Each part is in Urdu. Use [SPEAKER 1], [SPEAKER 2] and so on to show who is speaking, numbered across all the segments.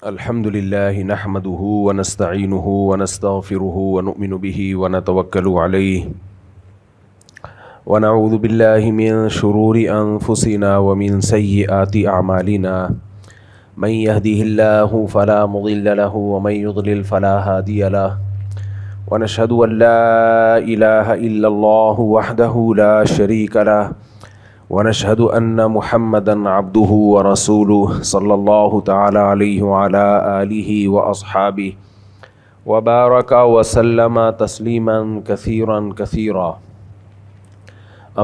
[SPEAKER 1] الحمد لله نحمده ونستعينه ونستغفره ونؤمن به ونتوكل عليه ونعوذ بالله من شرور أنفسنا ومن سيئات أعمالنا من يهده الله فلا مضل له ومن يضلل فلا هادي له ونشهد أن لا إله إلا الله وحده لا شريك له ونشهد أن محمدًا عبده ورسوله صلى الله تعالى عليه وعلى آله وأصحابه وبارك وسلم تسليمًا كثيرًا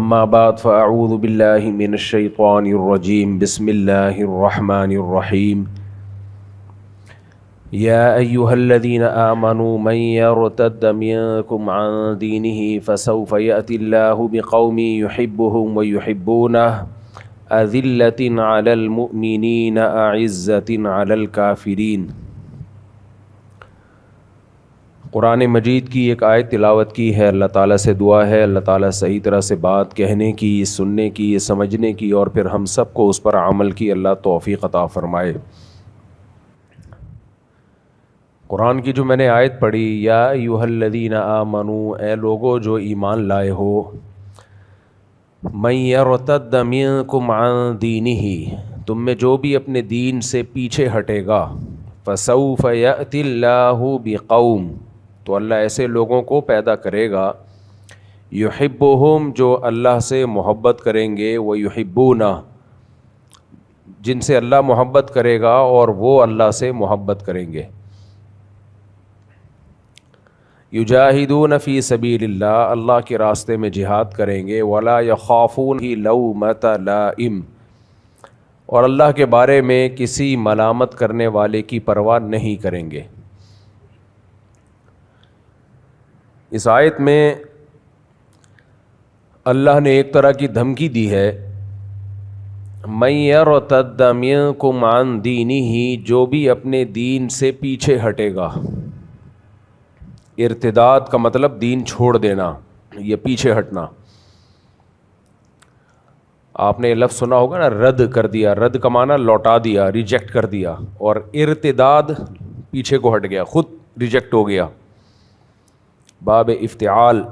[SPEAKER 1] أما بعد فأعوذ بالله من الشيطان الرجيم بسم الله الرحمن الرحيم يا أيها الذين آمنوا من يرتد منكم عن دينه فسوف يأتي الله بقوم يحبهم ويحبونه أذلة على المؤمنين أعزة على الكافرين۔ قرآن مجید کی ایک آیت تلاوت کی ہے۔ اللہ تعالیٰ سے دعا ہے اللہ تعالیٰ صحیح طرح سے بات کہنے کی، سننے کی، سمجھنے کی اور پھر ہم سب کو اس پر عمل کی اللہ توفیق عطا فرمائے۔ قرآن کی جو میں نے آیت پڑھی، یا ایھا الذین آمنوا، اے لوگو جو ایمان لائے ہو، من یرتد منکم عن دینہ، تم میں جو بھی اپنے دین سے پیچھے ہٹے گا، فسوف یأتی اللہ بقوم، تو اللہ ایسے لوگوں کو پیدا کرے گا، یحبہم، جو اللہ سے محبت کریں گے، ویحبونہ، جن سے اللہ محبت کرے گا اور وہ اللہ سے محبت کریں گے، یجاہدون فی سبیل اللہ، اللہ کے راستے میں جہاد کریں گے، ولا یخافون لومۃ لائم، اور اللہ کے بارے میں کسی ملامت کرنے والے کی پرواہ نہیں کریں گے۔ اس آیت میں اللہ نے ایک طرح کی دھمکی دی ہے، من یرتد منکم عن دینہ، جو بھی اپنے دین سے پیچھے ہٹے گا۔ ارتداد کا مطلب دین چھوڑ دینا، یہ پیچھے ہٹنا۔ آپ نے یہ لفظ سنا ہوگا نا، رد کر دیا، رد کا معنی لوٹا دیا، ریجیکٹ کر دیا، اور ارتداد پیچھے کو ہٹ گیا، خود ریجیکٹ ہو گیا، باب افتعال۔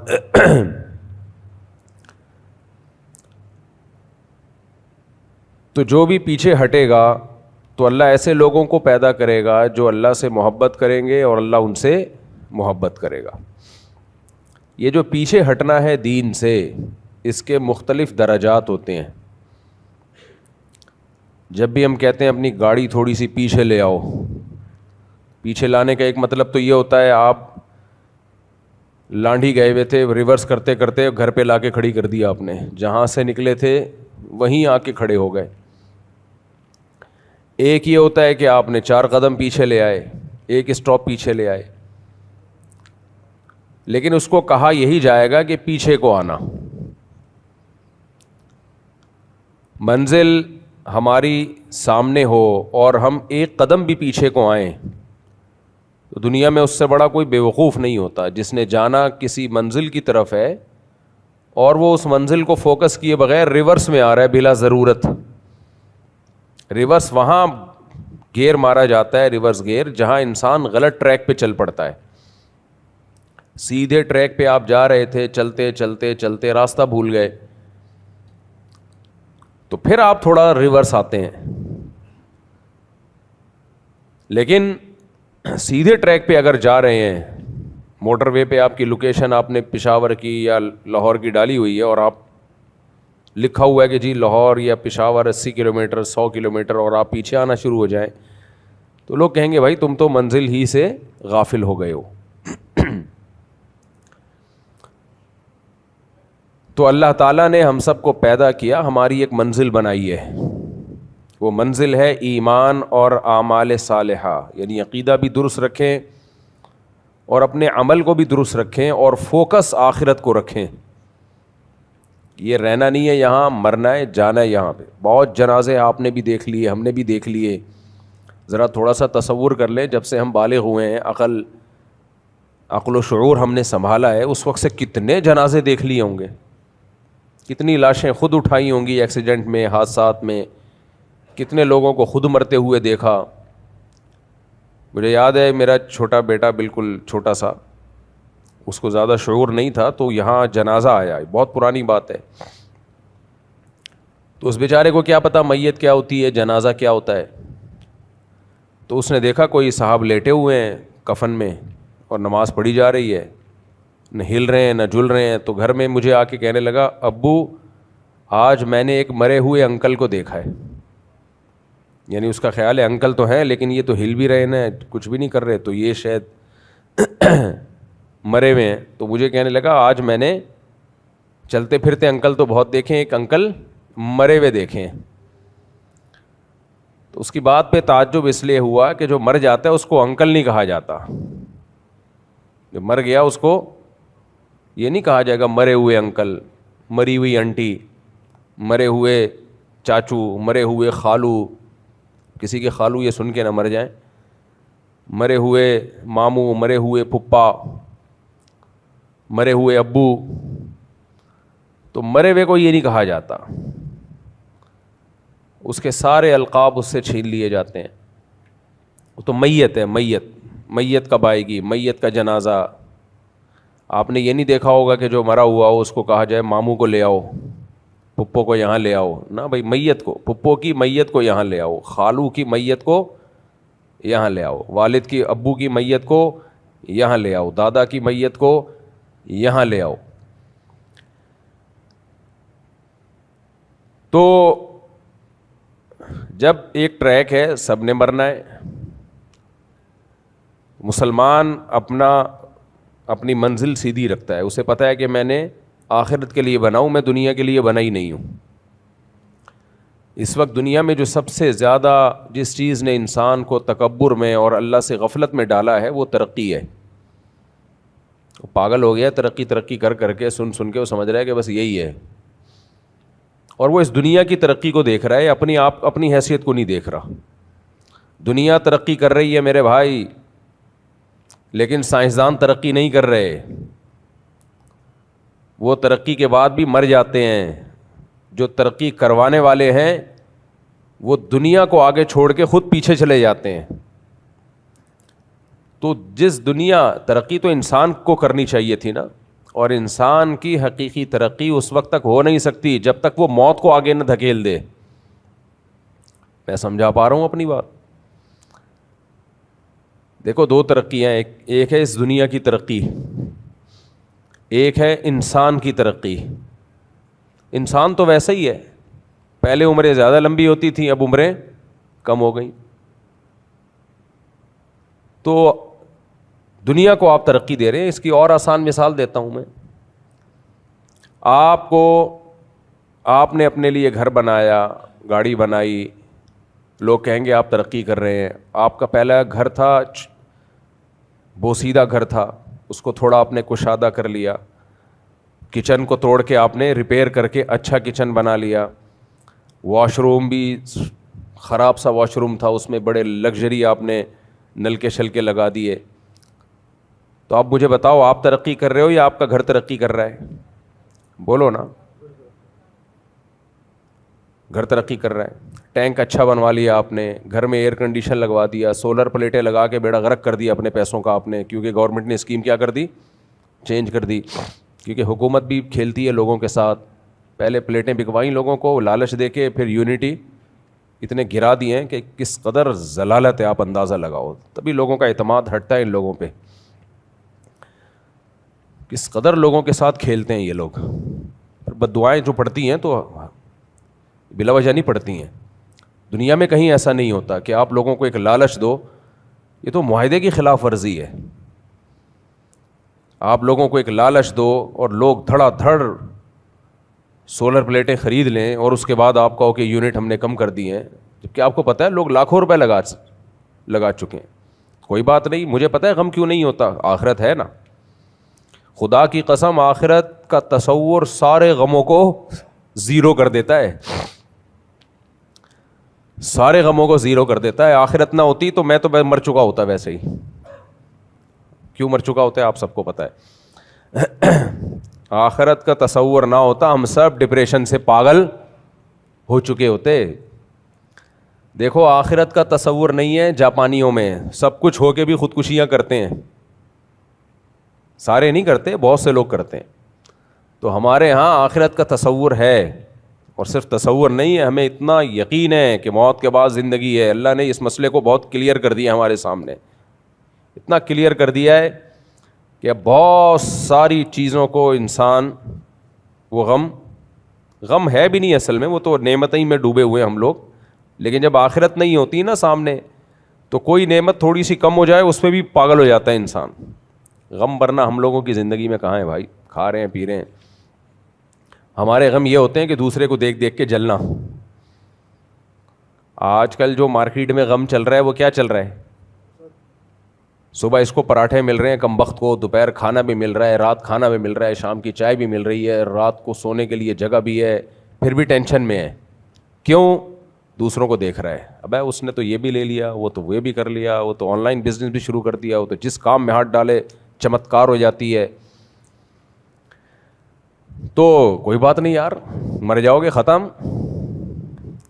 [SPEAKER 1] تو جو بھی پیچھے ہٹے گا تو اللہ ایسے لوگوں کو پیدا کرے گا جو اللہ سے محبت کریں گے اور اللہ ان سے محبت کرے گا۔ یہ جو پیچھے ہٹنا ہے دین سے، اس کے مختلف درجات ہوتے ہیں۔ جب بھی ہم کہتے ہیں اپنی گاڑی تھوڑی سی پیچھے لے آؤ، پیچھے لانے کا ایک مطلب تو یہ ہوتا ہے آپ لانڈھی گئے ہوئے تھے، ریورس کرتے کرتے گھر پہ لا کے کھڑی کر دیا آپ نے، جہاں سے نکلے تھے وہیں آ کے کھڑے ہو گئے۔ ایک یہ ہوتا ہے کہ آپ نے 4 قدم پیچھے لے آئے، ایک اسٹاپ پیچھے لے آئے، لیکن اس کو کہا یہی جائے گا کہ پیچھے کو آنا۔ منزل ہماری سامنے ہو اور ہم ایک قدم بھی پیچھے کو آئیں تو دنیا میں اس سے بڑا کوئی بیوقوف نہیں ہوتا، جس نے جانا کسی منزل کی طرف ہے اور وہ اس منزل کو فوکس کیے بغیر ریورس میں آ رہا ہے بلا ضرورت۔ ریورس وہاں گیئر مارا جاتا ہے، ریورس گیئر، جہاں انسان غلط ٹریک پہ چل پڑتا ہے۔ سیدھے ٹریک پہ آپ جا رہے تھے، چلتے چلتے چلتے راستہ بھول گئے تو پھر آپ تھوڑا ریورس آتے ہیں، لیکن سیدھے ٹریک پہ اگر جا رہے ہیں، موٹر وے پہ آپ کی لوکیشن آپ نے پشاور کی یا لاہور کی ڈالی ہوئی ہے اور آپ لکھا ہوا ہے کہ جی لاہور یا پشاور 80 کلومیٹر 100 کلومیٹر، اور آپ پیچھے آنا شروع ہو جائیں تو لوگ کہیں گے بھائی تم تو منزل ہی سے غافل ہو گئے ہو۔ تو اللہ تعالیٰ نے ہم سب کو پیدا کیا، ہماری ایک منزل بنائی ہے، وہ منزل ہے ایمان اور اعمال صالحہ، یعنی عقیدہ بھی درست رکھیں اور اپنے عمل کو بھی درست رکھیں اور فوکس آخرت کو رکھیں۔ یہ رہنا نہیں ہے یہاں، مرنا ہے، جانا ہے یہاں پہ۔ بہت جنازے آپ نے بھی دیکھ لیے، ہم نے بھی دیکھ لیے۔ ذرا تھوڑا سا تصور کر لیں، جب سے ہم بالغ ہوئے ہیں، عقل و شعور ہم نے سنبھالا ہے، اس وقت سے کتنے جنازے دیکھ لیے ہوں گے، کتنی لاشیں خود اٹھائی ہوں گی ایکسیڈنٹ میں، حادثات میں، کتنے لوگوں کو خود مرتے ہوئے دیکھا۔ مجھے یاد ہے میرا چھوٹا بیٹا بالکل چھوٹا سا, اس کو زیادہ شعور نہیں تھا, تو یہاں جنازہ آیا, بہت پرانی بات ہے. تو اس بیچارے کو کیا پتہ میت کیا ہوتی ہے, جنازہ کیا ہوتا ہے. تو اس نے دیکھا کوئی صاحب لیٹے ہوئے ہیں کفن میں اور نماز پڑھی جا رہی ہے, نہ ہل رہے ہیں نہ جل رہے ہیں. تو گھر میں مجھے آ کے کہنے لگا, ابو آج میں نے ایک مرے ہوئے انکل کو دیکھا ہے. یعنی اس کا خیال ہے انکل تو ہیں لیکن یہ تو ہل بھی رہے نا, کچھ بھی نہیں کر رہے, تو یہ شاید مرے ہوئے ہیں. تو مجھے کہنے لگا آج میں نے چلتے پھرتے انکل تو بہت دیکھے, ایک انکل مرے ہوئے دیکھے ہیں. تو اس کی بات پہ تعجب اس لیے ہوا کہ جو مر جاتا ہے اس کو انکل نہیں کہا جاتا. جو مر گیا اس کو یہ نہیں کہا جائے گا مرے ہوئے انکل, مری ہوئی انٹی, مرے ہوئے چاچو, مرے ہوئے خالو. کسی کے خالو یہ سن کے نہ مر جائیں. مرے ہوئے ماموں, مرے ہوئے پھپھا, مرے ہوئے ابو. تو مرے ہوئے کو یہ نہیں کہا جاتا, اس کے سارے القاب اس سے چھین لیے جاتے ہیں. تو میت ہے, میت کب آئے گی, میت کا جنازہ. آپ نے یہ نہیں دیکھا ہوگا کہ جو مرا ہوا ہو اس کو کہا جائے ماموں کو لے آؤ, پھپھو کو یہاں لے آؤ. نا بھائی, میت کو, پھپھو کی میت کو یہاں لے آؤ, خالو کی میت کو یہاں لے آؤ, والد کی ابو کی میت کو یہاں لے آؤ, دادا کی میت کو یہاں لے آؤ. تو جب ایک ٹریک ہے, سب نے مرنا ہے. مسلمان اپنی منزل سیدھی رکھتا ہے, اسے پتہ ہے کہ میں نے آخرت کے لیے بنا ہوں, میں دنیا کے لیے بنا ہی نہیں ہوں. اس وقت دنیا میں جو سب سے زیادہ جس چیز نے انسان کو تکبر میں اور اللہ سے غفلت میں ڈالا ہے وہ ترقی ہے. وہ پاگل ہو گیا ترقی کر کر کے, سن کے وہ سمجھ رہا ہے کہ بس یہی ہے. اور وہ اس دنیا کی ترقی کو دیکھ رہا ہے, اپنی حیثیت کو نہیں دیکھ رہا. دنیا ترقی کر رہی ہے میرے بھائی, لیکن سائنسدان ترقی نہیں کر رہے. وہ ترقی کے بعد بھی مر جاتے ہیں. جو ترقی کروانے والے ہیں وہ دنیا کو آگے چھوڑ کے خود پیچھے چلے جاتے ہیں. تو جس دنیا ترقی تو انسان کو کرنی چاہیے تھی نا, اور انسان کی حقیقی ترقی اس وقت تک ہو نہیں سکتی جب تک وہ موت کو آگے نہ دھکیل دے. میں سمجھا پا رہا ہوں اپنی بات؟ دیکھو, دو ترقیاں, ایک ہے اس دنیا کی ترقی, ایک ہے انسان کی ترقی. انسان تو ویسا ہی ہے, پہلے عمریں زیادہ لمبی ہوتی تھیں, اب عمریں کم ہو گئیں. تو دنیا کو آپ ترقی دے رہے ہیں. اس کی اور آسان مثال دیتا ہوں میں. آپ نے اپنے لیے گھر بنایا, گاڑی بنائی, لوگ کہیں گے آپ ترقی کر رہے ہیں. آپ کا پہلا گھر تھا, بوسیدہ گھر تھا, اس کو تھوڑا آپ نے کشادہ کر لیا. کچن کو توڑ کے آپ نے ریپیئر کر کے اچھا کچن بنا لیا. واش روم بھی خراب سا واش روم تھا, اس میں بڑے لگژری آپ نے نلکے شلکے لگا دیے. تو آپ مجھے بتاؤ, آپ ترقی کر رہے ہو یا آپ کا گھر ترقی کر رہا ہے؟ بولو نا. گھر ترقی کر رہا ہے. ٹینک اچھا بنوا لیا آپ نے, گھر میں ایئر کنڈیشن لگوا دیا, سولر پلیٹیں لگا کے بیڑا غرق کر دیا اپنے پیسوں کا آپ نے, کیونکہ گورنمنٹ نے اسکیم کیا کر دی, چینج کر دی. کیونکہ حکومت بھی کھیلتی ہے لوگوں کے ساتھ. پہلے پلیٹیں بکوائیں لوگوں کو لالچ دے کے, پھر یونٹی اتنے گرا دیے ہیں کہ کس قدر ضلالت ہے آپ اندازہ لگاؤ. تبھی لوگوں کا اعتماد ہٹتا ہے ان لوگوں پہ. کس قدر لوگوں کے ساتھ کھیلتے ہیں یہ لوگ. بد دعائیں جو پڑتی ہیں تو بلا وجہ نہیں پڑتی ہیں. دنیا میں کہیں ایسا نہیں ہوتا کہ آپ لوگوں کو ایک لالچ دو, یہ تو معاہدے کی خلاف ورزی ہے. آپ لوگوں کو ایک لالچ دو اور لوگ دھڑا دھڑ سولر پلیٹیں خرید لیں, اور اس کے بعد آپ کہو کہ یونٹ ہم نے کم کر دی ہیں, جبکہ آپ کو پتہ ہے لوگ لاکھوں روپے لگا چکے ہیں. کوئی بات نہیں, مجھے پتہ ہے غم کیوں نہیں ہوتا, آخرت ہے نا. خدا کی قسم, آخرت کا تصور سارے غموں کو زیرو کر دیتا ہے, سارے غموں کو زیرو کر دیتا ہے. آخرت نہ ہوتی تو میں تو مر چکا ہوتا ویسے ہی. کیوں مر چکا ہوتا ہے آپ سب کو پتہ ہے. آخرت کا تصور نہ ہوتا ہم سب ڈپریشن سے پاگل ہو چکے ہوتے. دیکھو آخرت کا تصور نہیں ہے جاپانیوں میں، سب کچھ ہو کے بھی خودکشیاں کرتے ہیں، سارے نہیں کرتے، بہت سے لوگ کرتے ہیں. تو ہمارے ہاں آخرت کا تصور ہے، اور صرف تصور نہیں ہے، ہمیں اتنا یقین ہے کہ موت کے بعد زندگی ہے. اللہ نے اس مسئلے کو بہت کلیئر کر دیا ہمارے سامنے، اتنا کلیئر کر دیا ہے کہ اب بہت ساری چیزوں کو انسان وہ غم ہے بھی نہیں اصل میں، وہ تو نعمتیں میں ڈوبے ہوئے ہم لوگ. لیکن جب آخرت نہیں ہوتی نا سامنے، تو کوئی نعمت تھوڑی سی کم ہو جائے اس پہ بھی پاگل ہو جاتا ہے انسان. غم ورنہ ہم لوگوں کی زندگی میں کہاں ہے بھائی، کھا رہے ہیں پی رہے ہیں. ہمارے غم یہ ہوتے ہیں کہ دوسرے کو دیکھ دیکھ کے جلنا. آج کل جو مارکیٹ میں غم چل رہا ہے وہ کیا چل رہا ہے؟ صبح اس کو پراٹھے مل رہے ہیں کم وقت کو، دوپہر کھانا بھی مل رہا ہے، رات کھانا بھی مل رہا ہے، شام کی چائے بھی مل رہی ہے، رات کو سونے کے لیے جگہ بھی ہے، پھر بھی ٹینشن میں ہے. کیوں؟ دوسروں کو دیکھ رہا ہے. ابے اس نے تو یہ بھی لے لیا، وہ تو وہ بھی کر لیا، وہ تو آن لائن بزنس بھی شروع کر دیا، وہ تو جس کام میں ہاتھ ڈالے چمتکار ہو جاتی ہے. تو کوئی بات نہیں یار، مر جاؤ گے ختم.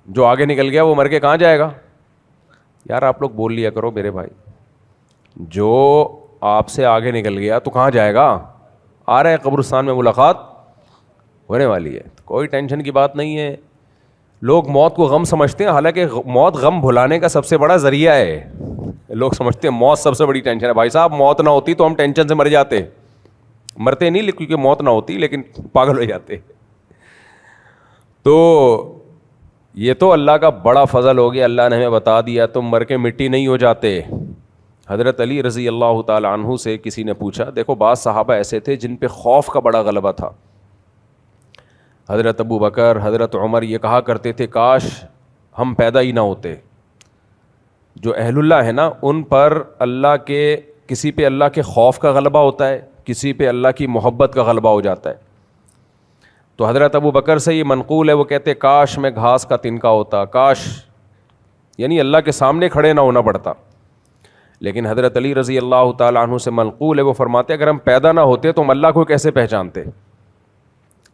[SPEAKER 1] جو آگے نکل گیا وہ مر کے کہاں جائے گا؟ یار آپ لوگ بول لیا کرو میرے بھائی، جو آپ سے آگے نکل گیا تو کہاں جائے گا؟ آ رہا ہے قبرستان میں ملاقات ہونے والی ہے، کوئی ٹینشن کی بات نہیں ہے. لوگ موت کو غم سمجھتے ہیں، حالانکہ موت غم بھلانے کا سب سے بڑا ذریعہ ہے. لوگ سمجھتے ہیں موت سب سے بڑی ٹینشن ہے. بھائی صاحب موت نہ ہوتی تو ہم ٹینشن سے مر جاتے، مرتے نہیں کیونکہ موت نہ ہوتی، لیکن پاگل ہو جاتے. تو یہ تو اللہ کا بڑا فضل ہو گیا، اللہ نے ہمیں بتا دیا تم مر کے مٹی نہیں ہو جاتے. حضرت علی رضی اللہ تعالی عنہ سے کسی نے پوچھا، دیکھو بعض صحابہ ایسے تھے جن پہ خوف کا بڑا غلبہ تھا. حضرت ابو بکر، حضرت عمر یہ کہا کرتے تھے کاش ہم پیدا ہی نہ ہوتے. جو اہل اللہ ہے نا ان پر اللہ کے، کسی پہ اللہ کے خوف کا غلبہ ہوتا ہے، کسی پہ اللہ کی محبت کا غلبہ ہو جاتا ہے. تو حضرت ابو بکر سے یہ منقول ہے، وہ کہتے کاش میں گھاس کا تنکا ہوتا، کاش یعنی اللہ کے سامنے کھڑے نہ ہونا پڑتا. لیکن حضرت علی رضی اللہ تعالیٰ عنہ سے منقول ہے، وہ فرماتے اگر ہم پیدا نہ ہوتے تو ہم اللہ کو کیسے پہچانتے؟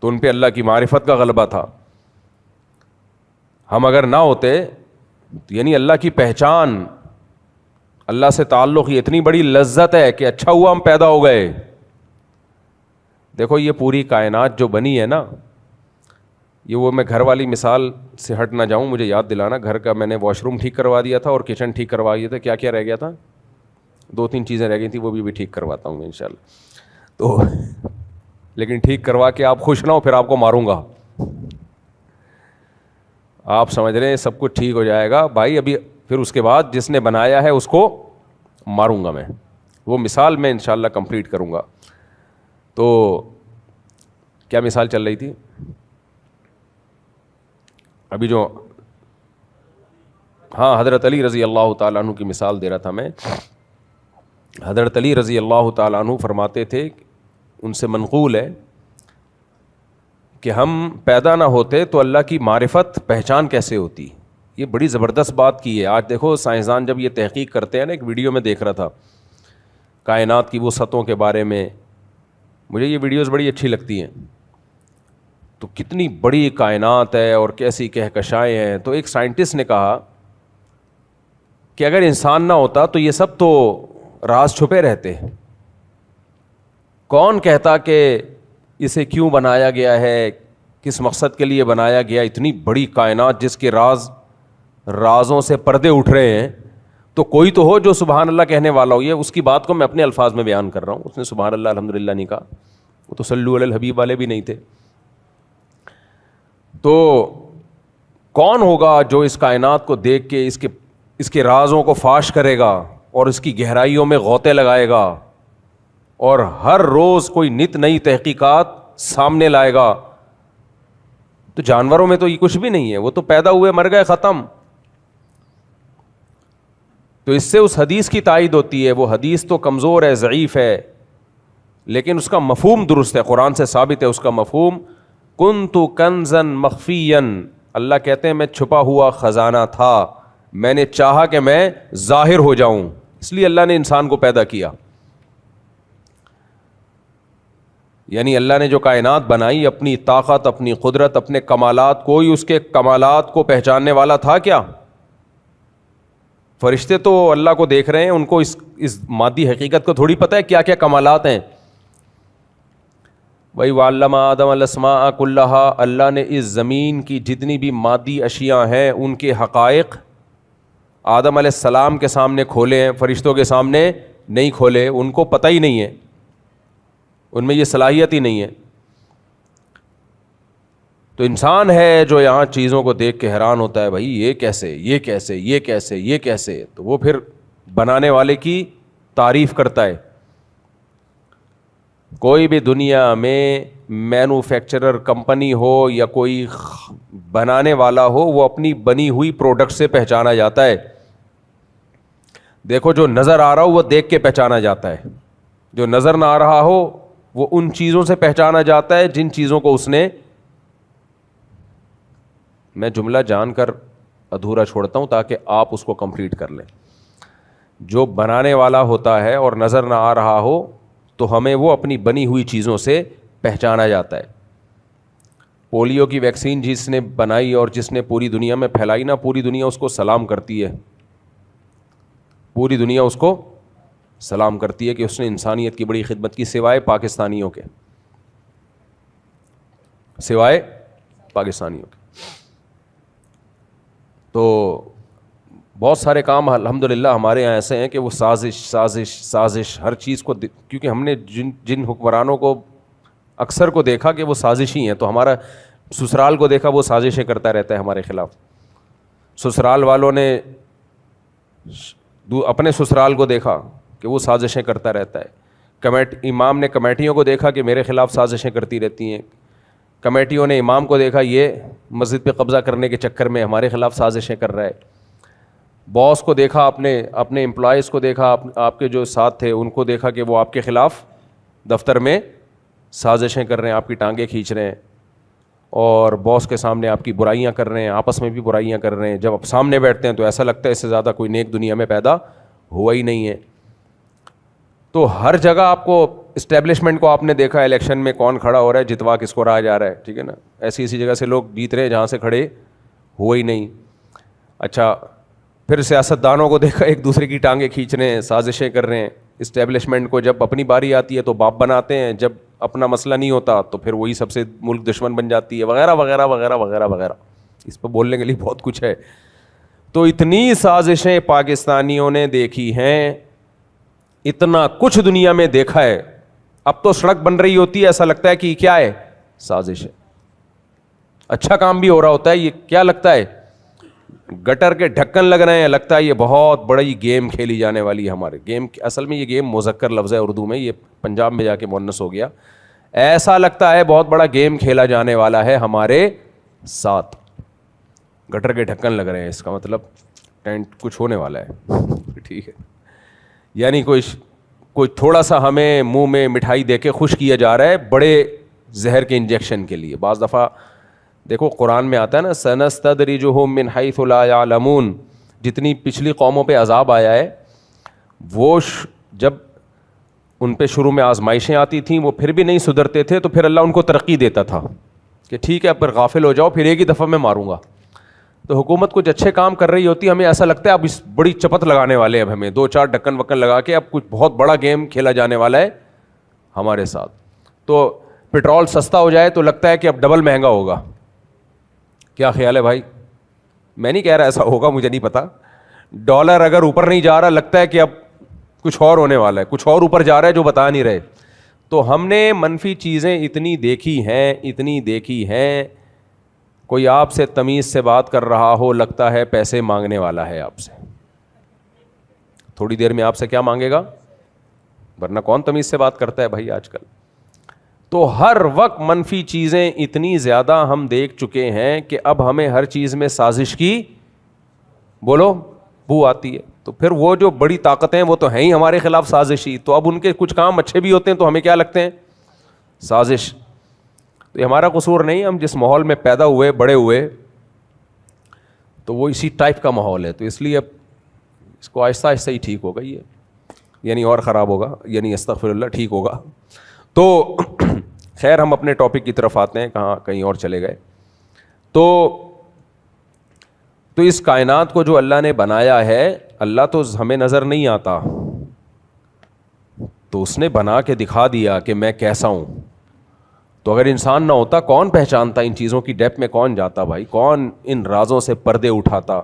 [SPEAKER 1] تو ان پہ اللہ کی معرفت کا غلبہ تھا. ہم اگر نہ ہوتے یعنی اللہ کی پہچان، اللہ سے تعلق، یہ اتنی بڑی لذت ہے کہ اچھا ہوا ہم پیدا ہو گئے. دیکھو یہ پوری کائنات جو بنی ہے نا، یہ وہ میں گھر والی مثال سے ہٹ نہ جاؤں، مجھے یاد دلانا. گھر کا میں نے واش روم ٹھیک کروا دیا تھا اور کچن ٹھیک کروا دیا تھا. کیا کیا رہ گیا تھا؟ 2-3 چیزیں رہ گئی تھیں، وہ بھی ٹھیک کرواتا ہوں میں انشاءاللہ. تو لیکن ٹھیک کروا کے آپ خوش نہ ہو، پھر آپ کو ماروں گا. آپ سمجھ رہے ہیں سب کچھ ٹھیک ہو جائے گا بھائی، ابھی پھر اس کے بعد جس نے بنایا ہے اس کو ماروں گا میں. وہ مثال میں انشاءاللہ کمپلیٹ کروں گا. تو کیا مثال چل رہی تھی ابھی جو؟ ہاں حضرت علی رضی اللہ تعالیٰ عنہ کی مثال دے رہا تھا میں. حضرت علی رضی اللہ تعالیٰ عنہ فرماتے تھے، ان سے منقول ہے کہ ہم پیدا نہ ہوتے تو اللہ کی معرفت، پہچان کیسے ہوتی. یہ بڑی زبردست بات کی ہے. آج دیکھو سائنسدان جب یہ تحقیق کرتے ہیں نا، ایک ویڈیو میں دیکھ رہا تھا کائنات کی وسعتوں کے بارے میں، مجھے یہ ویڈیوز بڑی اچھی لگتی ہیں. تو کتنی بڑی کائنات ہے اور کیسی کہکشائیں ہیں. تو ایک سائنٹسٹ نے کہا کہ اگر انسان نہ ہوتا تو یہ سب تو راز چھپے رہتے. کون کہتا کہ اسے کیوں بنایا گیا ہے، کس مقصد کے لیے بنایا گیا؟ اتنی بڑی کائنات جس کے رازوں سے پردے اٹھ رہے ہیں، تو کوئی تو ہو جو سبحان اللہ کہنے والا ہو. یہ اس کی بات کو میں اپنے الفاظ میں بیان کر رہا ہوں. اس نے سبحان اللہ الحمدللہ نہیں کہا، وہ تو صلو علی الحبیب والے بھی نہیں تھے. تو کون ہوگا جو اس کائنات کو دیکھ کے اس کے رازوں کو فاش کرے گا اور اس کی گہرائیوں میں غوطے لگائے گا اور ہر روز کوئی نت نئی تحقیقات سامنے لائے گا؟ تو جانوروں میں تو یہ کچھ بھی نہیں ہے، وہ تو پیدا ہوئے مر گئے ختم. تو اس سے اس حدیث کی تائید ہوتی ہے. وہ حدیث تو کمزور ہے، ضعیف ہے، لیکن اس کا مفہوم درست ہے، قرآن سے ثابت ہے اس کا مفہوم. کنت کنزا مخفیا، اللہ کہتے ہیں میں چھپا ہوا خزانہ تھا، میں نے چاہا کہ میں ظاہر ہو جاؤں، اس لیے اللہ نے انسان کو پیدا کیا. یعنی اللہ نے جو کائنات بنائی، اپنی طاقت، اپنی قدرت، اپنے کمالات، کوئی اس کے کمالات کو پہچاننے والا تھا کیا؟ فرشتے تو اللہ کو دیکھ رہے ہیں, ان کو اس مادی حقیقت کو تھوڑی پتہ ہے کیا کیا کمالات ہیں. وہی وعلم آدم الاسماء کلہا, اللہ نے اس زمین کی جتنی بھی مادی اشیاء ہیں ان کے حقائق آدم علیہ السلام کے سامنے کھولے ہیں, فرشتوں کے سامنے نہیں کھولے, ان کو پتہ ہی نہیں ہے, ان میں یہ صلاحیت ہی نہیں ہے. تو انسان ہے جو یہاں چیزوں کو دیکھ کے حیران ہوتا ہے, بھائی یہ کیسے, یہ کیسے, یہ کیسے, یہ کیسے, تو وہ پھر بنانے والے کی تعریف کرتا ہے. کوئی بھی دنیا میں مینوفیکچرر کمپنی ہو یا کوئی بنانے والا ہو, وہ اپنی بنی ہوئی پروڈکٹ سے پہچانا جاتا ہے. دیکھو جو نظر آ رہا ہو وہ دیکھ کے پہچانا جاتا ہے, جو نظر نہ آ رہا ہو وہ ان چیزوں سے پہچانا جاتا ہے جن چیزوں کو اس نے. میں جملہ جان کر ادھورا چھوڑتا ہوں تاکہ آپ اس کو کمپلیٹ کر لیں. جو بنانے والا ہوتا ہے اور نظر نہ آ رہا ہو تو ہمیں وہ اپنی بنی ہوئی چیزوں سے پہچانا جاتا ہے. پولیو کی ویکسین جس نے بنائی اور جس نے پوری دنیا میں پھیلائی نا, پوری دنیا اس کو سلام کرتی ہے, پوری دنیا اس کو سلام کرتی ہے کہ اس نے انسانیت کی بڑی خدمت کی, سوائے پاکستانیوں کے, سوائے پاکستانیوں کے. تو بہت سارے کام الحمدللہ ہمارے یہاں ایسے ہیں کہ وہ سازش ہر چیز کو, کیونکہ ہم نے جن حکمرانوں کو اکثر کو دیکھا کہ وہ سازشی ہیں, تو ہمارا سسرال کو دیکھا وہ سازشیں کرتا رہتا ہے ہمارے خلاف. سسرال والوں نے اپنے سسرال کو دیکھا کہ وہ سازشیں کرتا رہتا ہے. امام نے کمیٹیوں کو دیکھا کہ میرے خلاف سازشیں کرتی رہتی ہیں. کمیٹیوں نے امام کو دیکھا یہ مسجد پہ قبضہ کرنے کے چکر میں ہمارے خلاف سازشیں کر رہا ہے. باس کو دیکھا, اپنے امپلائیز کو دیکھا, آپ کے جو ساتھ تھے ان کو دیکھا کہ وہ آپ کے خلاف دفتر میں سازشیں کر رہے ہیں, آپ کی ٹانگیں کھینچ رہے ہیں اور باس کے سامنے آپ کی برائیاں کر رہے ہیں, آپس میں بھی برائیاں کر رہے ہیں. جب آپ سامنے بیٹھتے ہیں تو ایسا لگتا ہے اس سے زیادہ کوئی نیک دنیا میں پیدا ہوا ہی نہیں ہے. تو ہر جگہ آپ کو اسٹیبلشمنٹ کو آپ نے دیکھا, الیکشن میں کون کھڑا ہو رہا ہے, جتوا کس کو رہا جا رہا ہے, ٹھیک ہے نا. ایسی جگہ سے لوگ جیت رہے ہیں جہاں سے کھڑے ہوا ہی نہیں. اچھا پھر سیاستدانوں کو دیکھا ایک دوسرے کی ٹانگیں کھینچ رہے ہیں, سازشیں کر رہے ہیں. اسٹیبلشمنٹ کو جب اپنی باری آتی ہے تو باپ بناتے ہیں, جب اپنا مسئلہ نہیں ہوتا تو پھر وہی سب سے ملک دشمن بن جاتی ہے, وغیرہ وغیرہ وغیرہ وغیرہ وغیرہ. اس پہ بولنے کے لیے بہت کچھ ہے. تو اتنی سازشیں پاکستانیوں نے دیکھی ہیں, اتنا کچھ دنیا میں دیکھا ہے. اب تو سڑک بن رہی ہوتی ہے ایسا لگتا ہے کہ کیا ہے, سازش ہے. اچھا کام بھی ہو رہا ہوتا ہے, یہ کیا لگتا ہے, گٹر کے ڈھکن لگ رہے ہیں, لگتا ہے یہ بہت بڑی گیم کھیلی جانے والی ہے. ہمارے گیم اصل میں یہ گیم مذکر لفظ ہے اردو میں, یہ پنجاب میں جا کے مؤنث ہو گیا. ایسا لگتا ہے بہت بڑا گیم کھیلا جانے والا ہے ہمارے ساتھ. گٹر کے ڈھکن لگ رہے ہیں, اس کا مطلب ٹینٹ کچھ ہونے والا ہے, ٹھیک ہے. یعنی کوئی تھوڑا سا ہمیں منہ میں مٹھائی دے کے خوش کیا جا رہا ہے بڑے زہر کے انجیکشن کے لیے. بعض دفعہ دیکھو قرآن میں آتا ہے نا, سنستدرجہم من حیث لا یعلمون. جتنی پچھلی قوموں پہ عذاب آیا ہے وہ جب ان پہ شروع میں آزمائشیں آتی تھیں وہ پھر بھی نہیں سدھرتے تھے تو پھر اللہ ان کو ترقی دیتا تھا کہ ٹھیک ہے اب پھر غافل ہو جاؤ, پھر ایک ہی دفعہ میں ماروں گا. تو حکومت کچھ اچھے کام کر رہی ہوتی ہے, ہمیں ایسا لگتا ہے اب اس بڑی چپت لگانے والے ہیں, اب ہمیں 2-4 ڈھکن وکن لگا کے اب کچھ بہت بڑا گیم کھیلا جانے والا ہے ہمارے ساتھ. تو پٹرول سستا ہو جائے تو لگتا ہے کہ اب ڈبل مہنگا ہوگا. کیا خیال ہے بھائی؟ میں نہیں کہہ رہا ایسا ہوگا, مجھے نہیں پتا. ڈالر اگر اوپر نہیں جا رہا لگتا ہے کہ اب کچھ اور ہونے والا ہے, کچھ اور اوپر جا رہا ہے جو بتا نہیں رہے. تو ہم نے منفی چیزیں اتنی دیکھی ہیں. کوئی آپ سے تمیز سے بات کر رہا ہو, لگتا ہے پیسے مانگنے والا ہے آپ سے, تھوڑی دیر میں آپ سے کیا مانگے گا, ورنہ کون تمیز سے بات کرتا ہے بھائی آج کل. تو ہر وقت منفی چیزیں اتنی زیادہ ہم دیکھ چکے ہیں کہ اب ہمیں ہر چیز میں سازش کی بولو بو آتی ہے. تو پھر وہ جو بڑی طاقتیں ہیں وہ تو ہیں ہی ہمارے خلاف سازشی, تو اب ان کے کچھ کام اچھے بھی ہوتے ہیں تو ہمیں کیا لگتے ہیں, سازش. تو یہ ہمارا قصور نہیں, ہم جس ماحول میں پیدا ہوئے بڑے ہوئے تو وہ اسی ٹائپ کا ماحول ہے. تو اس لیے اب اس کو آہستہ آہستہ ہی ٹھیک ہوگا, یہ یعنی اور خراب ہوگا, یعنی استغفر اللہ, ٹھیک ہوگا. تو خیر ہم اپنے ٹاپک کی طرف آتے ہیں, کہیں اور چلے گئے. تو اس کائنات کو جو اللہ نے بنایا ہے, اللہ تو ہمیں نظر نہیں آتا, تو اس نے بنا کے دکھا دیا کہ میں کیسا ہوں. تو اگر انسان نہ ہوتا کون پہچانتا ان چیزوں کی ڈیپ میں, کون جاتا بھائی, کون ان رازوں سے پردے اٹھاتا,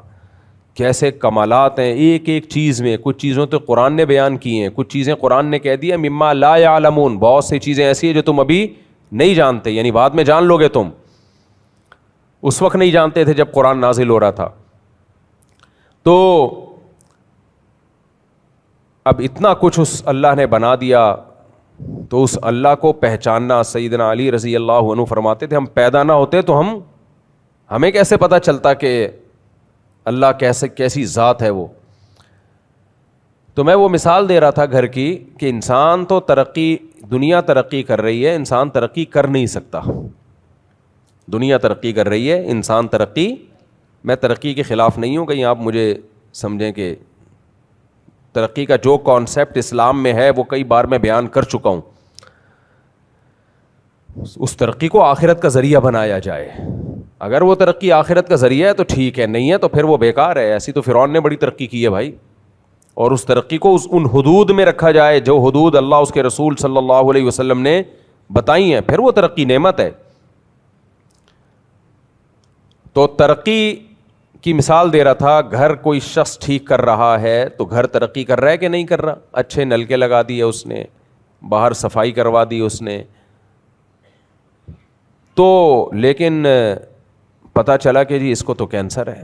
[SPEAKER 1] کیسے کمالات ہیں ایک ایک چیز میں. کچھ چیزوں تو قرآن نے بیان کی ہیں, کچھ چیزیں قرآن نے کہہ دیا مما لا یعلمون, بہت سی چیزیں ایسی ہیں جو تم ابھی نہیں جانتے, یعنی بعد میں جان لو گے تم, اس وقت نہیں جانتے تھے جب قرآن نازل ہو رہا تھا. تو اب اتنا کچھ اس اللہ نے بنا دیا, تو اس اللہ کو پہچاننا. سیدنا علی رضی اللہ عنہ فرماتے تھے ہم پیدا نہ ہوتے تو ہمیں کیسے پتہ چلتا کہ اللہ کیسی ذات ہے وہ. تو میں وہ مثال دے رہا تھا گھر کی کہ انسان تو دنیا ترقی کر رہی ہے, انسان ترقی کر نہیں سکتا. دنیا ترقی کر رہی ہے, انسان میں ترقی کے خلاف نہیں ہوں, کہیں آپ مجھے سمجھیں کہ ترقی کا جو کانسیپٹ اسلام میں ہے وہ کئی بار میں بیان کر چکا ہوں. اس ترقی کو آخرت کا ذریعہ بنایا جائے. اگر وہ ترقی آخرت کا ذریعہ ہے تو ٹھیک ہے, نہیں ہے تو پھر وہ بیکار ہے. ایسی تو فرعون نے بڑی ترقی کی ہے بھائی, اور اس ترقی کو ان حدود میں رکھا جائے جو حدود اللہ اس کے رسول صلی اللہ علیہ وسلم نے بتائی ہیں, پھر وہ ترقی نعمت ہے. تو ترقی کی مثال دے رہا تھا, گھر کوئی شخص ٹھیک کر رہا ہے تو گھر ترقی کر رہا ہے کہ نہیں کر رہا. اچھے نلکے لگا دیے اس نے, باہر صفائی کروا دی اس نے, تو لیکن پتہ چلا کہ جی اس کو تو کینسر ہے.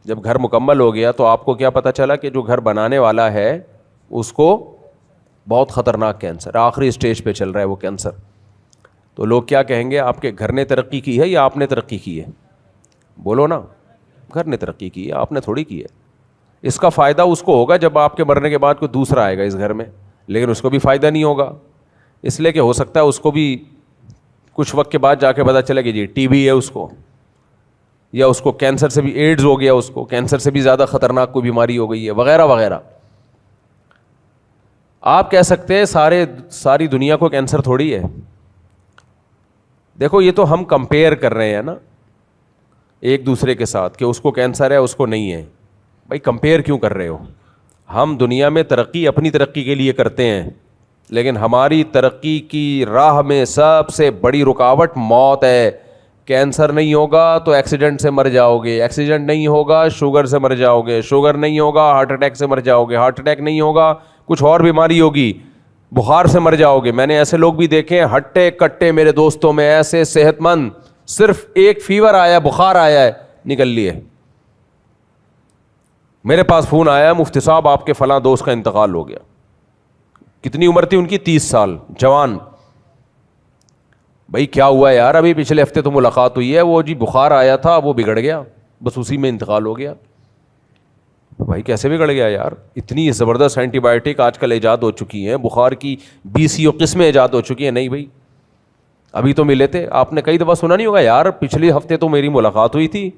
[SPEAKER 1] جب گھر مکمل ہو گیا تو آپ کو کیا پتہ چلا کہ جو گھر بنانے والا ہے اس کو بہت خطرناک کینسر, آخری اسٹیج پہ چل رہا ہے وہ کینسر. تو لوگ کیا کہیں گے, آپ کے گھر نے ترقی کی ہے یا آپ نے ترقی کی ہے؟ بولو نا, گھر نے ترقی کی ہے, آپ نے تھوڑی کی ہے. اس کا فائدہ اس کو ہوگا جب آپ کے مرنے کے بعد کوئی دوسرا آئے گا اس گھر میں, لیکن اس کو بھی فائدہ نہیں ہوگا, اس لیے کہ ہو سکتا ہے اس کو بھی کچھ وقت کے بعد جا کے پتہ چلے کہ جی ٹی بی ہے اس کو, یا اس کو کینسر سے بھی ایڈز ہو گیا, اس کو کینسر سے بھی زیادہ خطرناک کوئی بیماری ہو گئی ہے وغیرہ وغیرہ. آپ کہہ سکتے ہیں ساری دنیا کو کینسر تھوڑی ہے. دیکھو یہ تو ہم کمپیئر کر رہے ہیں نا ایک دوسرے کے ساتھ کہ اس کو کینسر ہے اس کو نہیں ہے. بھائی کمپیئر کیوں کر رہے ہو؟ ہم دنیا میں ترقی اپنی ترقی کے لیے کرتے ہیں, لیکن ہماری ترقی کی راہ میں سب سے بڑی رکاوٹ موت ہے. کینسر نہیں ہوگا تو ایکسیڈنٹ سے مر جاؤ گے, ایکسیڈنٹ نہیں ہوگا شوگر سے مر جاؤ گے, شوگر نہیں ہوگا ہارٹ اٹیک سے مر جاؤ گے, ہارٹ اٹیک نہیں ہوگا کچھ اور بیماری ہوگی, بخار سے مر جاؤ گے. میں نے ایسے لوگ بھی دیکھے ہیں ہٹے کٹے میرے دوستوں میں, ایسے صحت مند, صرف ایک فیور آیا, بخار آیا ہے, نکل لیے. میرے پاس فون آیا, مفتی صاحب آپ کے فلاں دوست کا انتقال ہو گیا. کتنی عمر تھی ان کی؟ 30 سال, جوان. بھائی کیا ہوا یار؟ ابھی پچھلے ہفتے تو ملاقات ہوئی ہے, وہ جی بخار آیا تھا وہ بگڑ گیا, بس اسی میں انتقال ہو گیا. بھائی کیسے بگڑ گیا یار؟ اتنی زبردست اینٹی بائیوٹک آج کل ایجاد ہو چکی ہیں, بخار کی 20 قسمیں ایجاد ہو چکی ہیں. نہیں بھائی ابھی تو ملے تھے. آپ نے کئی دفعہ سنا نہیں ہوگا یار پچھلے ہفتے تو میری ملاقات ہوئی تھی.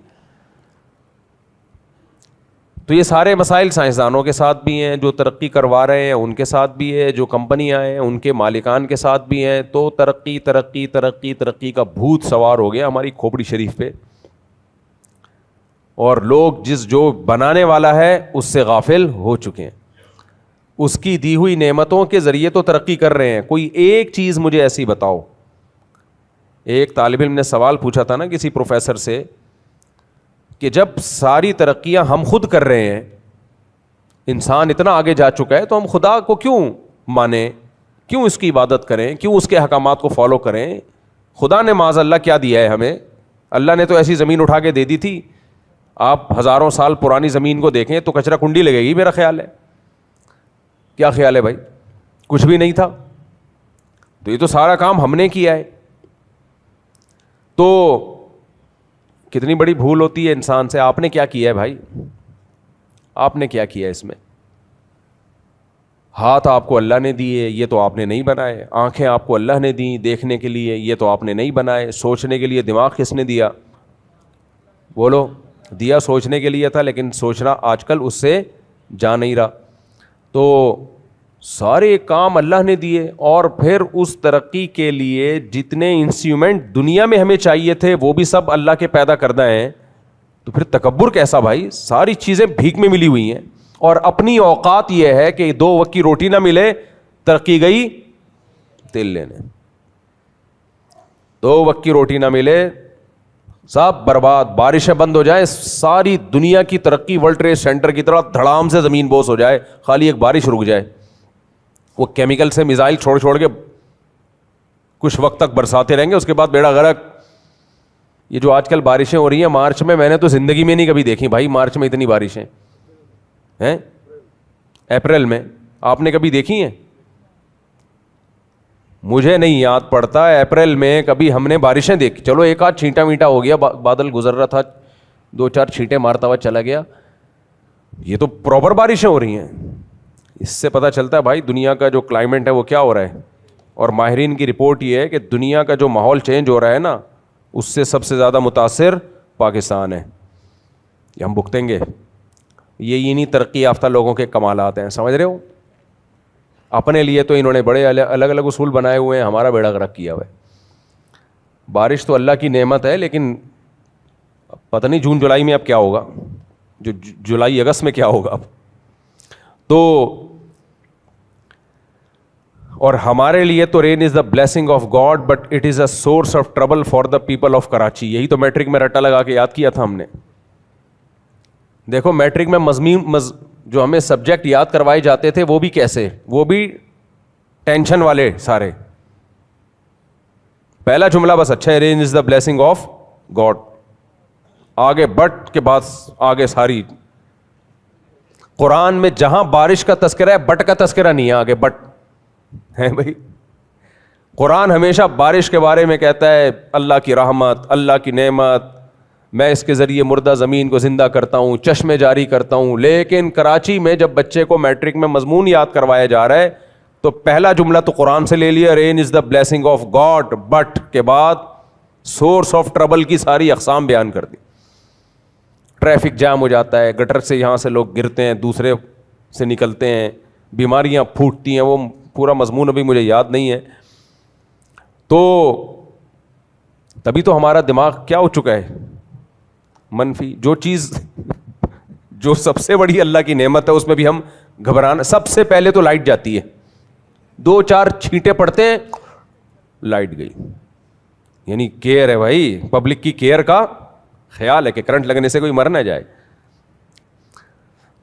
[SPEAKER 1] تو یہ سارے مسائل سائنسدانوں کے ساتھ بھی ہیں, جو ترقی کروا رہے ہیں ان کے ساتھ بھی ہے, جو کمپنیاں ہیں ان کے مالکان کے ساتھ بھی ہیں. تو ترقی ترقی ترقی ترقی کا بھوت سوار ہو گیا ہماری کھوپڑی شریف پہ, اور لوگ جو بنانے والا ہے اس سے غافل ہو چکے ہیں. اس کی دی ہوئی نعمتوں کے ذریعے تو ترقی کر رہے ہیں. کوئی ایک چیز مجھے ایسی بتاؤ. ایک طالب علم نے سوال پوچھا تھا نا کسی پروفیسر سے کہ جب ساری ترقیاں ہم خود کر رہے ہیں, انسان اتنا آگے جا چکا ہے, تو ہم خدا کو کیوں مانیں, کیوں اس کی عبادت کریں, کیوں اس کے احکامات کو فالو کریں؟ خدا نے معاذ اللہ کیا دیا ہے ہمیں؟ اللہ نے تو ایسی زمین اٹھا کے دے دی تھی. آپ ہزاروں سال پرانی زمین کو دیکھیں تو کچرا کنڈی لگے گی میرا خیال ہے. کیا خیال ہے بھائی؟ کچھ بھی نہیں تھا. تو یہ تو سارا کام ہم نے کیا ہے. تو کتنی بڑی بھول ہوتی ہے انسان سے. آپ نے کیا کیا ہے بھائی؟ آپ نے کیا کیا ہے اس میں؟ ہاتھ آپ کو اللہ نے دیے, یہ تو آپ نے نہیں بنائے. آنکھیں آپ کو اللہ نے دیں دیکھنے کے لیے, یہ تو آپ نے نہیں بنائے. سوچنے کے لیے دماغ کس نے دیا؟ بولو. دیا سوچنے کے لیے تھا, لیکن سوچنا آج کل اس سے جا نہیں رہا. تو سارے کام اللہ نے دیے, اور پھر اس ترقی کے لیے جتنے انسٹرومنٹ دنیا میں ہمیں چاہیے تھے وہ بھی سب اللہ کے پیدا کردہ ہیں. تو پھر تکبر کیسا بھائی؟ ساری چیزیں بھیک میں ملی ہوئی ہیں. اور اپنی اوقات یہ ہے کہ 2 وقت کی روٹی نہ ملے، ترقی گئی تیل لینے، 2 وقت کی روٹی نہ ملے سب برباد، بارشیں بند ہو جائیں، ساری دنیا کی ترقی ورلڈ ٹریڈ سینٹر کی طرح دھڑام سے زمین بوس ہو جائے، خالی ایک بارش رک جائے، وہ کیمیکل سے میزائل چھوڑ چھوڑ کے کچھ وقت تک برساتے رہیں گے، اس کے بعد بیڑا غرق۔ یہ جو آج کل بارشیں ہو رہی ہیں مارچ میں نے تو زندگی میں نہیں کبھی دیکھی بھائی، مارچ میں اتنی بارشیں ہیں، اپریل میں آپ نے کبھی دیکھی ہیں؟ مجھے نہیں یاد پڑتا اپریل میں کبھی ہم نے بارشیں دیکھی، چلو ایک آدھ چھینٹا میٹا ہو گیا، بادل گزر رہا تھا 2-4 چھینٹے مارتا ہوا چلا گیا، یہ تو پراپر بارشیں ہو رہی ہیں۔ اس سے پتہ چلتا ہے بھائی دنیا کا جو کلائمیٹ ہے وہ کیا ہو رہا ہے، اور ماہرین کی رپورٹ یہ ہے کہ دنیا کا جو ماحول چینج ہو رہا ہے نا، اس سے سب سے زیادہ متاثر پاکستان ہے، یہ ہم بھگتیں گے۔ یہ انہی ترقی یافتہ لوگوں کے کمالات ہیں، سمجھ رہے ہو؟ اپنے لیے تو انہوں نے بڑے الگ الگ اصول بنائے ہوئے ہیں، ہمارا بیڑا غرق کیا ہوا ہے۔ بارش تو اللہ کی نعمت ہے، لیکن پتہ نہیں جون جولائی میں اب کیا ہوگا، جو جولائی اگست میں کیا ہوگا اب تو۔ اور ہمارے لیے تو rain is the blessing of God but it is a source of trouble for the people of Karachi, یہی تو میٹرک میں رٹا لگا کے یاد کیا تھا ہم نے۔ دیکھو میٹرک میں جو ہمیں سبجیکٹ یاد کروائے جاتے تھے وہ بھی کیسے، وہ بھی ٹینشن والے سارے۔ پہلا جملہ بس اچھا ہے، رین is the blessing of God, آگے بٹ کے بعد آگے ساری قرآن میں جہاں بارش کا تذکرہ ہے بٹ کا تذکرہ نہیں ہے، آگے بٹ ہے بھائی۔ قرآن ہمیشہ بارش کے بارے میں کہتا ہے اللہ کی رحمت، اللہ کی نعمت، میں اس کے ذریعے مردہ زمین کو زندہ کرتا ہوں، چشمے جاری کرتا ہوں۔ لیکن کراچی میں جب بچے کو میٹرک میں مضمون یاد کروایا جا رہا ہے تو پہلا جملہ تو قرآن سے لے لیا، rain is the blessing of God, but کے بعد سورس آف ٹربل کی ساری اقسام بیان کر دی۔ ٹریفک جام ہو جاتا ہے، گٹر سے یہاں سے لوگ گرتے ہیں، دوسرے سے نکلتے ہیں، بیماریاں پھوٹتی ہیں، وہ پورا مضمون ابھی مجھے یاد نہیں ہے۔ تو تبھی تو ہمارا دماغ کیا ہو چکا ہے، منفی۔ جو چیز جو سب سے بڑی اللہ کی نعمت ہے اس میں بھی ہم گھبرانا۔ سب سے پہلے تو لائٹ جاتی ہے، 2-4 چھینٹے پڑتے ہیں لائٹ گئی، یعنی کیئر ہے بھائی، پبلک کی کیئر کا خیال ہے کہ کرنٹ لگنے سے کوئی مر نہ جائے۔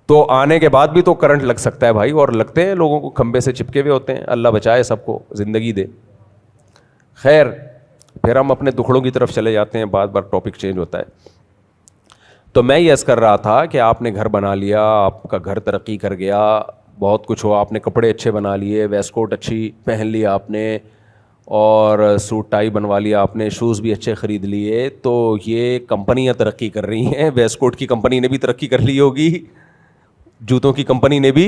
[SPEAKER 1] تو آنے کے بعد بھی تو کرنٹ لگ سکتا ہے بھائی، اور لگتے ہیں، لوگوں کو کھمبے سے چپکے ہوئے ہوتے ہیں، اللہ بچائے سب کو، زندگی دے۔ خیر پھر ہم اپنے دکھڑوں کی طرف چلے جاتے ہیں، بار بار ٹاپک چینج ہوتا ہے۔ تو میں یہ عرض کر رہا تھا کہ آپ نے گھر بنا لیا، آپ کا گھر ترقی کر گیا، بہت کچھ ہوا، آپ نے کپڑے اچھے بنا لیے، ویسٹ کوٹ اچھی پہن لی آپ نے، اور سوٹ ٹائی بنوا لیا آپ نے، شوز بھی اچھے خرید لیے، تو یہ کمپنیاں ترقی کر رہی ہیں۔ ویسٹ کوٹ کی کمپنی نے بھی ترقی کر لی ہوگی، جوتوں کی کمپنی نے بھی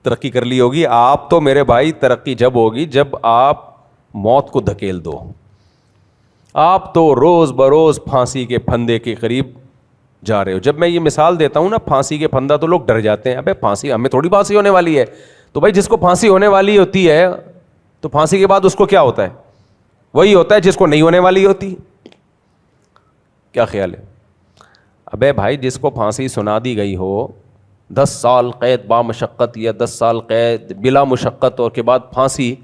[SPEAKER 1] ترقی کر لی ہوگی۔ آپ تو میرے بھائی ترقی جب ہوگی جب آپ موت کو دھکیل دو۔ آپ تو روز بروز پھانسی کے پھندے کے قریب جا رہے ہو۔ جب میں یہ مثال دیتا ہوں نا پھانسی کے پھندا، تو لوگ ڈر جاتے ہیں، ابے پھانسی، ہمیں تھوڑی پھانسی ہونے والی ہے۔ تو بھائی جس کو پھانسی ہونے والی ہوتی ہے تو پھانسی کے بعد اس کو کیا ہوتا ہے؟ وہی ہوتا ہے جس کو نہیں ہونے والی ہوتی۔ کیا خیال ہے؟ ابے بھائی جس کو پھانسی سنا دی گئی ہو، 10 سال قید با مشقت یا 10 سال قید بلا مشقت اور کے بعد پھانسی،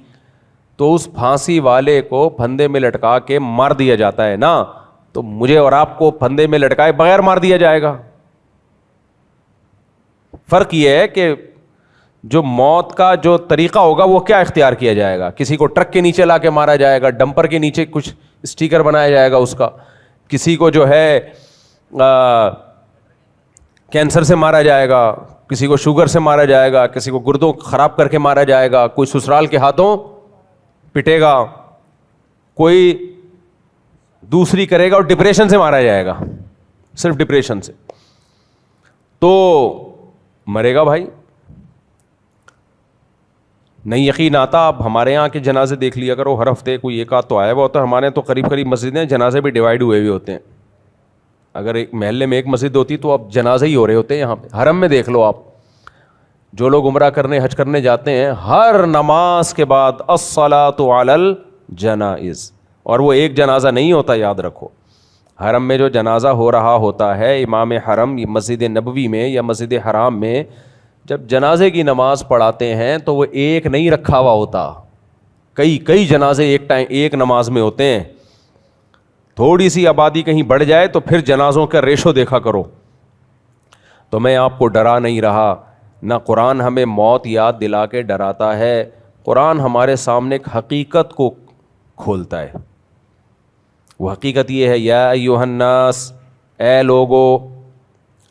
[SPEAKER 1] تو اس پھانسی والے کو پھندے میں لٹکا کے مار دیا جاتا ہے نا، تو مجھے اور آپ کو پھندے میں لٹکائے بغیر مار دیا جائے گا۔ فرق یہ ہے کہ جو موت کا جو طریقہ ہوگا وہ کیا اختیار کیا جائے گا، کسی کو ٹرک کے نیچے لا کے مارا جائے گا، ڈمپر کے نیچے کچھ اسٹیکر بنایا جائے گا اس کا، کسی کو جو ہے کینسر سے مارا جائے گا، کسی کو شوگر سے مارا جائے گا، کسی کو گردوں خراب کر کے مارا جائے گا، کوئی سسرال کے ہاتھوں پٹے گا، کوئی دوسری کرے گا، اور ڈپریشن سے مارا جائے گا، صرف ڈپریشن سے تو مرے گا بھائی۔ نہیں یقین آتا آپ ہمارے یہاں کے جنازے دیکھ لیا کرو، ہر ہفتے کوئی ایک آدھ تو آیا ہوا ہوتا ہے۔ ہمارے تو قریب قریب مسجدیں، جنازے بھی ڈیوائڈ ہوئے ہوتے ہیں۔ اگر ایک محلے میں ایک مسجد ہوتی تو اب جنازے ہی ہو رہے ہوتے ہیں یہاں پہ۔ حرم میں دیکھ لو آپ، جو لوگ عمرہ کرنے حج کرنے جاتے ہیں، ہر نماز کے بعد الصلاۃ علی الجنائز، اور وہ ایک جنازہ نہیں ہوتا، یاد رکھو۔ حرم میں جو جنازہ ہو رہا ہوتا ہے، امام حرم مسجد نبوی میں یا مسجد حرام میں جب جنازے کی نماز پڑھاتے ہیں تو وہ ایک نہیں رکھا ہوا ہوتا, کئی جنازے ایک نماز میں ہوتے ہیں. تھوڑی سی آبادی کہیں بڑھ جائے تو پھر جنازوں کا ریشو دیکھا کرو. تو میں آپ کو ڈرا نہیں رہا, نہ قرآن ہمیں موت یاد دلا کے ڈراتا ہے. قرآن ہمارے سامنے ایک حقیقت کو کھولتا ہے. وہ حقیقت یہ ہے, یا ایھا الناس, اے لوگو,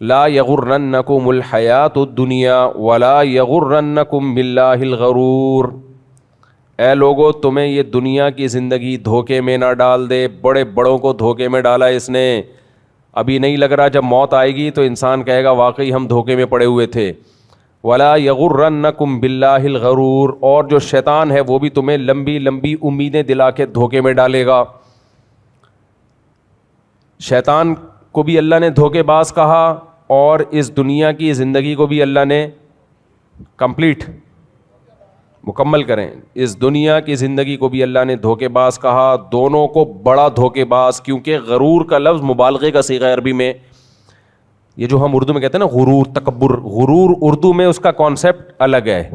[SPEAKER 1] لا یغرنکم الحیات الدنیا ولا یغرنکم باللہ الغرور. اے لوگو, تمہیں یہ دنیا کی زندگی دھوکے میں نہ ڈال دے. بڑے بڑوں کو دھوکے میں ڈالا اس نے. ابھی نہیں لگ رہا, جب موت آئے گی تو انسان کہے گا واقعی ہم دھوکے میں پڑے ہوئے تھے. ولا یغرنکم باللہ الغرور, اور جو شیطان ہے وہ بھی تمہیں لمبی لمبی امیدیں دلا کے دھوکے میں ڈالے گا. شیطان کو بھی اللہ نے دھوکے باز کہا, اور اس دنیا کی زندگی کو بھی اللہ نے مکمل کریں. اس دنیا کی زندگی کو بھی اللہ نے دھوکے باز کہا, دونوں کو بڑا دھوکے باز, کیونکہ غرور کا لفظ مبالغے کا صیغہ عربی میں. یہ جو ہم اردو میں کہتے ہیں نا غرور, تکبر, غرور اردو میں اس کا کانسیپٹ الگ ہے,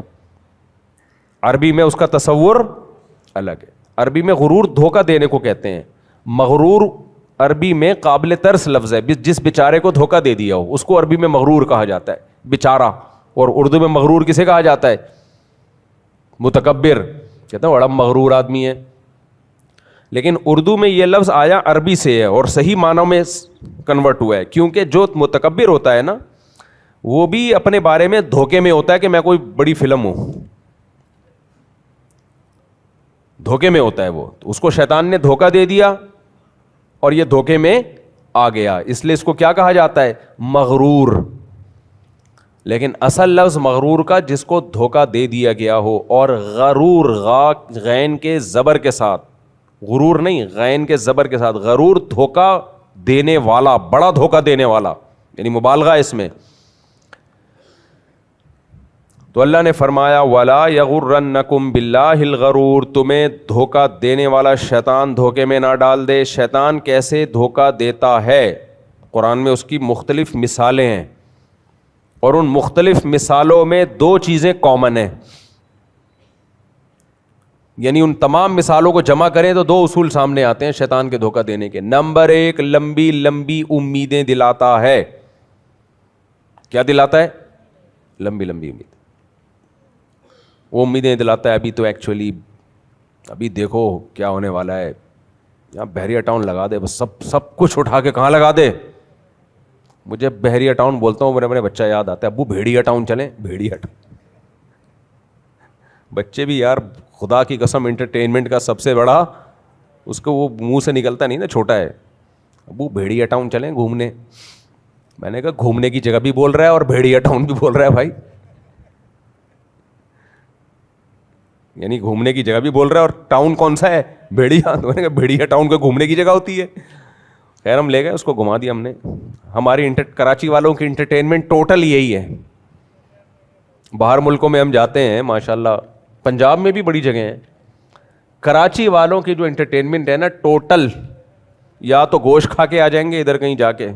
[SPEAKER 1] عربی میں اس کا تصور الگ ہے. عربی میں غرور دھوکہ دینے کو کہتے ہیں. مغرور عربی میں قابل ترس لفظ ہے, جس بیچارے کو دھوکہ دے دیا ہو اس کو عربی میں مغرور کہا جاتا ہے, بیچارہ. اور اردو میں مغرور کسے کہا جاتا ہے؟ متکبر. کہتے ہیں بڑا مغرور آدمی ہے. لیکن اردو میں یہ لفظ آیا عربی سے ہے اور صحیح معنوں میں کنورٹ ہوا ہے, کیونکہ جو متکبر ہوتا ہے نا وہ بھی اپنے بارے میں دھوکے میں ہوتا ہے کہ میں کوئی بڑی فلم ہوں, دھوکے میں ہوتا ہے وہ. اس کو شیطان نے دھوکہ دے دیا اور یہ دھوکے میں آ گیا, اس لیے اس کو کیا کہا جاتا ہے؟ مغرور. لیکن اصل لفظ مغرور کا جس کو دھوکہ دے دیا گیا ہو, اور غرور غین کے زبر کے ساتھ, غرور نہیں غین کے زبر کے ساتھ, غرور دھوکہ دینے والا, بڑا دھوکہ دینے والا, یعنی مبالغہ اس میں. تو اللہ نے فرمایا ولا یغرنکم باللہ الغرور, تمہیں دھوکہ دینے والا شیطان دھوکے میں نہ ڈال دے. شیطان کیسے دھوکہ دیتا ہے؟ قرآن میں اس کی مختلف مثالیں ہیں, اور ان مختلف مثالوں میں دو چیزیں کامن ہیں, یعنی ان تمام مثالوں کو جمع کریں تو دو اصول سامنے آتے ہیں شیطان کے دھوکہ دینے کے. نمبر ایک, لمبی لمبی امیدیں دلاتا ہے. کیا دلاتا ہے؟ لمبی لمبی امید. وہ امیدیں دلاتا ہے ابھی تو ایکچولی ابھی دیکھو کیا ہونے والا ہے, یہاں بحریہ ٹاؤن لگا دے, بس سب کچھ اٹھا کے کہاں لگا دے. مجھے بحریہ ٹاؤن بولتا ہوں میرے بچہ یاد آتا ہے, ابو بھیڑیا ٹاؤن چلیں. بھیڑیا ٹاؤن, بچے بھی یار خدا کی قسم انٹرٹینمنٹ کا سب سے بڑا, اس کو وہ منہ سے نکلتا نہیں نا, چھوٹا ہے. ابو بھیڑیا ٹاؤن چلیں گھومنے. میں نے کہا گھومنے کی جگہ بھی بول رہا ہے اور بھیڑیا ٹاؤن بھی بول رہا ہے بھائی, یعنی گھومنے کی جگہ بھی بول رہا ہے اور ٹاؤن کون سا ہے؟ بھیڑیا. تو میں نے کہا بھیڑیا ٹاؤن کو گھومنے کی جگہ ہوتی ہے. خیر ہم لے گئے, اس کو گھما دیا ہم نے. ہماری کراچی والوں کی انٹرٹینمنٹ ٹوٹل یہی ہے. باہر ملکوں میں ہم جاتے ہیں ماشاءاللہ, پنجاب میں بھی بڑی جگہیں ہیں. کراچی والوں کی جو انٹرٹینمنٹ ہے نا ٹوٹل, یا تو گوشت کھا کے آ جائیں گے ادھر کہیں جا کے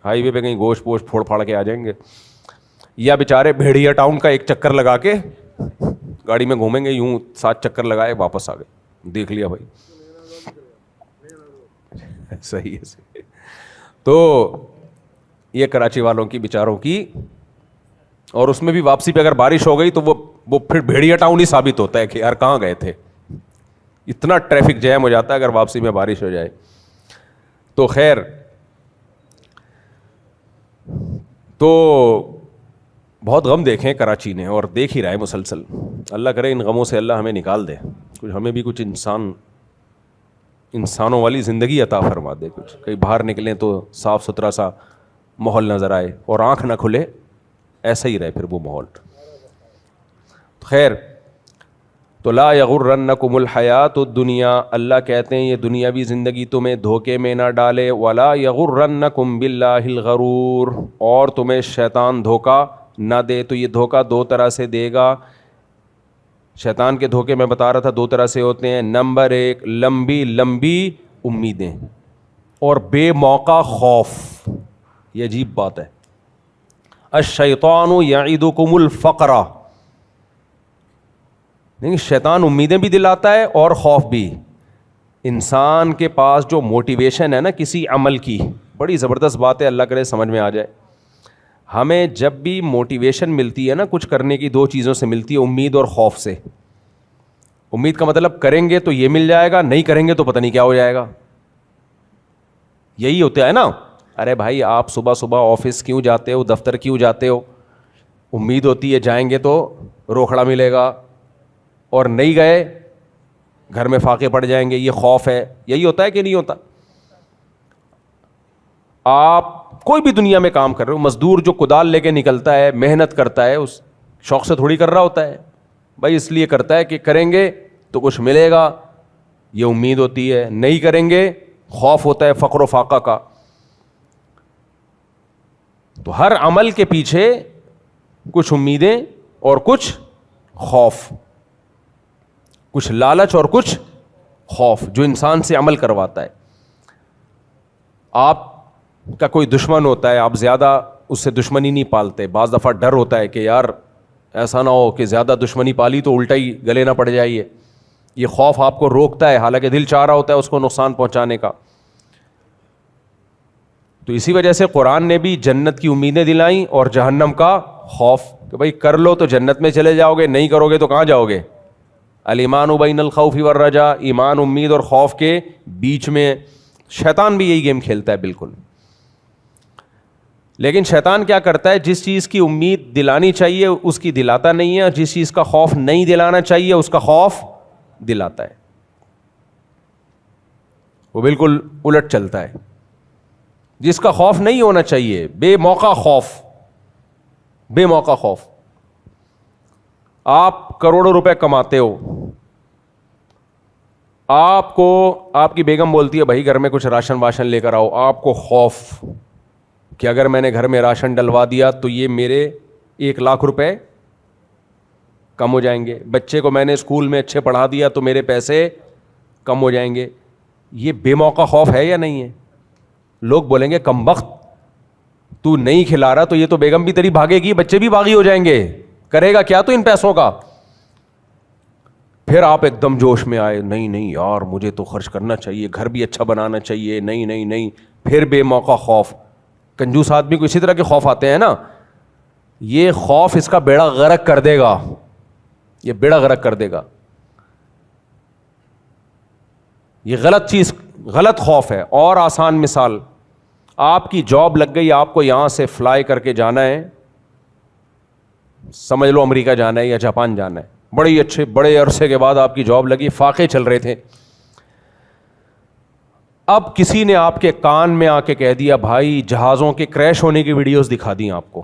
[SPEAKER 1] ہائی وے پہ کہیں گوشت پوشت پھوڑ پھاڑ کے آ جائیں گے, یا بیچارے بھیڑیا ٹاؤن کا ایک چکر لگا کے گاڑی میں گھومیں گے, یوں 7 چکر لگائے واپس آ گئے, دیکھ لیا بھائی. صحیح ہے. تو یہ کراچی والوں کی بیچاروں کی, اور اس میں بھی واپسی پہ اگر بارش ہو گئی تو وہ پھر بھیڑیا ٹاؤن ہی ثابت ہوتا ہے کہ یار کہاں گئے تھے. اتنا ٹریفک جیم ہو جاتا ہے اگر واپسی میں بارش ہو جائے. تو خیر, تو بہت غم دیکھے کراچی نے اور دیکھ ہی رہا ہے مسلسل. اللہ کرے ان غموں سے اللہ ہمیں نکال دے, کچھ ہمیں بھی کچھ انسانوں والی زندگی عطا فرما دے. کچھ کہیں باہر نکلیں تو صاف ستھرا سا ماحول نظر آئے, اور آنکھ نہ کھلے ایسا ہی رہے پھر وہ ماحول. خیر, تو لا یغرنکم الحیات الدنیا, اللہ کہتے ہیں یہ دنیاوی زندگی تمہیں دھوکے میں نہ ڈالے. ولا یغرنکم باللہ الغرور, اور تمہیں شیطان دھوکہ نہ دے. تو یہ دھوکہ دو طرح سے دے گا. شیطان کے دھوکے میں بتا رہا تھا دو طرح سے ہوتے ہیں. نمبر ایک, لمبی لمبی امیدیں اور بے موقع خوف. یہ عجیب بات ہے. الشیطان یعدکم الفقر. نہیں, شیطان امیدیں بھی دلاتا ہے اور خوف بھی. انسان کے پاس جو موٹیویشن ہے نا کسی عمل کی, بڑی زبردست بات ہے, اللہ کرے سمجھ میں آ جائے. ہمیں جب بھی موٹیویشن ملتی ہے نا کچھ کرنے کی, دو چیزوں سے ملتی ہے, امید اور خوف سے. امید کا مطلب کریں گے تو یہ مل جائے گا, نہیں کریں گے تو پتہ نہیں کیا ہو جائے گا. یہی ہوتا ہے نا. ارے بھائی آپ صبح صبح آفس کیوں جاتے ہو, دفتر کیوں جاتے ہو؟ امید ہوتی ہے جائیں گے تو روکھڑا ملے گا, اور نہیں گئے گھر میں فاقے پڑ جائیں گے, یہ خوف ہے. یہی ہوتا ہے کہ نہیں ہوتا؟ آپ کوئی بھی دنیا میں کام کر رہے ہو, مزدور جو کدال لے کے نکلتا ہے, محنت کرتا ہے, اس شوق سے تھوڑی کر رہا ہوتا ہے بھائی, اس لیے کرتا ہے کہ کریں گے تو کچھ ملے گا, یہ امید ہوتی ہے. نہیں کریں گے خوف ہوتا ہے فقر و فاقہ کا. تو ہر عمل کے پیچھے کچھ امیدیں اور کچھ خوف, کچھ لالچ اور کچھ خوف جو انسان سے عمل کرواتا ہے. آپ کا کوئی دشمن ہوتا ہے, آپ زیادہ اس سے دشمنی نہیں پالتے. بعض دفعہ ڈر ہوتا ہے کہ یار ایسا نہ ہو کہ زیادہ دشمنی پالی تو الٹا ہی گلے نہ پڑ جائیے. یہ خوف آپ کو روکتا ہے, حالانکہ دل چاہ رہا ہوتا ہے اس کو نقصان پہنچانے کا. تو اسی وجہ سے قرآن نے بھی جنت کی امیدیں دلائیں اور جہنم کا خوف, کہ بھائی کر لو تو جنت میں چلے جاؤ گے, نہیں کرو گے تو کہاں جاؤ گے. الایمان بین الخوف والرجاء, ایمان امید اور خوف کے بیچ میں. شیطان بھی یہی گیم کھیلتا ہے بالکل. لیکن شیطان کیا کرتا ہے, جس چیز کی امید دلانی چاہیے اس کی دلاتا نہیں ہے, اور جس چیز کا خوف نہیں دلانا چاہیے اس کا خوف دلاتا ہے. وہ بالکل الٹ چلتا ہے. جس کا خوف نہیں ہونا چاہیے, بے موقع خوف, بے موقع خوف. آپ کروڑوں روپے کماتے ہو, آپ کو آپ کی بیگم بولتی ہے بھائی گھر میں کچھ راشن واشن لے کر آؤ. آپ کو خوف کہ اگر میں نے گھر میں راشن ڈلوا دیا تو یہ میرے 1,00,000 روپے کم ہو جائیں گے. بچے کو میں نے اسکول میں اچھے پڑھا دیا تو میرے پیسے کم ہو جائیں گے. یہ بے موقع خوف ہے یا نہیں ہے؟ لوگ بولیں گے کم بخت, تو نہیں کھلا رہا تو یہ تو بیگم بھی تیری بھاگے گی, بچے بھی باغی ہو جائیں گے, کرے گا کیا تو ان پیسوں کا. پھر آپ ایک دم جوش میں آئے, نہیں نہیں یار مجھے تو خرچ کرنا چاہیے, گھر بھی اچھا بنانا چاہیے, نہیں نہیں نہیں. پھر بے موقع خوف. کنجوس آدمی کو اسی طرح کے خوف آتے ہیں نا. یہ خوف اس کا بیڑا غرق کر دے گا, یہ بیڑا غرق کر دے گا. یہ غلط چیز, غلط خوف ہے. اور آسان مثال, آپ کی جاب لگ گئی, آپ کو یہاں سے فلائی کر کے جانا ہے, سمجھ لو امریکہ جانا ہے یا جاپان جانا ہے, بڑے اچھے بڑے عرصے کے بعد آپ کی جاب لگی, فاقے چل رہے تھے. اب کسی نے آپ کے کان میں آ کے کہہ دیا بھائی جہازوں کے کریش ہونے کی ویڈیوز دکھا دیں آپ کو,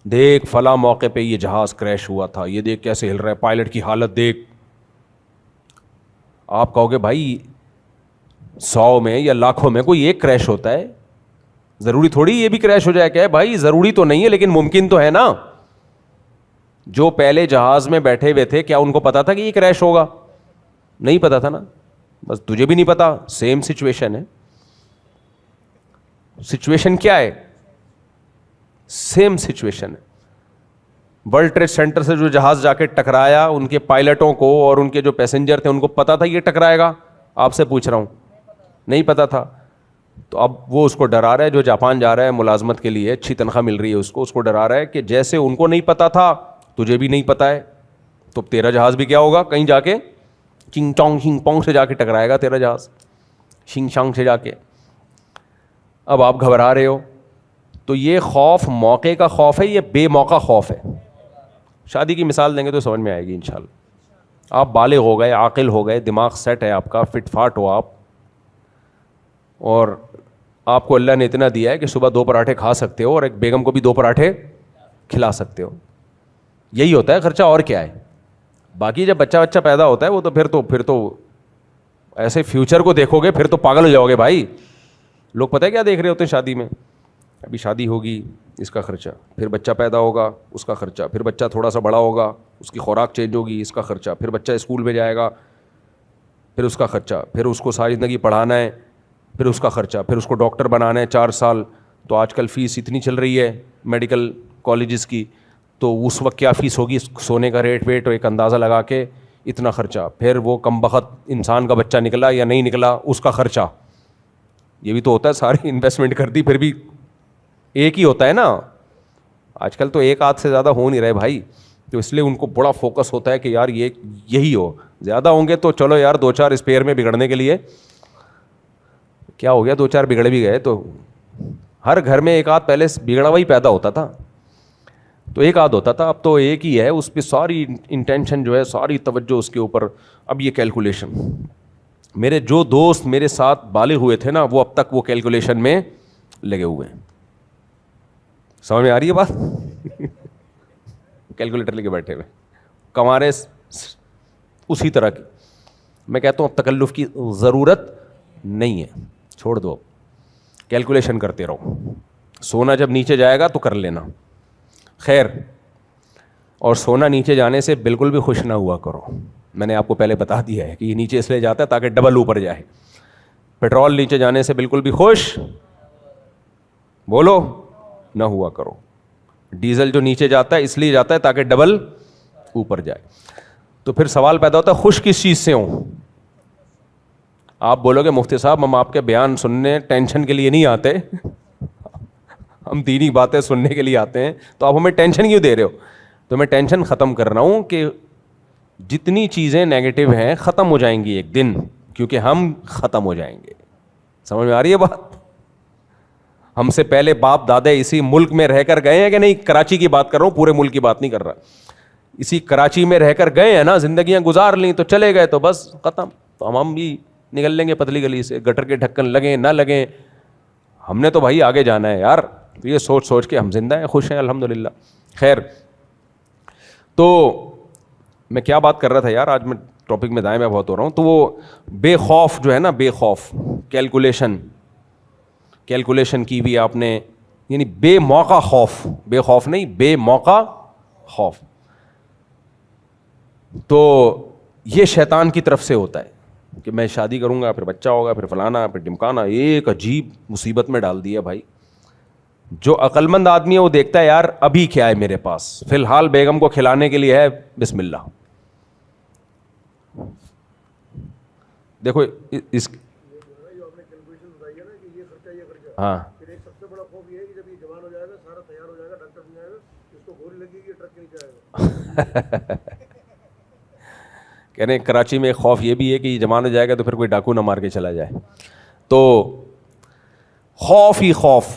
[SPEAKER 1] دیکھ فلاں موقع پہ یہ جہاز کریش ہوا تھا, یہ دیکھ کیسے ہل رہا ہے, پائلٹ کی حالت دیکھ. آپ کہو گے بھائی 100 میں یا لاکھوں میں کوئی ایک کریش ہوتا ہے, ضروری تھوڑی یہ بھی کریش ہو جائے. کہ بھائی ضروری تو نہیں ہے لیکن ممکن تو ہے نا. جو پہلے جہاز میں بیٹھے ہوئے تھے کیا ان کو پتا تھا کہ یہ کریش ہوگا؟ نہیں پتا تھا نا. بس تجھے بھی نہیں پتا, سیم سچویشن ہے. سچویشن کیا ہے؟ سیم سچویشن ہے. ورلڈ ٹریڈ سینٹر سے جو جہاز جا کے ٹکرایا, ان کے پائلٹوں کو اور ان کے جو پیسنجر تھے ان کو پتا تھا یہ ٹکرائے گا؟ آپ سے پوچھ رہا ہوں, نہیں پتا تھا. تو اب وہ اس کو ڈرا رہا ہے جو جاپان جا رہا ہے ملازمت کے لیے, اچھی تنخواہ مل رہی ہے اس کو ڈرا رہا ہے کہ جیسے ان کو نہیں پتا تھا تجھے بھی نہیں پتا ہے, تو تیرا جہاز بھی کیا ہوگا, کہیں جا کے چنگ چونگ شنگ پونگ سے جا کے ٹکرائے گا تیرا جہاز, شنگ شانگ سے جا کے. اب آپ گھبرا رہے ہو. تو یہ خوف موقع کا خوف ہے, یہ بے موقع خوف ہے. شادی کی مثال دیں گے تو سمجھ میں آئے گی انشاءاللہ. آپ بالغ ہو گئے, عاقل ہو گئے, دماغ سیٹ ہے آپ کا, فٹ فاٹ ہو آپ, اور آپ کو اللہ نے اتنا دیا ہے کہ صبح 2 پراٹھے کھا سکتے ہو اور ایک بیگم کو بھی 2 پراٹھے کھلا سکتے ہو. یہی ہوتا ہے خرچہ, اور کیا ہے. باقی جب بچہ پیدا ہوتا ہے وہ تو پھر تو ایسے فیوچر کو دیکھو گے, پھر تو پاگل ہو جاؤ گے بھائی. لوگ پتہ ہے کیا دیکھ رہے ہوتے ہیں شادی میں, ابھی شادی ہوگی اس کا خرچہ, پھر بچہ پیدا ہوگا اس کا خرچہ, پھر بچہ تھوڑا سا بڑا ہوگا اس کی خوراک چینج ہوگی اس کا خرچہ, پھر بچہ اسکول میں جائے گا پھر اس کا خرچہ, پھر اس کو ساری زندگی پڑھانا ہے پھر اس کا خرچہ, پھر اس کو ڈاکٹر بنانا ہے 4 سال, تو آج کل فیس اتنی چل رہی ہے, میڈیکل کالجز کی, تو اس وقت کیا فیس ہوگی, سونے کا ریٹ ویٹ ایک اندازہ لگا کے اتنا خرچہ, پھر وہ کم بخت انسان کا بچہ نکلا یا نہیں نکلا اس کا خرچہ, یہ بھی تو ہوتا ہے. ساری انویسٹمنٹ کر دی پھر بھی ایک ہی ہوتا ہے نا. آج کل تو ایک آدھ سے زیادہ ہو نہیں رہے بھائی, تو اس لیے ان کو بڑا فوکس ہوتا ہے کہ یار یہی ہو. زیادہ ہوں گے تو چلو یار 2-4 اسپیئر میں بگڑنے کے لیے کیا ہو گیا, 2-4 بگڑ بھی گئے تو ہر گھر میں ایک آدھ پہلے بگڑا ہوا ہی پیدا ہوتا تھا, تو ایک آدھ ہوتا تھا, اب تو ایک ہی ہے, اس پہ ساری انٹینشن جو ہے, ساری توجہ اس کے اوپر. اب یہ کیلکولیشن, میرے جو دوست میرے ساتھ بالغ ہوئے تھے نا وہ اب تک وہ کیلکولیشن میں لگے ہوئے ہیں. سمجھ میں آ رہی ہے بات؟ کیلکولیٹر لے کے بیٹھے ہوئے کما رہے اسی طرح کی. میں کہتا ہوں اب تکلف کی ضرورت نہیں ہے, چھوڑ دو, کیلکولیشن کرتے رہو. سونا جب نیچے جائے گا تو کر لینا. خیر, اور سونا نیچے جانے سے بالکل بھی خوش نہ ہوا کرو. میں نے آپ کو پہلے بتا دیا ہے کہ یہ نیچے اس لیے جاتا ہے تاکہ ڈبل اوپر جائے. پیٹرول نیچے جانے سے بالکل بھی خوش بولو نہ ہوا کرو. ڈیزل جو نیچے جاتا ہے اس لیے جاتا ہے تاکہ ڈبل اوپر جائے. تو پھر سوال پیدا ہوتا ہے خوش کس چیز سے ہوں. آپ بولو گے مفتی صاحب ہم آپ کے بیان سننے ٹینشن کے لیے نہیں آتے, ہم دینی باتیں سننے کے لیے آتے ہیں, تو آپ ہمیں ٹینشن کیوں دے رہے ہو؟ تو میں ٹینشن ختم کر رہا ہوں کہ جتنی چیزیں نیگیٹو ہیں ختم ہو جائیں گی ایک دن, کیونکہ ہم ختم ہو جائیں گے. سمجھ میں آ رہی ہے بات؟ ہم سے پہلے باپ دادے اسی ملک میں رہ کر گئے ہیں کہ نہیں؟ کراچی کی بات کر رہا ہوں, پورے ملک کی بات نہیں کر رہا. اسی کراچی میں رہ کر گئے ہیں نا, زندگیاں گزار لیں تو چلے گئے تو بس ختم. تو ہم بھی نکل لیں گے پتلی گلی سے, گٹر کے ڈھکن لگیں نہ لگیں, ہم نے تو بھائی آگے جانا ہے یار. تو یہ سوچ سوچ کے ہم زندہ ہیں, خوش ہیں الحمدللہ. خیر, تو میں کیا بات کر رہا تھا یار, آج میں ٹاپک میں دائیں میں بہت ہو رہا ہوں. تو وہ بے خوف جو ہے نا, بے خوف کیلکولیشن کی بھی آپ نے, یعنی بے موقع خوف, بے خوف نہیں بے موقع خوف. تو یہ شیطان کی طرف سے ہوتا ہے کہ میں شادی کروں گا, پھر بچہ ہوگا, پھر فلانا, پھر ڈمکانا. ایک عجیب مصیبت میں ڈال دیا بھائی. جو عقل مند آدمی ہے وہ دیکھتا ہے یار ابھی کیا ہے میرے پاس, فی الحال بیگم کو کھلانے کے لیے ہے, بسم اللہ. دیکھو اس ہاں کہہ رہے ہیں کراچی میں ایک خوف یہ بھی ہے کہ یہ جوان ہو جائے گا تو پھر کوئی ڈاکو نہ مار کے چلا جائے. تو خوف ہی خوف,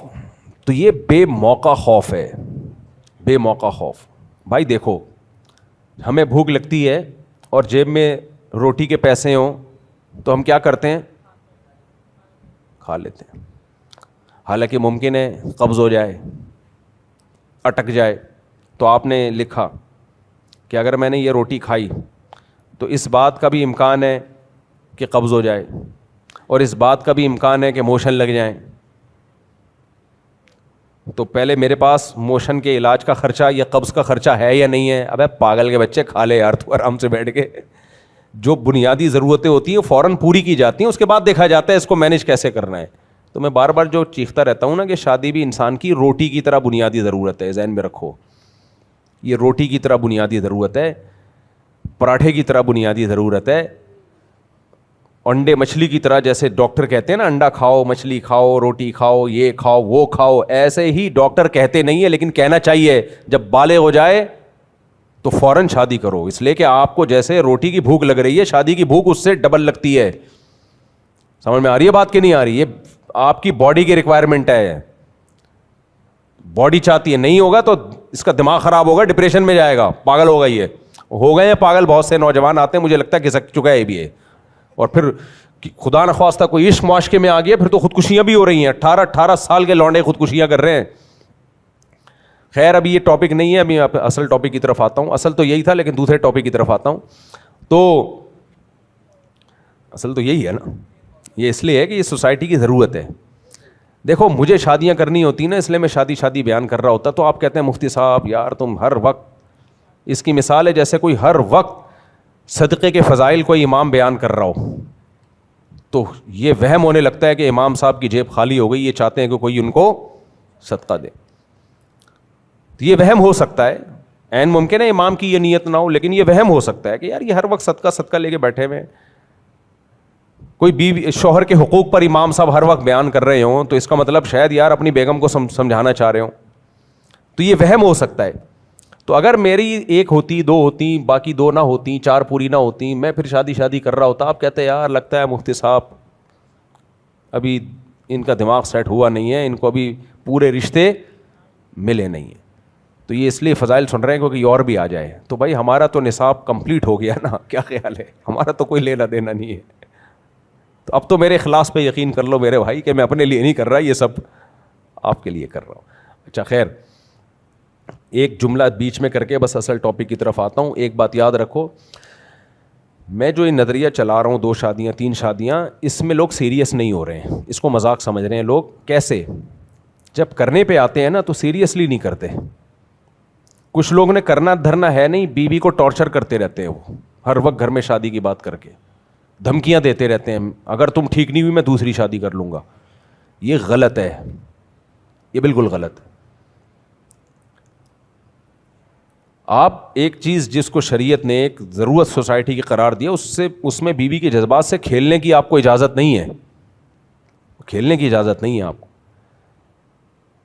[SPEAKER 1] تو یہ بے موقع خوف ہے, بے موقع خوف. بھائی دیکھو ہمیں بھوک لگتی ہے اور جیب میں روٹی کے پیسے ہوں تو ہم کیا کرتے ہیں, کھا لیتے ہیں. حالانکہ ممکن ہے قبض ہو جائے, اٹک جائے. تو آپ نے لکھا کہ اگر میں نے یہ روٹی کھائی تو اس بات کا بھی امکان ہے کہ قبض ہو جائے, اور اس بات کا بھی امکان ہے کہ موشن لگ جائیں. تو پہلے میرے پاس موشن کے علاج کا خرچہ یا قبض کا خرچہ ہے یا نہیں ہے؟ ابے پاگل کے بچے, کھا لے یار تو آرام سے بیٹھ کے. جو بنیادی ضرورتیں ہوتی ہیں فوراً پوری کی جاتی ہیں, اس کے بعد دیکھا جاتا ہے اس کو مینیج کیسے کرنا ہے. تو میں بار بار جو چیختا رہتا ہوں نا کہ شادی بھی انسان کی روٹی کی طرح بنیادی ضرورت ہے, ذہن میں رکھو. یہ روٹی کی طرح بنیادی ضرورت ہے, پراٹھے کی طرح بنیادی ضرورت ہے, انڈے مچھلی کی طرح. جیسے ڈاکٹر کہتے ہیں نا انڈا کھاؤ, مچھلی کھاؤ, روٹی کھاؤ, یہ کھاؤ, وہ کھاؤ, ایسے ہی ڈاکٹر کہتے نہیں ہے لیکن کہنا چاہیے. جب بالغ ہو جائے تو فوراً شادی کرو, اس لیے کہ آپ کو جیسے روٹی کی بھوک لگ رہی ہے, شادی کی بھوک اس سے ڈبل لگتی ہے. سمجھ میں آ رہی ہے بات کہ نہیں آ رہی؟ یہ آپ کی باڈی کی ریکوائرمنٹ ہے, باڈی چاہتی ہے. نہیں ہوگا تو اس کا دماغ خراب ہوگا, ڈپریشن میں جائے گا, پاگل ہوگا. یہ ہو گئے ہیں پاگل, بہت سے نوجوان آتے ہیں, مجھے لگتا ہے گھسک چکا ہے بھی ہے. اور پھر خدا نخواستہ کوئی عشق معاشقے میں آ گیا پھر تو خودکشیاں بھی ہو رہی ہیں. 18 سال کے لونڈے خودکشیاں کر رہے ہیں. خیر ابھی یہ ٹاپک نہیں ہے, ابھی اصل ٹاپک کی طرف آتا ہوں. اصل تو یہی تھا لیکن دوسرے ٹاپک کی طرف آتا ہوں. تو اصل تو یہی ہے نا, یہ اس لیے ہے کہ یہ سوسائٹی کی ضرورت ہے. دیکھو مجھے شادیاں کرنی ہوتی نا, اس لیے میں شادی بیان کر رہا ہوتا. تو آپ کہتے ہیں مفتی صاحب یار تم ہر وقت, اس کی مثال ہے جیسے کوئی ہر وقت صدقے کے فضائل کوئی امام بیان کر رہا ہو, تو یہ وہم ہونے لگتا ہے کہ امام صاحب کی جیب خالی ہو گئی, یہ چاہتے ہیں کہ کوئی ان کو صدقہ دے. تو یہ وہم ہو سکتا ہے, عین ممکن ہے امام کی یہ نیت نہ ہو, لیکن یہ وہم ہو سکتا ہے کہ یار یہ ہر وقت صدقہ لے کے بیٹھے ہوئے ہیں. کوئی بیوی شوہر کے حقوق پر امام صاحب ہر وقت بیان کر رہے ہوں تو اس کا مطلب شاید یار اپنی بیگم کو سمجھانا چاہ رہے ہوں, تو یہ وہم ہو سکتا ہے. تو اگر میری ایک ہوتی, دو ہوتی, باقی دو نہ ہوتی, چار پوری نہ ہوتی, میں پھر شادی کر رہا ہوتا, آپ کہتے ہیں یار لگتا ہے مفتی صاحب ابھی ان کا دماغ سیٹ ہوا نہیں ہے, ان کو ابھی پورے رشتے ملے نہیں ہیں, تو یہ اس لیے فضائل سن رہے ہیں کیونکہ اور بھی آ جائے. تو بھائی ہمارا تو نصاب کمپلیٹ ہو گیا نا, کیا خیال ہے, ہمارا تو کوئی لینا دینا نہیں ہے. تو اب تو میرے اخلاص پہ یقین کر لو میرے بھائی کہ میں اپنے لیے نہیں کر رہا, یہ سب آپ کے لیے کر رہا ہوں. اچھا خیر, ایک جملہ بیچ میں کر کے بس اصل ٹاپک کی طرف آتا ہوں. ایک بات یاد رکھو, میں جو یہ نظریہ چلا رہا ہوں 2 شادیاں 3 شادیاں, اس میں لوگ سیریس نہیں ہو رہے ہیں, اس کو مذاق سمجھ رہے ہیں لوگ. کیسے؟ جب کرنے پہ آتے ہیں نا تو سیریسلی نہیں کرتے. کچھ لوگ نے کرنا دھرنا ہے نہیں, بیوی کو ٹارچر کرتے رہتے ہیں, وہ ہر وقت گھر میں شادی کی بات کر کے دھمکیاں دیتے رہتے ہیں, اگر تم ٹھیک نہیں ہوئی میں دوسری شادی کر لوں گا. یہ غلط ہے, یہ بالکل غلط ہے. آپ ایک چیز جس کو شریعت نے ایک ضرورت سوسائٹی کی قرار دیا, اس میں بیوی کے جذبات سے کھیلنے کی آپ کو اجازت نہیں ہے, کھیلنے کی اجازت نہیں ہے آپ کو.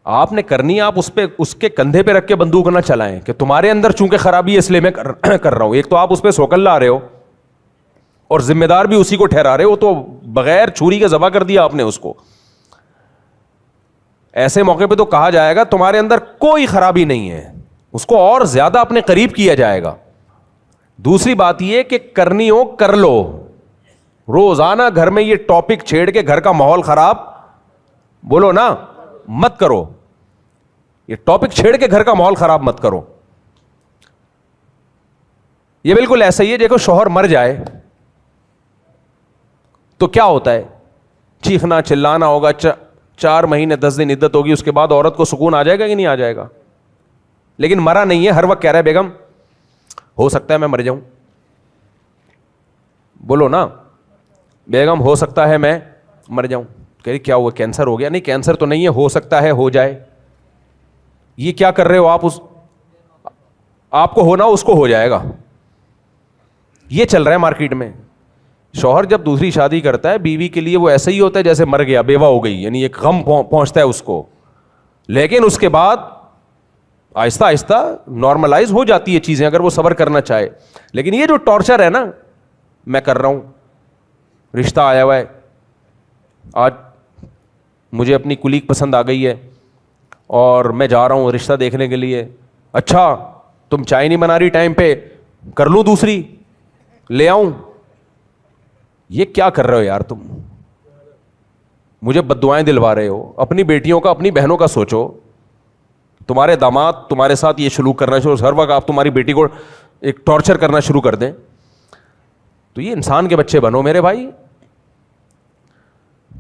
[SPEAKER 1] آپ نے کرنی ہے, آپ اس کے کندھے پہ رکھ کے بندوق نہ چلائیں کہ تمہارے اندر چونکہ خرابی ہے اس لیے میں کر رہا ہوں. ایک تو آپ اس پہ سوکل لا رہے ہو اور ذمہ دار بھی اسی کو ٹھہرا رہے ہو, تو بغیر چھری کے ذبح کر دیا آپ نے اس کو. ایسے موقع پہ تو کہا جائے گا تمہارے اندر کوئی خرابی نہیں ہے, اس کو اور زیادہ اپنے قریب کیا جائے گا. دوسری بات یہ کہ کرنی ہو کر لو, روزانہ گھر میں یہ ٹاپک چھیڑ کے گھر کا ماحول خراب بولو نا مت کرو, یہ ٹاپک چھیڑ کے گھر کا ماحول خراب مت کرو. یہ بالکل ایسا ہی ہے دیکھو, شوہر مر جائے تو کیا ہوتا ہے, چیخنا چلانا ہوگا, 4 مہینے 10 دن عدت ہوگی, اس کے بعد عورت کو سکون آ جائے گا کہ نہیں آ جائے گا. لیکن مرا نہیں ہے, ہر وقت کہہ رہا ہے بیگم ہو سکتا ہے میں مر جاؤں, بولو نا بیگم ہو سکتا ہے میں مر جاؤں. کہہ رہی کیا ہوا, کینسر ہو گیا؟ نہیں کینسر تو نہیں ہے, ہو سکتا ہے ہو جائے. یہ کیا کر رہے ہو آپ, آپ کو ہونا اس کو ہو جائے گا. یہ چل رہا ہے مارکیٹ میں. شوہر جب دوسری شادی کرتا ہے بیوی کے لیے وہ ایسا ہی ہوتا ہے جیسے مر گیا, بیوہ ہو گئی, یعنی ایک غم پہنچتا ہے اس کو. لیکن اس کے بعد آہستہ آہستہ نارملائز ہو جاتی ہے چیزیں اگر وہ صبر کرنا چاہے. لیکن یہ جو ٹارچر ہے نا, میں کر رہا ہوں, رشتہ آیا ہوا ہے, آج مجھے اپنی کلیگ پسند آ گئی ہے اور میں جا رہا ہوں رشتہ دیکھنے کے لیے. اچھا تم چائے نہیں بنا رہی ٹائم پہ, کر لوں دوسری, لے آؤں. یہ کیا کر رہے ہو یار تم, مجھے بد دعائیں دلوا رہے ہو. اپنی بیٹیوں کا اپنی بہنوں کا سوچو. تمہارے داماد تمہارے ساتھ یہ سلوک کرنا شروع, ہر وقت آپ تمہاری بیٹی کو ایک ٹارچر کرنا شروع کر دیں, تو یہ انسان کے بچے بنو میرے بھائی.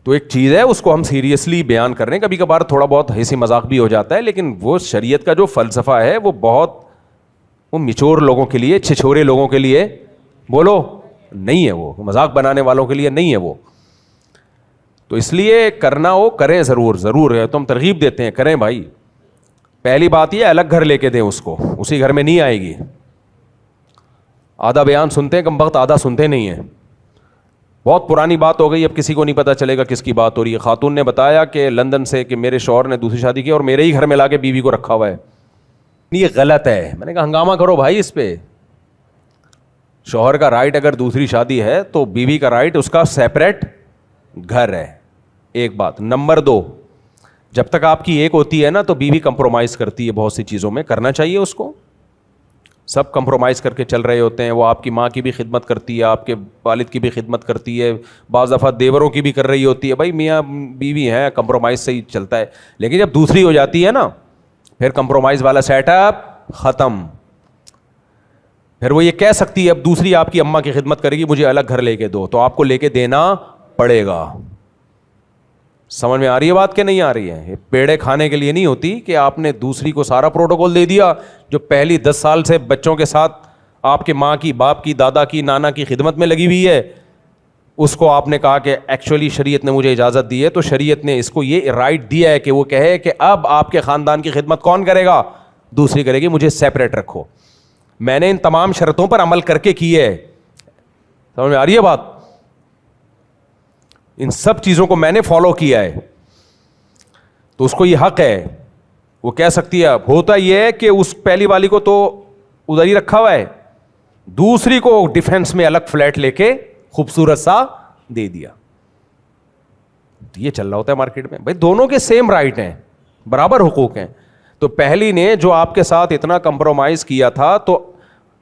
[SPEAKER 1] تو ایک چیز ہے اس کو ہم سیریسلی بیان کر رہے ہیں, کبھی کبھار تھوڑا بہت ہنسی مذاق بھی ہو جاتا ہے, لیکن وہ شریعت کا جو فلسفہ ہے وہ بہت وہ میچور لوگوں کے لیے, چھچورے لوگوں کے لیے بولو نہیں ہے, وہ مذاق بنانے والوں کے لیے نہیں ہے وہ. تو اس لیے کرنا ہو کریں, ضرور ہے, تو ہم ترغیب دیتے ہیں کریں بھائی. پہلی بات یہ الگ گھر لے کے دیں اس کو, اسی گھر میں نہیں آئے گی. آدھا بیان سنتے ہیں کم وقت, آدھا سنتے نہیں ہیں. بہت پرانی بات ہو گئی, اب کسی کو نہیں پتہ چلے گا کس کی بات ہو رہی ہے. خاتون نے بتایا کہ لندن سے کہ میرے شوہر نے دوسری شادی کی اور میرے ہی گھر میں لا کے بیوی کو رکھا ہوا ہے. یہ غلط ہے. میں نے کہا ہنگامہ کرو بھائی اس پہ. شوہر کا رائٹ اگر دوسری شادی ہے تو بیوی کا رائٹ اس کا سیپریٹ گھر ہے, ایک بات. نمبر 2, جب تک آپ کی ایک ہوتی ہے نا تو بیوی کمپرومائز کرتی ہے بہت سی چیزوں میں, کرنا چاہیے اس کو. سب کمپرومائز کر کے چل رہے ہوتے ہیں. وہ آپ کی ماں کی بھی خدمت کرتی ہے, آپ کے والد کی بھی خدمت کرتی ہے, بعض دفعہ دیوروں کی بھی کر رہی ہوتی ہے. بھائی میاں بیوی ہیں, کمپرومائز سے ہی چلتا ہے. لیکن جب دوسری ہو جاتی ہے نا پھر کمپرومائز والا سیٹ اپ ختم. پھر وہ یہ کہہ سکتی ہے اب دوسری آپ کی اماں کی خدمت کرے گی, مجھے الگ گھر لے کے دو, تو آپ کو لے کے دینا پڑے گا. سمجھ میں آ رہی ہے بات کہ نہیں آ رہی ہے؟ پیڑے کھانے کے لیے نہیں ہوتی کہ آپ نے دوسری کو سارا پروٹوکول دے دیا. جو پہلی 10 سال سے بچوں کے ساتھ آپ کے ماں کی, باپ کی, دادا کی, نانا کی خدمت میں لگی ہوئی ہے, اس کو آپ نے کہا کہ ایکچولی شریعت نے مجھے اجازت دی ہے, تو شریعت نے اس کو یہ رائٹ دیا ہے کہ وہ کہے کہ اب آپ کے خاندان کی خدمت کون کرے گا, دوسری کرے گی مجھے سیپریٹ رکھو. میں نے ان تمام شرطوں پر عمل کر کے کی ہے. سمجھ میں آ رہی ہے بات؟ ان سب چیزوں کو میں نے فالو کیا ہے, تو اس کو یہ حق ہے, وہ کہہ سکتی ہے. ہوتا یہ ہے کہ اس پہلی والی کو تو ادھر ہی رکھا ہوا ہے, دوسری کو ڈیفینس میں الگ فلیٹ لے کے خوبصورت سا دے دیا. یہ چل رہا ہوتا ہے مارکیٹ میں. بھائی دونوں کے سیم رائٹ ہیں, برابر حقوق ہیں. تو پہلی نے جو آپ کے ساتھ اتنا کمپرومائز کیا تھا, تو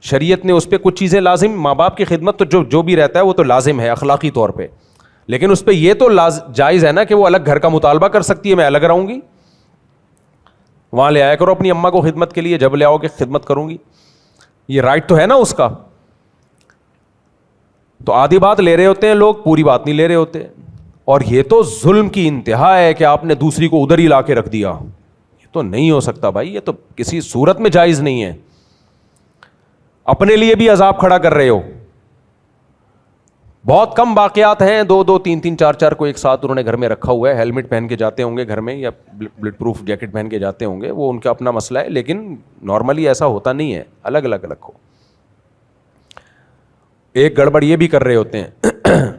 [SPEAKER 1] شریعت نے اس پہ کچھ چیزیں لازم, ماں باپ کی خدمت تو جو بھی رہتا ہے وہ تو لازم ہے اخلاقی طور پہ, لیکن اس پہ یہ تو جائز ہے نا کہ وہ الگ گھر کا مطالبہ کر سکتی ہے, میں الگ رہوں گی, وہاں لے آیا کرو اپنی اماں کو خدمت کے لیے, جب لے آؤ کہ خدمت کروں گی, یہ رائٹ تو ہے نا اس کا. تو آدھی بات لے رہے ہوتے ہیں لوگ, پوری بات نہیں لے رہے ہوتے. اور یہ تو ظلم کی انتہا ہے کہ آپ نے دوسری کو ادھر ہی لا کے رکھ دیا. یہ تو نہیں ہو سکتا بھائی, یہ تو کسی صورت میں جائز نہیں ہے. اپنے لیے بھی عذاب کھڑا کر رہے ہو. بہت کم واقعات ہیں, 2 3 4 کو ایک ساتھ انہوں نے گھر میں رکھا ہوا ہے, ہیلمٹ پہن کے جاتے ہوں گے گھر میں, یا بلٹ پروف جیکٹ پہن کے جاتے ہوں گے, وہ ان کا اپنا مسئلہ ہے, لیکن نارملی ایسا ہوتا نہیں ہے, الگ الگ رکھو. ایک گڑبڑ یہ بھی کر رہے ہوتے ہیں,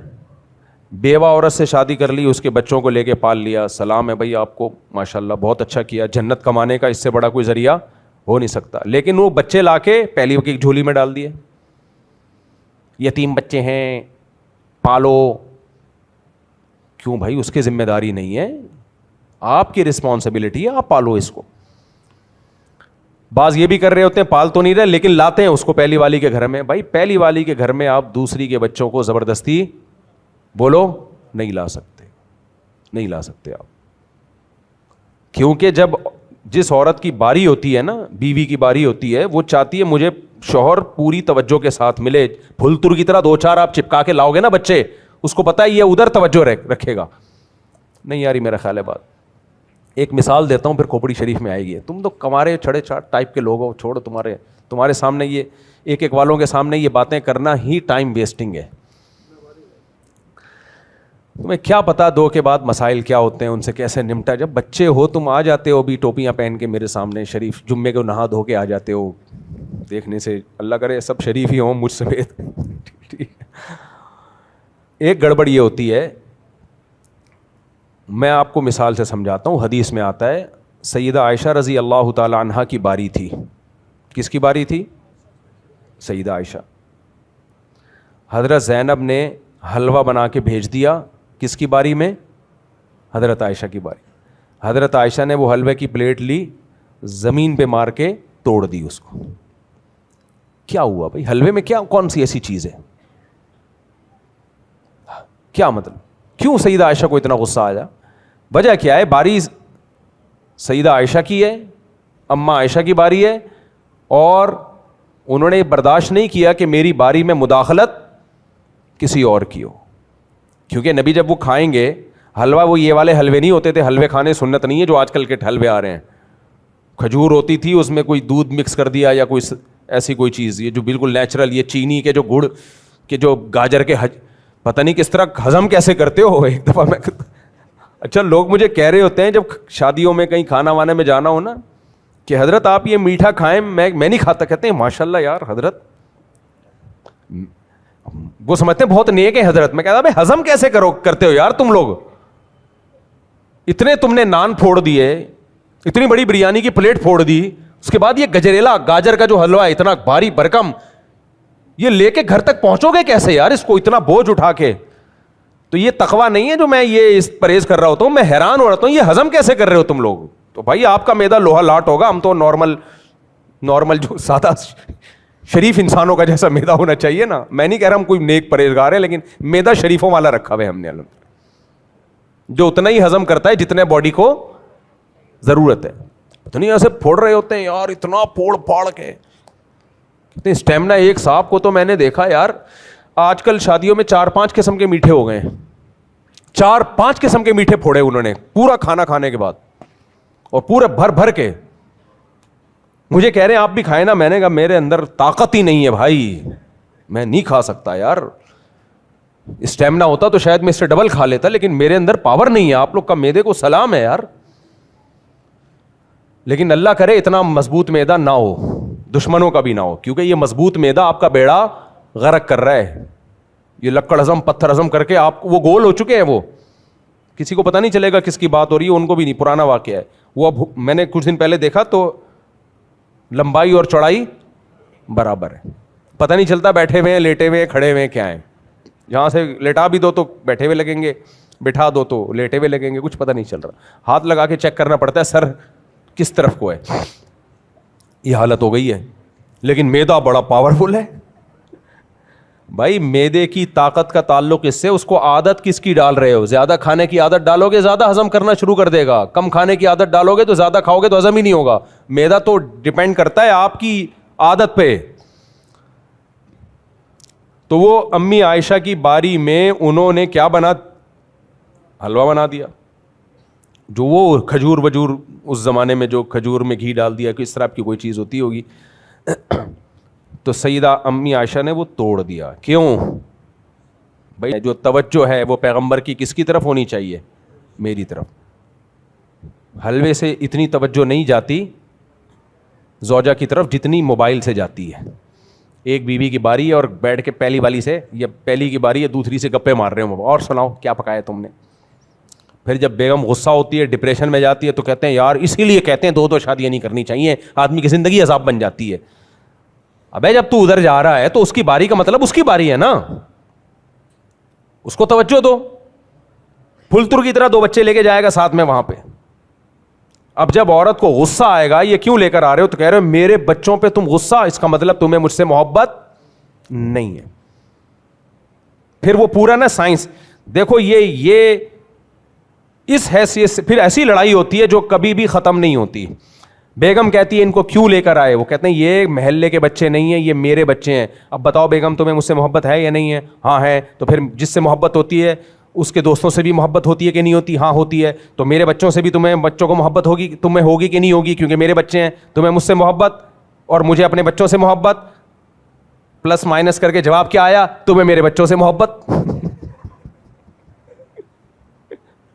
[SPEAKER 1] بیوہ عورت سے شادی کر لی, اس کے بچوں کو لے کے پال لیا, سلام ہے بھائی آپ کو, ماشاءاللہ بہت اچھا کیا, جنت کمانے کا اس سے بڑا کوئی ذریعہ ہو نہیں سکتا. لیکن وہ بچے لا کے پہلی کی جھولی میں ڈال دیے, یتیم بچے ہیں پالو. کیوں بھائی, اس کی ذمہ داری نہیں ہے, آپ کی رسپانسبلٹی ہے, آپ پالو اس کو. بعض یہ بھی کر رہے ہوتے ہیں, پال تو نہیں رہے لیکن لاتے ہیں اس کو پہلی والی کے گھر میں. بھائی پہلی والی کے گھر میں آپ دوسری کے بچوں کو زبردستی بولو نہیں لا سکتے, نہیں لا سکتے آپ. کیونکہ جس عورت کی باری ہوتی ہے نا, بیوی کی باری ہوتی ہے, وہ چاہتی ہے مجھے شوہر پوری توجہ کے ساتھ ملے. پھلتر کی طرح 2 4 آپ چپکا کے لاؤ گے نا بچے, اس کو پتا ہے یہ ادھر توجہ رکھے گا. نہیں یاری میرا خیال ہے بات. ایک مثال دیتا ہوں پھر کھوپڑی شریف میں آئے گی. تم تو کمارے چھڑے چھاٹ ٹائپ کے لوگ ہو, چھوڑو, تمہارے سامنے یہ ایک والوں کے سامنے یہ باتیں کرنا ہی ٹائم ویسٹنگ ہے. تمہیں کیا پتا 2 کے بعد مسائل کیا ہوتے ہیں, ان سے کیسے نمٹا. جب بچے ہو تم آ جاتے ہو بھی ٹوپیاں پہن کے میرے سامنے, شریف جمعے کو نہا دھو کے آ جاتے ہو. دیکھنے سے اللہ کرے سب شریف ہی ہوں مجھ سمیت. ایک گڑبڑ یہ ہوتی ہے, میں آپ کو مثال سے سمجھاتا ہوں. حدیث میں آتا ہے سیدہ عائشہ رضی اللہ تعالی عنہا کی باری تھی. کس کی باری تھی؟ سیدہ عائشہ. حضرت زینب نے حلوہ بنا کے بھیج دیا, کس کی باری میں؟ حضرت عائشہ کی باری. حضرت عائشہ نے وہ حلوے کی پلیٹ لی, زمین پہ مار کے توڑ دی اس کو. کیا ہوا بھائی, حلوے میں کون سی ایسی چیز ہے؟ کیا مطلب, کیوں سیدہ عائشہ کو اتنا غصہ آیا؟ وجہ کیا ہے؟ باری سیدہ عائشہ کی ہے, اماں عائشہ کی باری ہے, اور انہوں نے برداشت نہیں کیا کہ میری باری میں مداخلت کسی اور کی ہو. کیونکہ نبی جب وہ کھائیں گے حلوہ, وہ یہ والے حلوے نہیں ہوتے تھے, حلوے کھانے سنت نہیں ہے جو آج کل کے حلوے آ رہے ہیں. کھجور ہوتی تھی, اس میں کوئی دودھ مکس کر دیا یا کوئی ایسی کوئی چیز, یہ جو بالکل نیچرل, یہ چینی کے جو گڑ کے جو گاجر کے پتہ نہیں کس طرح ہضم کیسے کرتے ہو. ایک دفعہ میں اچھا لوگ مجھے کہہ رہے ہوتے ہیں جب شادیوں میں کہیں کھانا وانے میں جانا ہو نا, کہ حضرت آپ یہ میٹھا کھائیں, میں نہیں کھاتا. کہتے ہیں ماشاء اللہ یار حضرت, وہ سمجھتے ہیں بہت نیک ہے حضرت. میں کہتا ہوں ہضم کیسے کرتے ہو یار تم لوگ, اتنے تم نے نان پھوڑ دیے, اتنی بڑی بریانی کی پلیٹ پھوڑ دی, اس کے بعد یہ گجریلا گاجر کا جو حلوہ ہے اتنا بھاری بھرکم, یہ لے کے گھر تک پہنچو گے کیسے یار, اس کو اتنا بوجھ اٹھا کے. تو یہ تقویٰ نہیں ہے جو میں یہ پرہیز کر رہا ہوتا ہوں, میں حیران ہو رہا ہوں یہ ہضم کیسے کر رہے ہو تم لوگ. تو بھائی آپ کا میدا لوہا لاٹ ہوگا, ہم تو نارمل جو سادہ شریف انسانوں کا جیسا میدا ہونا چاہیے نا. میں نہیں کہہ رہا ہم کوئی نیک پرہیزگار ہے, لیکن میدا شریفوں والا رکھا ہوا ہے ہم نے, جو اتنا ہی ہضم کرتا ہے جتنے باڈی کو ضرورت ہے. پتہ نہیں ایسے پھوڑ رہے ہوتے ہیں یار, اتنا پھوڑ پھاڑ کے, کتنے اسٹیمنا. ایک صاحب کو تو میں نے دیکھا یار, آج کل شادیوں میں 4-5 قسم کے میٹھے ہو گئے ہیں, 4-5 قسم کے میٹھے پھوڑے انہوں نے پورا کھانا کھانے کے بعد, اور پورے بھر کے. مجھے کہہ رہے ہیں آپ بھی کھائیں نا. میں نے کہا میرے اندر طاقت ہی نہیں ہے بھائی, میں نہیں کھا سکتا یار. اسٹیمنا ہوتا تو شاید میں اس سے ڈبل کھا لیتا, لیکن میرے اندر پاور نہیں ہے. آپ لوگ کا میدے کو سلام ہے یار. لیکن اللہ کرے اتنا مضبوط معدہ نہ ہو, دشمنوں کا بھی نہ ہو, کیونکہ یہ مضبوط معدہ آپ کا بیڑا غرق کر رہا ہے. یہ لکڑ ہضم پتھر ہضم کر کے آپ وہ گول ہو چکے ہیں, وہ کسی کو پتہ نہیں چلے گا کس کی بات ہو رہی ہے, ان کو بھی نہیں, پرانا واقعہ ہے وہ. اب میں نے کچھ دن پہلے دیکھا تو لمبائی اور چوڑائی برابر ہے, پتہ نہیں چلتا بیٹھے ہوئے ہیں, لیٹے ہوئے ہیں, کھڑے ہوئے ہیں, کیا ہیں. جہاں سے لیٹا بھی دو تو بیٹھے ہوئے لگیں گے, بٹھا دو تو لیٹے ہوئے لگیں گے, کچھ پتہ نہیں چل رہا. ہاتھ لگا کے چیک کرنا پڑتا ہے سر کس طرف کو ہے. یہ حالت ہو گئی ہے. لیکن معدہ بڑا پاورفل ہے بھائی. معدے کی طاقت کا تعلق اس سے, اس کو عادت کس کی ڈال رہے ہو. زیادہ کھانے کی عادت ڈالو گے زیادہ ہضم کرنا شروع کر دے گا, کم کھانے کی عادت ڈالو گے تو زیادہ کھاؤ گے تو ہضم ہی نہیں ہوگا. معدہ تو ڈیپینڈ کرتا ہے آپ کی عادت پہ. تو وہ امی عائشہ کی باری میں انہوں نے کیا بنا, حلوہ بنا دیا. جو وہ کھجور وجور اس زمانے میں جو کھجور میں گھی ڈال دیا, کس طرح کی کوئی چیز ہوتی ہوگی. تو سیدہ امی عائشہ نے وہ توڑ دیا. کیوں بھائی, جو توجہ ہے وہ پیغمبر کی کس کی طرف ہونی چاہیے, میری طرف. حلوے سے اتنی توجہ نہیں جاتی زوجہ کی طرف جتنی موبائل سے جاتی ہے. ایک بیوی کی باری ہے اور بیٹھ کے پہلی والی سے, یا پہلی کی باری ہے دوسری سے گپے مار رہے ہوں, اور سناؤ کیا پکایا تم نے. پھر جب بیگم غصہ ہوتی ہے, ڈپریشن میں جاتی ہے, تو کہتے ہیں یار اسی لیے کہتے ہیں دو شادیاں نہیں کرنی چاہیے, آدمی کی زندگی عذاب بن جاتی ہے. ابے جب تو ادھر جا رہا ہے تو اس کی باری کا مطلب اس کی باری ہے نا, اس کو توجہ دو. پھلتر کی طرح 2 بچے لے کے جائے گا ساتھ میں وہاں پہ. اب جب عورت کو غصہ آئے گا, یہ کیوں لے کر آ رہے ہو, تو کہہ رہے ہو میرے بچوں پہ تم غصہ, اس کا مطلب تمہیں مجھ سے محبت نہیں ہے. پھر وہ پورا نا سائنس دیکھو, یہ اس حیثیت سے پھر ایسی لڑائی ہوتی ہے جو کبھی بھی ختم نہیں ہوتی. بیگم کہتی ہے ان کو کیوں لے کر آئے, وہ کہتے ہیں یہ محلے کے بچے نہیں ہیں, یہ میرے بچے ہیں. اب بتاؤ بیگم تمہیں مجھ سے محبت ہے یا نہیں ہے. ہاں ہے. تو پھر جس سے محبت ہوتی ہے اس کے دوستوں سے بھی محبت ہوتی ہے کہ نہیں ہوتی. ہاں ہوتی ہے. تو میرے بچوں سے بھی تمہیں بچوں کو محبت ہوگی, تمہیں ہوگی کہ نہیں ہوگی, کیونکہ میرے بچے ہیں. تمہیں مجھ سے محبت اور مجھے اپنے بچوں سے محبت, پلس مائنس کر کے جواب کیا آیا, تمہیں میرے بچوں سے محبت.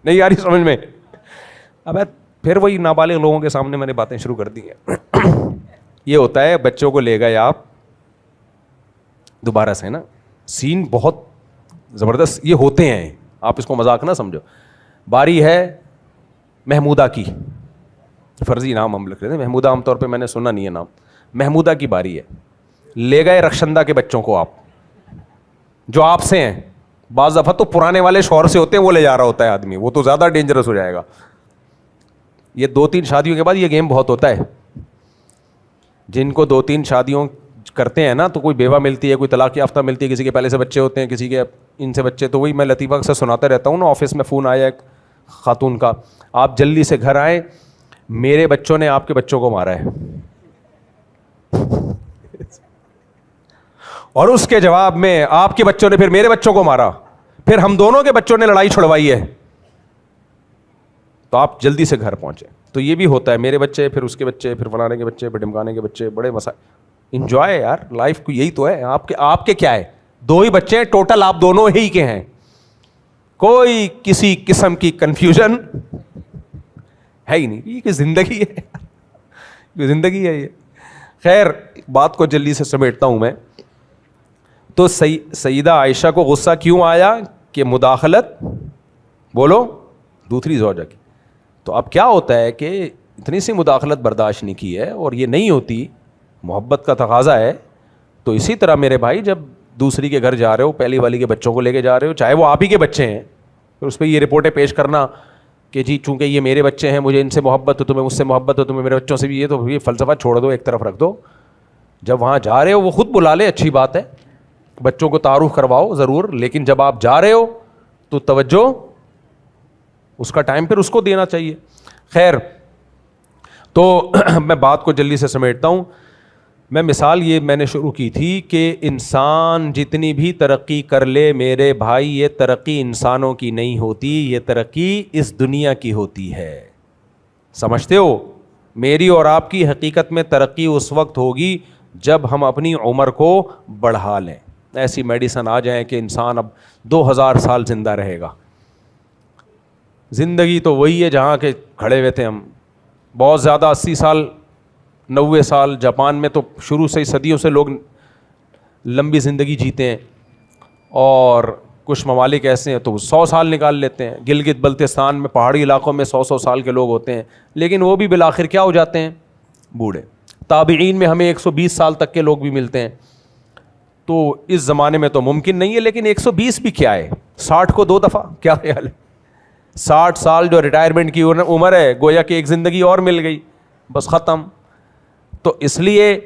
[SPEAKER 1] نہیں آ رہی سمجھ میں. اب پھر وہی نابالغ لوگوں کے سامنے میں نے باتیں شروع کر دی ہیں. یہ ہوتا ہے بچوں کو لے گئے آپ دوبارہ سے نا, سین بہت زبردست یہ ہوتے ہیں, آپ اس کو مذاق نہ سمجھو. باری ہے محمودہ کی, فرضی نام ہم لکھ رہے تھے, محمودہ عام طور پہ میں نے سنا نہیں ہے نام. محمودہ کی باری ہے, لے گئے رخشندہ کے بچوں کو آپ, جو آپ سے ہیں. بعض دفعہ تو پرانے والے شوہر سے ہوتے ہیں, وہ لے جا رہا ہوتا ہے آدمی, وہ تو زیادہ ڈینجرس ہو جائے گا. یہ 2-3 شادیوں کے بعد یہ گیم بہت ہوتا ہے. جن کو 2-3 شادیوں کرتے ہیں نا, تو کوئی بیوہ ملتی ہے, کوئی طلاق یافتہ ملتی ہے, کسی کے پہلے سے بچے ہوتے ہیں, کسی کے ان سے بچے. تو وہی میں لطیفہ اکثر سناتا رہتا ہوں نا. آفس میں فون آیا ایک خاتون کا, آپ جلدی سے گھر آئیں, میرے بچوں نے آپ کے بچوں کو مارا ہے. اور اس کے جواب میں آپ کے بچوں نے پھر میرے بچوں کو مارا, پھر ہم دونوں کے بچوں نے لڑائی چھڑوائی ہے, تو آپ جلدی سے گھر پہنچے. تو یہ بھی ہوتا ہے, میرے بچے پھر اس کے بچے پھر فلانے کے بچے پھر ڈمکانے کے بچے, بڑے مسائل. انجوائے یار لائف کو, یہی تو ہے. آپ کے کیا ہے, 2 ہی بچے ہیں ٹوٹل, آپ دونوں ہی کے ہیں, کوئی کسی قسم کی کنفیوژن ہے ہی نہیں. یہ کہ زندگی ہے, یہ زندگی ہے یہ. خیر بات کو جلدی سے سمیٹتا ہوں میں. تو سیدہ عائشہ کو غصہ کیوں آیا کہ مداخلت بولو دوسری زوجہ کی. تو اب کیا ہوتا ہے کہ اتنی سی مداخلت برداشت نہیں کی ہے, اور یہ نہیں ہوتی, محبت کا تقاضا ہے. تو اسی طرح میرے بھائی, جب دوسری کے گھر جا رہے ہو, پہلی والی کے بچوں کو لے کے جا رہے ہو, چاہے وہ آپ ہی کے بچے ہیں, پھر اس پہ یہ رپورٹیں پیش کرنا کہ جی چونکہ یہ میرے بچے ہیں, مجھے ان سے محبت ہو, تمہیں مجھ سے محبت ہو, تمہیں میرے بچوں سے بھی. یہ تو یہ فلسفہ چھوڑ دو, ایک طرف رکھ دو. جب وہاں جا رہے ہو وہ خود بلا لے, اچھی بات ہے, بچوں کو تعارف کرواؤ ضرور, لیکن جب آپ جا رہے ہو تو توجہ اس کا ٹائم پھر اس کو دینا چاہیے. خیر تو میں بات کو جلدی سے سمیٹتا ہوں. میں مثال یہ میں نے شروع کی تھی کہ انسان جتنی بھی ترقی کر لے میرے بھائی, یہ ترقی انسانوں کی نہیں ہوتی, یہ ترقی اس دنیا کی ہوتی ہے. سمجھتے ہو؟ میری اور آپ کی حقیقت میں ترقی اس وقت ہوگی جب ہم اپنی عمر کو بڑھا لیں. ایسی میڈیسن آ جائیں کہ انسان اب 2000 سال زندہ رہے گا. زندگی تو وہی ہے جہاں کے کھڑے ہوئے تھے ہم, بہت زیادہ 80 سال 90 سال، جاپان میں تو شروع سے ہی صدیوں سے لوگ لمبی زندگی جیتے ہیں، اور کچھ ممالک ایسے ہیں تو 100 سال نکال لیتے ہیں. گلگت بلتستان میں پہاڑی علاقوں میں 100 سال کے لوگ ہوتے ہیں، لیکن وہ بھی بالآخر کیا ہو جاتے ہیں؟ بوڑھے. تابعین میں ہمیں 120 سال تک کے لوگ بھی ملتے ہیں. تو اس زمانے میں تو ممکن نہیں ہے، لیکن 120 بھی کیا ہے، 60 کو 2 دفعہ، کیا خیال ہے؟ 60 سال جو ریٹائرمنٹ کی عمر ہے، گویا کہ ایک زندگی اور مل گئی، بس ختم. تو اس لیے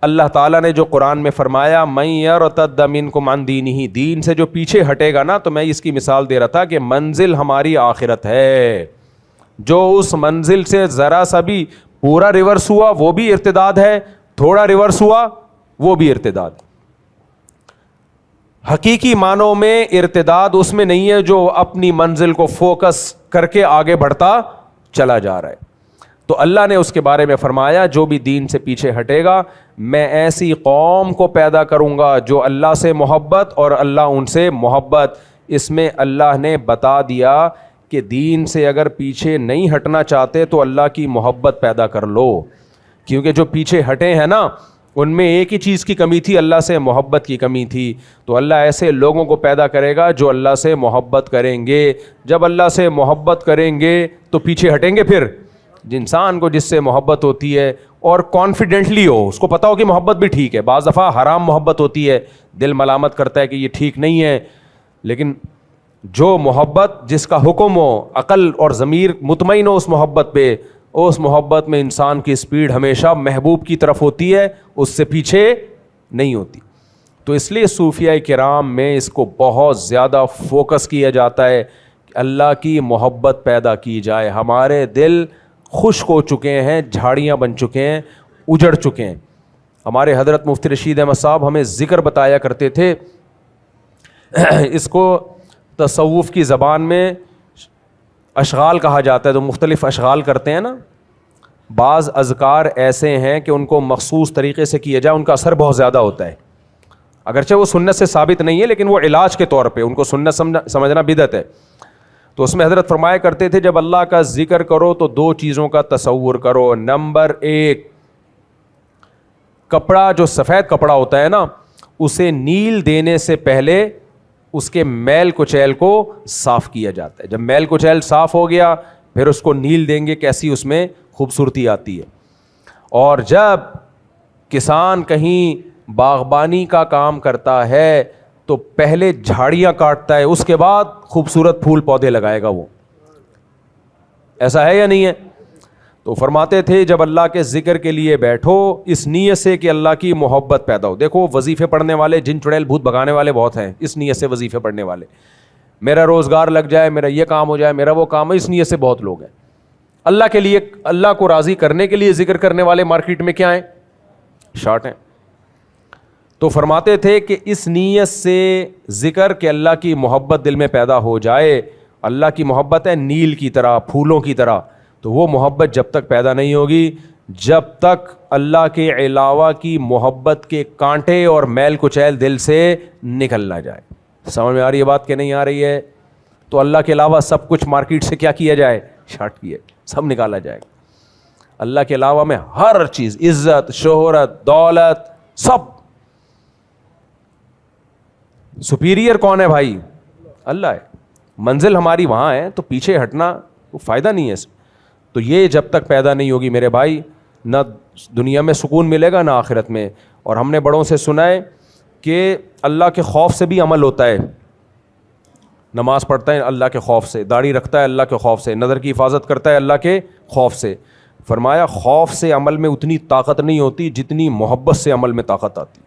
[SPEAKER 1] اللہ تعالیٰ نے جو قرآن میں فرمایا من یرتد منکم عن دینہ، دین سے جو پیچھے ہٹے گا نا، تو میں اس کی مثال دے رہا تھا کہ منزل ہماری آخرت ہے. جو اس منزل سے ذرا سا بھی پورا ریورس ہوا وہ بھی ارتداد ہے، تھوڑا ریورس ہوا وہ بھی ارتداد. حقیقی معنوں میں ارتداد اس میں نہیں ہے جو اپنی منزل کو فوکس کر کے آگے بڑھتا چلا جا رہا ہے. تو اللہ نے اس کے بارے میں فرمایا جو بھی دین سے پیچھے ہٹے گا میں ایسی قوم کو پیدا کروں گا جو اللہ سے محبت اور اللہ ان سے محبت. اس میں اللہ نے بتا دیا کہ دین سے اگر پیچھے نہیں ہٹنا چاہتے تو اللہ کی محبت پیدا کر لو، کیونکہ جو پیچھے ہٹے ہیں نا ان میں ایک ہی چیز کی کمی تھی، اللہ سے محبت کی کمی تھی. تو اللہ ایسے لوگوں کو پیدا کرے گا جو اللہ سے محبت کریں گے. جب اللہ سے محبت کریں گے تو پیچھے ہٹیں گے. پھر انسان کو جس سے محبت ہوتی ہے اور کانفیڈنٹلی ہو، اس کو پتا ہو کہ محبت بھی ٹھیک ہے. بعض دفعہ حرام محبت ہوتی ہے، دل ملامت کرتا ہے کہ یہ ٹھیک نہیں ہے، لیکن جو محبت جس کا حکم ہو، عقل اور ضمیر مطمئن ہو اس محبت پہ، اس محبت میں انسان کی سپیڈ ہمیشہ محبوب کی طرف ہوتی ہے، اس سے پیچھے نہیں ہوتی. تو اس لیے صوفیاء کرام میں اس کو بہت زیادہ فوکس کیا جاتا ہے کہ اللہ کی محبت پیدا کی جائے. ہمارے دل خشک ہو چکے ہیں، جھاڑیاں بن چکے ہیں، اجڑ چکے ہیں. ہمارے حضرت مفتی رشید احمد صاحب ہمیں ذکر بتایا کرتے تھے، اس کو تصوف کی زبان میں اشغال کہا جاتا ہے. تو مختلف اشغال کرتے ہیں نا، بعض اذکار ایسے ہیں کہ ان کو مخصوص طریقے سے کیا جائے ان کا اثر بہت زیادہ ہوتا ہے، اگرچہ وہ سنت سے ثابت نہیں ہے لیکن وہ علاج کے طور پہ ان کو سنت سمجھنا بدعت ہے. تو اس میں حضرت فرمایا کرتے تھے جب اللہ کا ذکر کرو تو 2 چیزوں کا تصور کرو. نمبر 1، کپڑا جو سفید کپڑا ہوتا ہے نا اسے نیل دینے سے پہلے اس کے میل کچیل کو صاف کیا جاتا ہے. جب میل کچیل صاف ہو گیا پھر اس کو نیل دیں گے، کیسی اس میں خوبصورتی آتی ہے. اور جب کسان کہیں باغبانی کا کام کرتا ہے تو پہلے جھاڑیاں کاٹتا ہے، اس کے بعد خوبصورت پھول پودے لگائے گا. وہ ایسا ہے یا نہیں ہے؟ تو فرماتے تھے جب اللہ کے ذکر کے لیے بیٹھو اس نیت سے کہ اللہ کی محبت پیدا ہو. دیکھو وظیفے پڑھنے والے، جن چڑیل بھوت بھگانے والے بہت ہیں اس نیت سے وظیفے پڑھنے والے. میرا روزگار لگ جائے، میرا یہ کام ہو جائے، میرا وہ کام ہے، اس نیت سے بہت لوگ ہیں. اللہ کے لیے، اللہ کو راضی کرنے کے لیے ذکر کرنے والے مارکیٹ میں کیا ہیں؟ شارٹ ہیں. تو فرماتے تھے کہ اس نیت سے ذکر کہ اللہ کی محبت دل میں پیدا ہو جائے. اللہ کی محبت ہے نیل کی طرح، پھولوں کی طرح. تو وہ محبت جب تک پیدا نہیں ہوگی جب تک اللہ کے علاوہ کی محبت کے کانٹے اور میل کچیل دل سے نکل نہ جائے. سمجھ میں آ رہی ہے بات کہ نہیں آ رہی ہے؟ تو اللہ کے علاوہ سب کچھ مارکیٹ سے کیا جائے؟ شارٹ کیے، سب نکالا جائے گا. اللہ کے علاوہ میں ہر چیز، عزت، شہرت، دولت، سب. سپیریئر کون ہے بھائی؟ اللہ ہے. منزل ہماری وہاں ہے، تو پیچھے ہٹنا وہ فائدہ نہیں ہے. تو یہ جب تک پیدا نہیں ہوگی میرے بھائی، نہ دنیا میں سکون ملے گا نہ آخرت میں. اور ہم نے بڑوں سے سنا ہے کہ اللہ کے خوف سے بھی عمل ہوتا ہے. نماز پڑھتا ہے اللہ کے خوف سے، داڑھی رکھتا ہے اللہ کے خوف سے، نظر کی حفاظت کرتا ہے اللہ کے خوف سے. فرمایا خوف سے عمل میں اتنی طاقت نہیں ہوتی جتنی محبت سے عمل میں طاقت آتی.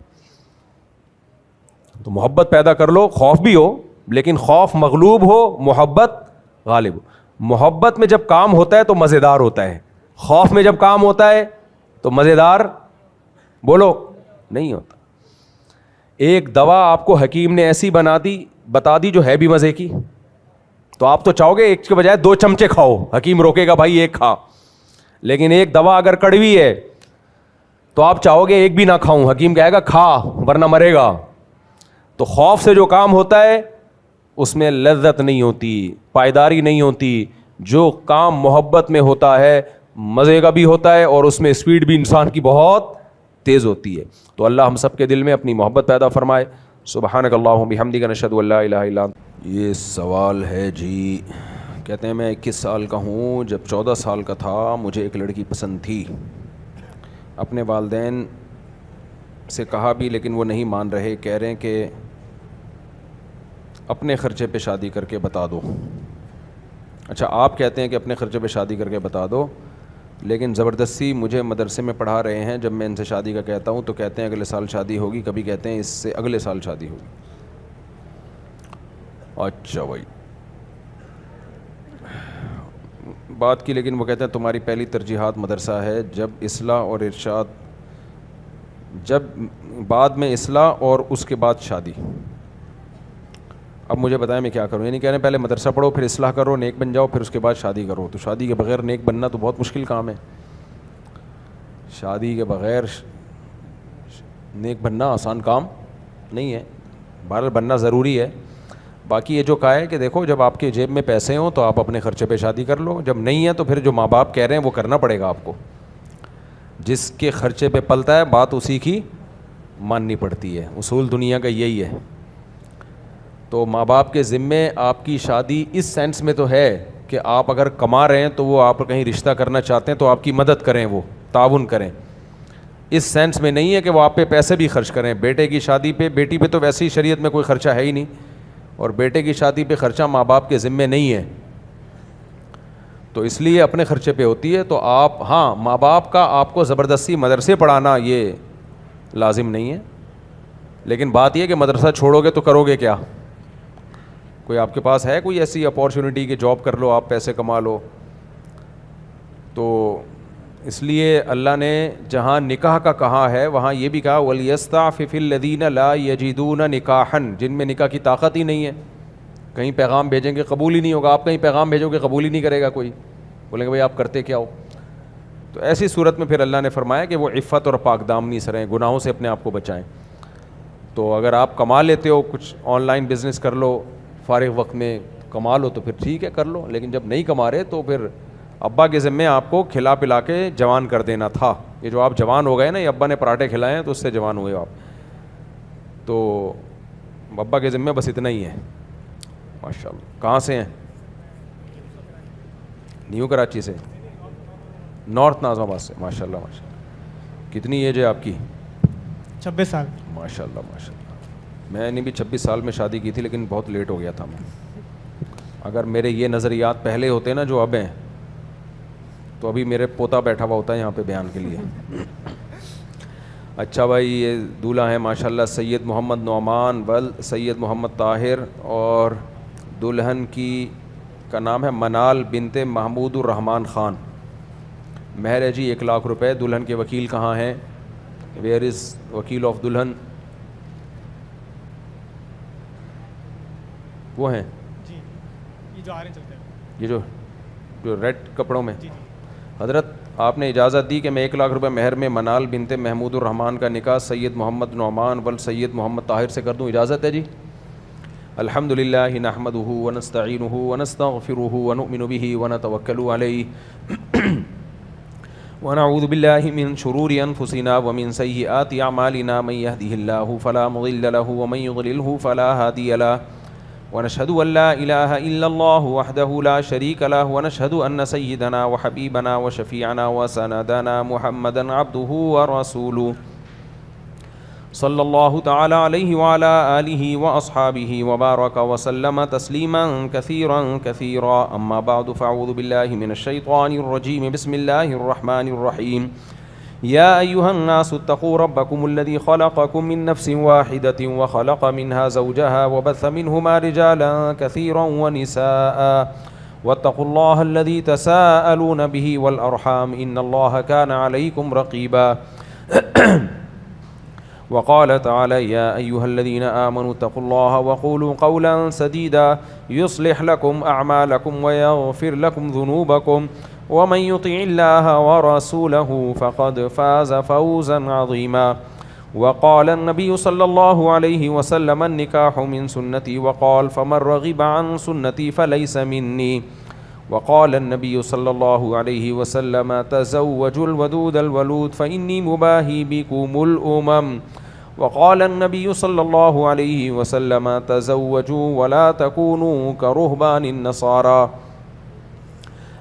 [SPEAKER 1] تو محبت پیدا کر لو، خوف بھی ہو لیکن خوف مغلوب ہو، محبت غالب ہو. محبت میں جب کام ہوتا ہے تو مزیدار ہوتا ہے، خوف میں جب کام ہوتا ہے تو مزیدار بولو نہیں ہوتا. ایک دوا آپ کو حکیم نے ایسی بتا دی جو ہے بھی مزے کی، تو آپ تو چاہو گے ایک کے بجائے 2 چمچے کھاؤ، حکیم روکے گا بھائی 1 کھا. لیکن ایک دوا اگر کڑوی ہے تو آپ چاہو گے 1 بھی نہ کھاؤں، حکیم کہے گا کھا ورنہ مرے گا. تو خوف سے جو کام ہوتا ہے اس میں لذت نہیں ہوتی، پائیداری نہیں ہوتی. جو کام محبت میں ہوتا ہے مزے کا بھی ہوتا ہے اور اس میں اسپیڈ بھی انسان کی بہت تیز ہوتی ہے. تو اللہ ہم سب کے دل میں اپنی محبت پیدا فرمائے. سبحانک اللہم بحمدک نشہد ان لا الہ الا انت. یہ سوال ہے جی، کہتے ہیں میں 21 سال کا ہوں، جب 14 سال کا تھا مجھے ایک لڑکی پسند تھی، اپنے والدین سے کہا بھی لیکن وہ نہیں مان رہے، کہہ رہے ہیں کہ اپنے خرچے پہ شادی کر کے بتا دو. اچھا آپ کہتے ہیں کہ اپنے خرچے پہ شادی کر کے بتا دو، لیکن زبردستی مجھے مدرسے میں پڑھا رہے ہیں. جب میں ان سے شادی کا کہتا ہوں تو کہتے ہیں اگلے سال شادی ہوگی، کبھی کہتے ہیں اس سے اگلے سال شادی ہوگی. اچھا بھائی بات کی، لیکن وہ کہتے ہیں تمہاری پہلی ترجیحات مدرسہ ہے، جب اصلاح اور ارشاد، جب بعد میں اصلاح اور اس کے بعد شادی. اب مجھے بتائیں میں کیا کروں؟ یعنی کہہ رہے ہیں پہلے مدرسہ پڑھو، پھر اصلاح کرو، نیک بن جاؤ، پھر اس کے بعد شادی کرو. تو شادی کے بغیر نیک بننا تو بہت مشکل کام ہے. شادی کے بغیر نیک بننا آسان کام نہیں ہے. بہرحال بننا ضروری ہے. باقی یہ جو کہا ہے کہ دیکھو جب آپ کے جیب میں پیسے ہوں تو آپ اپنے خرچے پہ شادی کر لو، جب نہیں ہے تو پھر جو ماں باپ کہہ رہے ہیں وہ کرنا پڑے گا آپ کو. جس کے خرچے پہ پلتا ہے بات اسی کی ماننی پڑتی ہے. اصول دنیا کا یہی ہے. تو ماں باپ کے ذمے آپ کی شادی اس سینس میں تو ہے کہ آپ اگر کما رہے ہیں تو وہ آپ کہیں رشتہ کرنا چاہتے ہیں تو آپ کی مدد کریں، وہ تعاون کریں. اس سینس میں نہیں ہے کہ وہ آپ پہ پیسے بھی خرچ کریں. بیٹے کی شادی پہ، بیٹی پہ تو ویسے ہی شریعت میں کوئی خرچہ ہے ہی نہیں، اور بیٹے کی شادی پہ خرچہ ماں باپ کے ذمے نہیں ہے، تو اس لیے اپنے خرچے پہ ہوتی ہے. تو آپ ہاں ماں باپ کا آپ کو زبردستی مدرسے پڑھانا یہ لازم نہیں ہے، لیکن بات یہ کہ مدرسہ چھوڑو گے تو کرو گے کیا؟ کوئی آپ کے پاس ہے کوئی ایسی اپارچونیٹی کہ جاب کر لو، آپ پیسے کما لو؟ تو اس لیے اللہ نے جہاں نکاح کا کہا ہے وہاں یہ بھی کہا وَلْيَسْتَعْفِفِ الَّذِينَ لَا يَجِدُونَ نِكَاحًا، جن میں نکاح کی طاقت ہی نہیں ہے. کہیں پیغام بھیجیں گے قبول ہی نہیں ہوگا. آپ کہیں پیغام بھیجو گے قبول ہی نہیں کرے گا کوئی، بولیں گے بھائی آپ کرتے کیا ہو. تو ایسی صورت میں پھر اللہ نے فرمایا کہ وہ عفت اور پاک دامنی سے رہیں، گناہوں سے اپنے آپ کو بچائیں. تو اگر آپ کما لیتے ہو، کچھ آن لائن بزنس کر لو، فارغ وقت میں کما لو تو پھر ٹھیک ہے کر لو، لیکن جب نہیں کما رہے تو پھر ابا کے ذمے آپ کو کھلا پلا کے جوان کر دینا تھا. یہ جو آپ جوان ہو گئے نا، یہ ابا نے پراٹھے کھلائے ہیں تو اس سے جوان ہوئے آپ. تو ابا کے ذمے بس اتنا ہی ہے. ماشاء اللہ. کہاں سے ہیں؟ نیو کراچی سے، نارتھ ناظم آباد سے. ماشاء اللہ ماشاء اللہ. کتنی ایج ہے آپ کی؟
[SPEAKER 2] 26 سال.
[SPEAKER 1] ماشاء اللہ ماشاء اللہ. میں نے بھی 26 سال میں شادی کی تھی لیکن بہت لیٹ ہو گیا تھا میں. اگر میرے یہ نظریات پہلے ہوتے نا جو اب ہیں تو ابھی میرے پوتا بیٹھا ہوا ہوتا ہے یہاں پہ بیان کے لیے. اچھا بھائی، یہ دولہا ہے ماشاء اللہ سید محمد نعمان بل سید محمد طاہر، اور دلہن کا نام ہے منال بنت محمود الرحمان خان. مہر ہے جی 1 لاکھ روپے. دلہن کے وکیل کہاں ہیں؟ ویئر از وکیل آف دلہن؟ وہ ہیں
[SPEAKER 2] جی، یہ جو آ رہے چلتے ہیں،
[SPEAKER 1] یہ جو ریڈ کپڑوں میں.
[SPEAKER 2] جی جی.
[SPEAKER 1] حضرت آپ نے اجازت دی کہ میں 1 لاکھ روپے مہر میں منال بنت محمود الرحمان کا نکاح سید محمد نعمان بل سید محمد طاہر سے کر دوں؟ اجازت ہے جی. الحمدللہ نحمدہ ونستعینہ ونستغفرہ ونؤمن بہ ونتوکل علیہ ونعوذ باللہ من شرور انفسنا ومن سیئات اعمالنا من یہدہ اللہ فلا مضل له ومن یضللہ فلا ہادی له ونشهد أن لا إله إلا الله وحده لا شريك له ونشهد أن سيدنا وحبيبنا وشفيعنا وسندنا محمدا عبده ورسوله صلى الله تعالى عليه وعلى آله وأصحابه وبارك وسلم تسليما كثيرا كثيرا. أما بعد فأعوذ بالله من الشيطان الرجيم. بسم الله الرحمن الرحيم. يا أيها الناس اتقوا ربكم الذي خلقكم من نفس واحدة وخلق منها زوجها وبث منهما رجالا كثيرا ونساء واتقوا الله الذي تساءلون به والأرحام إن الله كان عليكم رقيبا. وقال تعالى يا أيها الذين آمنوا اتقوا الله وقولوا قولا سديدا يصلح لكم أعمالكم ويغفر لكم ذنوبكم ومن يطع الله ورسوله فقد فاز فوزا عظيما. وقال النبي صلى الله عليه وسلم النكاح من سنتي وقال فمن رغب عن سنتي فليس مني. وقال النبی صلی اللہ علیہ وسلم تزوجوا الودود الولود فإنی مباہی بکم الامم وقال النبی صلی اللہ علیہ وسلم تزوجوا ولا تکونوا کرہبان النصارى.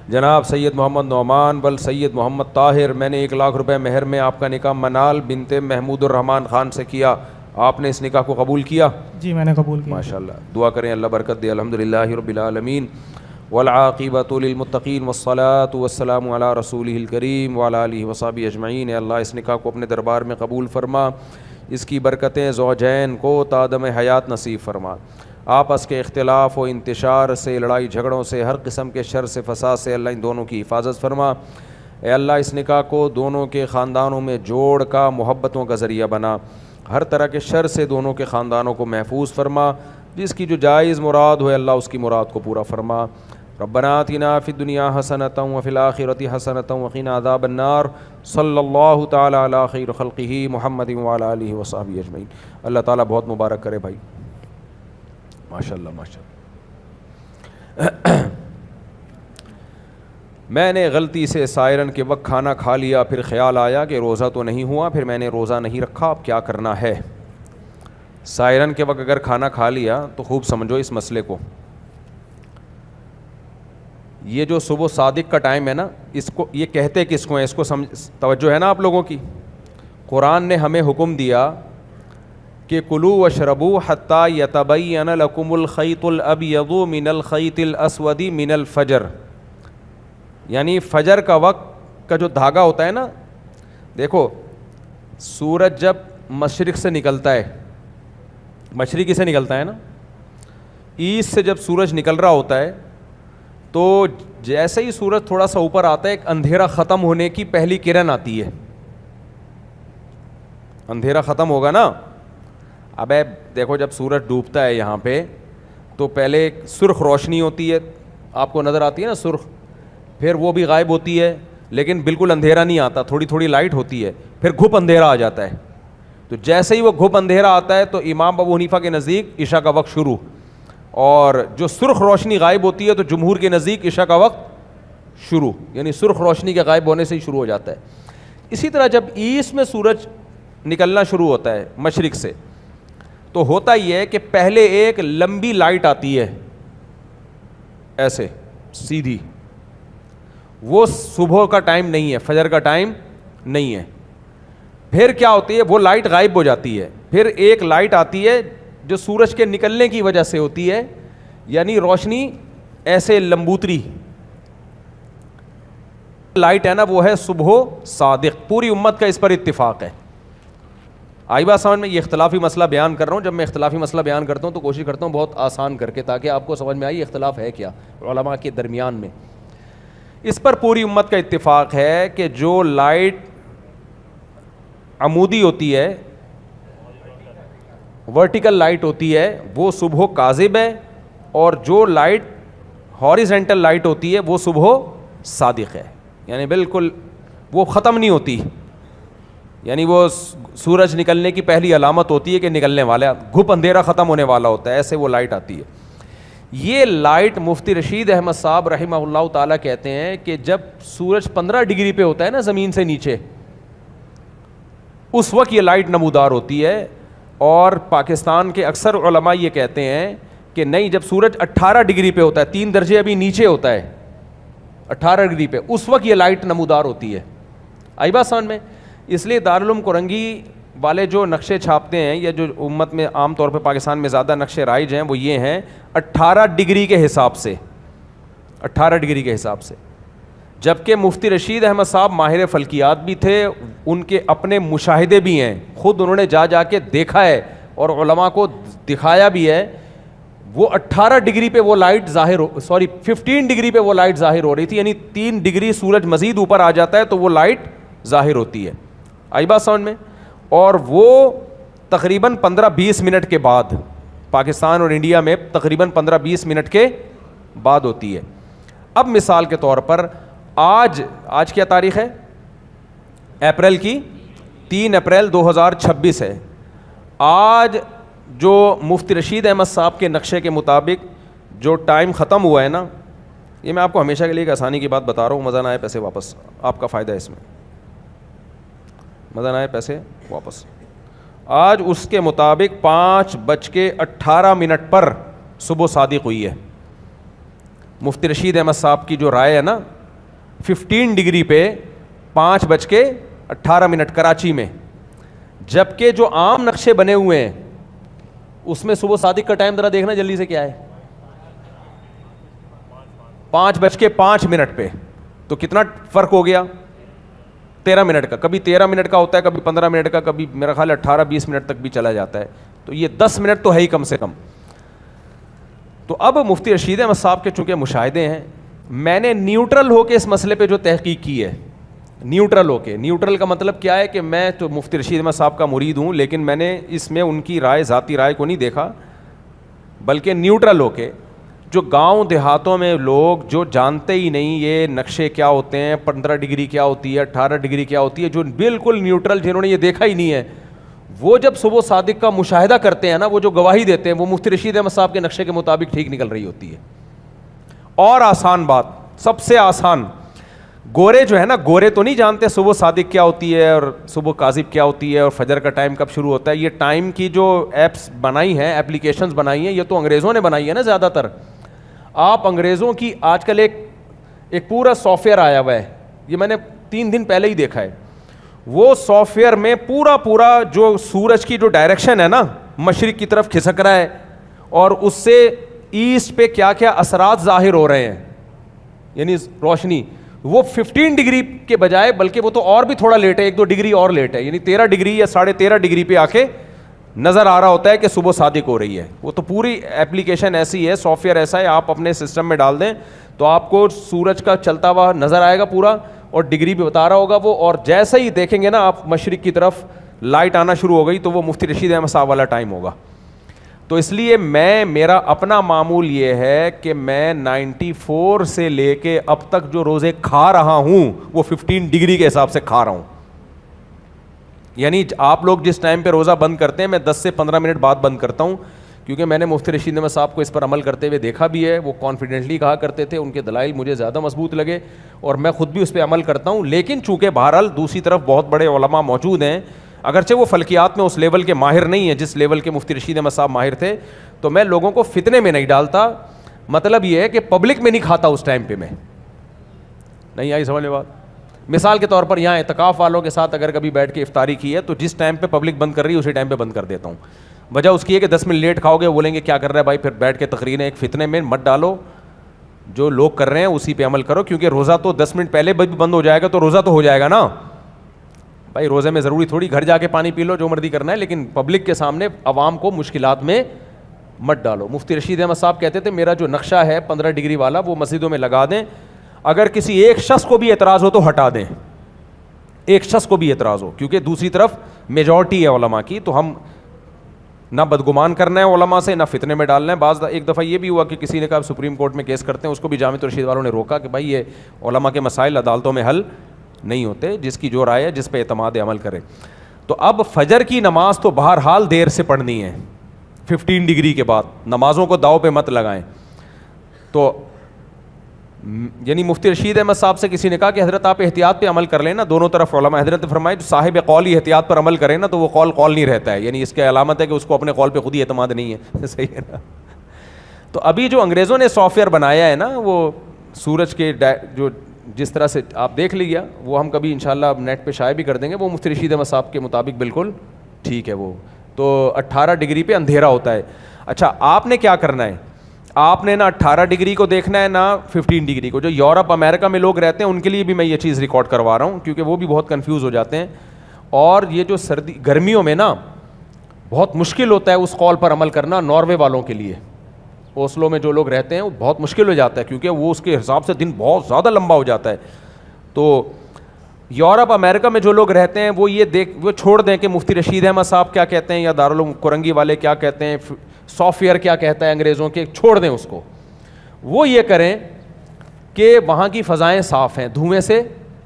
[SPEAKER 1] جناب سید محمد نعمان بل سید محمد طاہر، میں نے 1 لاکھ روپے مہر میں آپ کا نکاح منال بنت محمود الرحمن خان سے کیا. آپ نے اس نکاح کو قبول کیا؟
[SPEAKER 2] جی میں نے قبول کیا.
[SPEAKER 1] ماشاءاللہ. دعا کریں اللہ برکت دے. الحمدللہ رب العالمین والعاقبۃ للمتقین والصلاۃ والسلام علی رسولہ الکریم وعلی آلہ وصحبہ اجمعین. اللہ اس نکاح کو اپنے دربار میں قبول فرما، اس کی برکتیں زوجین کو تادم حیات نصیب فرما. آپس کے اختلاف و انتشار سے، لڑائی جھگڑوں سے، ہر قسم کے شر سے، فساد سے اللہ ان دونوں کی حفاظت فرما. اے اللہ اس نکاح کو دونوں کے خاندانوں میں جوڑ کا محبتوں کا ذریعہ بنا. ہر طرح کے شر سے دونوں کے خاندانوں کو محفوظ فرما. جس کی جو جائز مراد ہو اللہ اس کی مراد کو پورا فرما. ربنا آتنا فی الدنیا حسنۃ وفی الآخرۃ حسنۃ وقنا عذاب النار. صلی اللہ تعالی علی خیر خلقہ محمد وعلی آلہ وصحبہ اجمعین. اللہ تعالیٰ بہت مبارک کرے بھائی. ماشاءاللہ ماشاءاللہ. میں نے غلطی سے سائرن کے وقت کھانا کھا لیا، پھر خیال آیا کہ روزہ تو نہیں ہوا، پھر میں نے روزہ نہیں رکھا، اب کیا کرنا ہے؟ سائرن کے وقت اگر کھانا کھا لیا تو خوب سمجھو اس مسئلے کو. یہ جو صبح صادق کا ٹائم ہے نا، اس کو یہ کہتے کس کو ہیں؟ اس کو توجہ ہے نا آپ لوگوں کی؟ قرآن نے ہمیں حکم دیا کہ کلوا واشربوا حتی یتبین لکم الخیط الابیض من الخیط الاسود من الفجر. یعنی فجر کا وقت کا جو دھاگا ہوتا ہے نا، دیکھو سورج جب مشرق سے نکلتا ہے، مشرقی سے نکلتا ہے نا، ایسٹ سے جب سورج نکل رہا ہوتا ہے تو جیسے ہی سورج تھوڑا سا اوپر آتا ہے ایک اندھیرا ختم ہونے کی پہلی کرن آتی ہے. اندھیرا ختم ہوگا نا. اب دیکھو جب سورج ڈوبتا ہے یہاں پہ تو پہلے ایک سرخ روشنی ہوتی ہے، آپ کو نظر آتی ہے نا سرخ، پھر وہ بھی غائب ہوتی ہے لیکن بالکل اندھیرا نہیں آتا، تھوڑی تھوڑی لائٹ ہوتی ہے، پھر گھپ اندھیرا آ جاتا ہے. تو جیسے ہی وہ گھپ اندھیرا آتا ہے تو امام ابو حنیفہ کے نزدیک عشاء کا وقت شروع، اور جو سرخ روشنی غائب ہوتی ہے تو جمہور کے نزدیک عشاء کا وقت شروع، یعنی سرخ روشنی کے غائب ہونے سے ہی شروع ہو جاتا ہے. اسی طرح جب ایسٹ میں سورج نکلنا شروع ہوتا ہے مشرق سے تو ہوتا یہ ہے کہ پہلے ایک لمبی لائٹ آتی ہے ایسے سیدھی، وہ صبح کا ٹائم نہیں ہے، فجر کا ٹائم نہیں ہے. پھر کیا ہوتی ہے؟ وہ لائٹ غائب ہو جاتی ہے، پھر ایک لائٹ آتی ہے جو سورج کے نکلنے کی وجہ سے ہوتی ہے، یعنی روشنی ایسے لمبوتری لائٹ ہے نا، وہ ہے صبح صادق. پوری امت کا اس پر اتفاق ہے. آئی بات سمجھ میں؟ یہ اختلافی مسئلہ بیان کر رہا ہوں. جب میں اختلافی مسئلہ بیان کرتا ہوں تو کوشش کرتا ہوں بہت آسان کر کے، تاکہ آپ کو سمجھ میں آئی اختلاف ہے کیا علماء کے درمیان میں. اس پر پوری امت کا اتفاق ہے کہ جو لائٹ عمودی ہوتی ہے، ورٹیکل لائٹ ہوتی ہے، وہ صبح کاذب ہے، اور جو لائٹ ہاریزنٹل لائٹ ہوتی ہے وہ صبح صادق ہے. یعنی بالکل وہ ختم نہیں ہوتی، یعنی وہ سورج نکلنے کی پہلی علامت ہوتی ہے کہ نکلنے والا، گھپ اندھیرا ختم ہونے والا ہوتا ہے، ایسے وہ لائٹ آتی ہے. یہ لائٹ مفتی رشید احمد صاحب رحمہ اللہ تعالیٰ کہتے ہیں کہ جب سورج 15 ڈگری پہ ہوتا ہے نا زمین سے نیچے، اس وقت یہ لائٹ نمودار ہوتی ہے. اور پاکستان کے اکثر علماء یہ کہتے ہیں کہ نہیں، جب سورج 18 ڈگری پہ ہوتا ہے، 3 درجے ابھی نیچے ہوتا ہے 18 ڈگری پہ، اس وقت یہ لائٹ نمودار ہوتی ہے. آئی بات سمجھ میں؟ اس لیے دارالعلوم کرنگی والے جو نقشے چھاپتے ہیں، یا جو امت میں عام طور پہ پاکستان میں زیادہ نقشے رائج ہیں، وہ یہ ہیں 18 ڈگری کے حساب سے، 18 ڈگری کے حساب سے. جبکہ مفتی رشید احمد صاحب ماہر فلکیات بھی تھے، ان کے اپنے مشاہدے بھی ہیں، خود انہوں نے جا کے دیکھا ہے اور علماء کو دکھایا بھی ہے. وہ 18 ڈگری پہ وہ لائٹ ظاہر 15 ڈگری پہ وہ لائٹ ظاہر ہو رہی تھی، یعنی 3 ڈگری سورج مزید اوپر آ جاتا ہے تو وہ لائٹ ظاہر ہوتی ہے. آئی بات سمجھ میں؟ اور وہ تقریباً 15-20 منٹ کے بعد، پاکستان اور انڈیا میں تقریباً 15-20 منٹ کے بعد ہوتی ہے. اب مثال کے طور پر آج کیا تاریخ ہے؟ اپریل کی 3 اپریل 2026 ہے. آج جو مفتی رشید احمد صاحب کے نقشے کے مطابق جو ٹائم ختم ہوا ہے نا، یہ میں آپ کو ہمیشہ کے لیے ایک آسانی کی بات بتا رہا ہوں, مزہ نہ آئے پیسے واپس, آپ کا فائدہ ہے اس میں, مزہ نہ آئے پیسے واپس. آج اس کے مطابق 5:18 پر صبح صادق ہوئی ہے. مفتی رشید احمد صاحب کی جو رائے ہے نا 15 ڈگری پہ 5:18 کراچی میں, جبکہ جو عام نقشے بنے ہوئے ہیں اس میں صبح صادق کا ٹائم ذرا دیکھنا جلدی سے کیا ہے, 5:05 پہ. تو کتنا فرق ہو گیا, 13 منٹ کا. کبھی 13 منٹ کا ہوتا ہے, کبھی 15 منٹ کا, کبھی میرا خیال 18-20 منٹ تک بھی چلا جاتا ہے. تو یہ 10 منٹ تو ہے ہی کم سے کم. تو اب مفتی رشید احمد صاحب کے چونکہ مشاہدے ہیں, میں نے نیوٹرل ہو کے اس مسئلے پہ جو تحقیق کی ہے, نیوٹرل ہو کے, نیوٹرل کا مطلب کیا ہے کہ میں تو مفتی رشید احمد صاحب کا مرید ہوں, لیکن میں نے اس میں ان کی رائے, ذاتی رائے کو نہیں دیکھا, بلکہ نیوٹرل ہو کے جو گاؤں دیہاتوں میں لوگ جو جانتے ہی نہیں یہ نقشے کیا ہوتے ہیں, 15 ڈگری کیا ہوتی ہے, 18 ڈگری کیا ہوتی ہے, جو بالکل نیوٹرل جنہوں نے یہ دیکھا ہی نہیں ہے, وہ جب صبح صادق کا مشاہدہ کرتے ہیں نا, وہ جو گواہی دیتے ہیں وہ مفتی رشید احمد صاحب کے نقشے کے مطابق ٹھیک نکل رہی ہوتی ہے. اور آسان بات, سب سے آسان, گورے جو ہے نا, گورے تو نہیں جانتے صبح صادق کیا ہوتی ہے اور صبح کاذب کیا ہوتی ہے اور فجر کا ٹائم کب شروع ہوتا ہے. یہ ٹائم کی جو ایپس بنائی ہیں, اپلیکیشنز بنائی ہیں, یہ تو انگریزوں نے بنائی ہے نا زیادہ تر. آپ انگریزوں کی آج کل ایک پورا سافٹ ویئر آیا ہوا ہے, یہ میں نے 3 دن پہلے ہی دیکھا ہے. وہ سافٹ ویئر میں پورا جو سورج کی جو ڈائریکشن ہے نا, مشرق کی طرف کھسک رہا ہے, اور اس سے ایسٹ پہ کیا کیا اثرات ظاہر ہو رہے ہیں, یعنی روشنی, وہ 15 ڈگری کے بجائے بلکہ وہ تو اور بھی تھوڑا لیٹ ہے, 1-2 ڈگری اور لیٹ ہے, یعنی 13 ڈگری یا 13.5 ڈگری پہ آ کے نظر آ رہا ہوتا ہے کہ صبح صادق ہو رہی ہے. وہ تو پوری ایپلیکیشن ایسی ہے, سافٹ ویئر ایسا ہے, آپ اپنے سسٹم میں ڈال دیں تو آپ کو سورج کا چلتا ہوا نظر آئے گا پورا, اور ڈگری بھی بتا رہا ہوگا وہ. اور جیسے ہی دیکھیں گے نا آپ مشرق کی طرف لائٹ آنا شروع ہو گئی تو وہ مفتی رشید احمد صاحب والا ٹائم ہوگا. تو اس لیے میرا اپنا معمول یہ ہے کہ میں 94 سے لے کے اب تک جو روزے کھا رہا ہوں وہ 15 ڈگری کے حساب سے کھا رہا ہوں. یعنی آپ لوگ جس ٹائم پہ روزہ بند کرتے ہیں, میں 10 سے 15 منٹ بعد بند کرتا ہوں, کیونکہ میں نے مفتی رشید احمد صاحب کو اس پر عمل کرتے ہوئے دیکھا بھی ہے. وہ کانفیڈنٹلی کہا کرتے تھے, ان کے دلائل مجھے زیادہ مضبوط لگے اور میں خود بھی اس پہ عمل کرتا ہوں. لیکن چونکہ بہرحال دوسری طرف بہت بڑے علماء موجود ہیں, اگرچہ وہ فلکیات میں اس لیول کے ماہر نہیں ہیں جس لیول کے مفتی رشید احمد صاحب ماہر تھے, تو میں لوگوں کو فتنے میں نہیں ڈالتا. مطلب یہ ہے کہ پبلک میں نہیں کھاتا اس ٹائم پہ. میں نہیں آئی سمجھ میں بات؟ مثال کے طور پر یہاں اعتکاف والوں کے ساتھ اگر کبھی بیٹھ کے افطاری کی ہے تو جس ٹائم پہ پبلک بند کر رہی ہے اسی ٹائم پہ بند کر دیتا ہوں. وجہ اس کی ہے کہ 10 منٹ لیٹ کھاؤ گے, بولیں گے کیا کر رہا ہے بھائی, پھر بیٹھ کے تقریر ایک فتنے میں مت ڈالو, جو لوگ کر رہے ہیں اسی پہ عمل کرو. کیونکہ روزہ تو 10 منٹ پہلے بند ہو جائے گا تو روزہ تو ہو جائے گا نا بھائی. روزے میں ضروری تھوڑی گھر جا کے پانی پی لو, جو مرضی کرنا ہے, لیکن پبلک کے سامنے عوام کو مشکلات میں مت ڈالو. مفتی رشید احمد صاحب کہتے تھے میرا جو نقشہ ہے 15 ڈگری والا وہ مسجدوں میں لگا دیں, اگر کسی ایک شخص کو بھی اعتراض ہو تو ہٹا دیں, ایک شخص کو بھی اعتراض ہو, کیونکہ دوسری طرف میجورٹی ہے علماء کی, تو ہم نہ بدگمان کرنا ہے علماء سے, نہ فتنے میں ڈالنا ہے. ایک دفعہ یہ بھی ہوا کہ کسی نے کہا سپریم کورٹ میں کیس کرتے ہیں, اس کو بھی جامعۃ الرشید والوں نے روکا کہ بھائی یہ علماء کے مسائل عدالتوں میں حل نہیں ہوتے, جس کی جو رائے ہے جس پہ اعتماد عمل کرے. تو اب فجر کی نماز تو بہرحال دیر سے پڑھنی ہے 15 ڈگری کے بعد, نمازوں کو داؤ پہ مت لگائیں. تو یعنی مفتی رشید احمد صاحب سے کسی نے کہا کہ حضرت آپ احتیاط پہ عمل کر لیں نا, دونوں طرف علماء. حضرت نے فرمایا جو صاحب قول ہی احتیاط پر عمل کرے نا تو وہ قول نہیں رہتا ہے, یعنی اس کی علامت ہے کہ اس کو اپنے قول پہ خود ہی اعتماد نہیں ہے. صحیح ہے نا. تو ابھی جو انگریزوں نے سافٹ ویئر بنایا ہے نا, وہ سورج کے جو جس طرح سے آپ دیکھ لیا, وہ ہم کبھی انشاءاللہ نیٹ پہ شائع بھی کر دیں گے, وہ مفتی رشید احمد صاحب کے مطابق بالکل ٹھیک ہے. وہ تو 18 ڈگری پہ اندھیرا ہوتا ہے. اچھا آپ نے کیا کرنا ہے, آپ نے نہ 18 ڈگری کو دیکھنا ہے نہ 15 ڈگری کو. جو یورپ امریکہ میں لوگ رہتے ہیں ان کے لیے بھی میں یہ چیز ریکارڈ کروا رہا ہوں, کیونکہ وہ بھی بہت کنفیوز ہو جاتے ہیں. اور یہ جو گرمیوں میں نا بہت مشکل ہوتا ہے اس قول پر عمل کرنا ناروے والوں کے لیے. اوسلو میں جو لوگ رہتے ہیں وہ بہت مشکل ہو جاتا ہے, کیونکہ وہ اس کے حساب سے دن بہت زیادہ لمبا ہو جاتا ہے. تو یورپ امریکہ میں جو لوگ رہتے ہیں وہ چھوڑ دیں کہ مفتی رشید احمد صاحب کیا کہتے ہیں یا دارالعلوم کرنگی والے کیا کہتے ہیں, سافٹ ویئر کیا کہتا ہے انگریزوں کے, چھوڑ دیں اس کو. وہ یہ کریں کہ وہاں کی فضائیں صاف ہیں, دھوئیں سے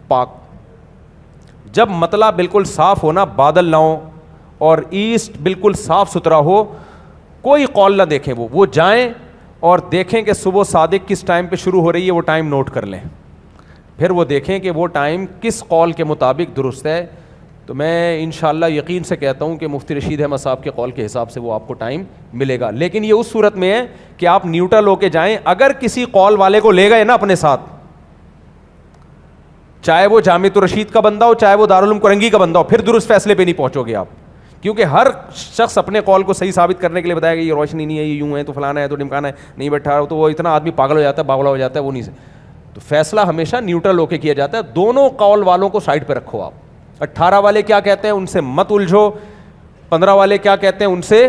[SPEAKER 1] پاک. جب مطلع بالکل صاف ہونا, بادل نہ ہو اور ایسٹ بالکل صاف ستھرا ہو, کوئی قول نہ دیکھیں, وہ جائیں اور دیکھیں کہ صبح صادق کس ٹائم پہ شروع ہو رہی ہے, وہ ٹائم نوٹ کر لیں, پھر وہ دیکھیں کہ وہ ٹائم کس قول کے مطابق درست ہے. تو میں انشاءاللہ یقین سے کہتا ہوں کہ مفتی رشید احمد صاحب کے قول کے حساب سے وہ آپ کو ٹائم ملے گا. لیکن یہ اس صورت میں ہے کہ آپ نیوٹرل ہو کے جائیں. اگر کسی قول والے کو لے گئے نا اپنے ساتھ, چاہے وہ جامعۃ الرشید کا بندہ ہو, چاہے وہ دارالعلوم کرنگی کا بندہ ہو, پھر درست فیصلے پہ نہیں پہنچو گے آپ, کیونکہ ہر شخص اپنے قول کو صحیح ثابت کرنے کے لیے بتائے گا یہ روشنی نہیں ہے, یہ یوں ہے, تو فلانا ہے, تو ڈمکانا ہے, نہیں بیٹھا تو وہ اتنا آدمی پاگل ہو جاتا ہے, باولا ہو جاتا ہے, وہ نہیں سے. تو فیصلہ ہمیشہ نیوٹرل ہو کے کیا جاتا ہے. دونوں قول والوں کو سائڈ پہ رکھو آپ. 18 والے کیا کہتے ہیں ان سے مت الجھو, 15 والے کیا کہتے ہیں ان سے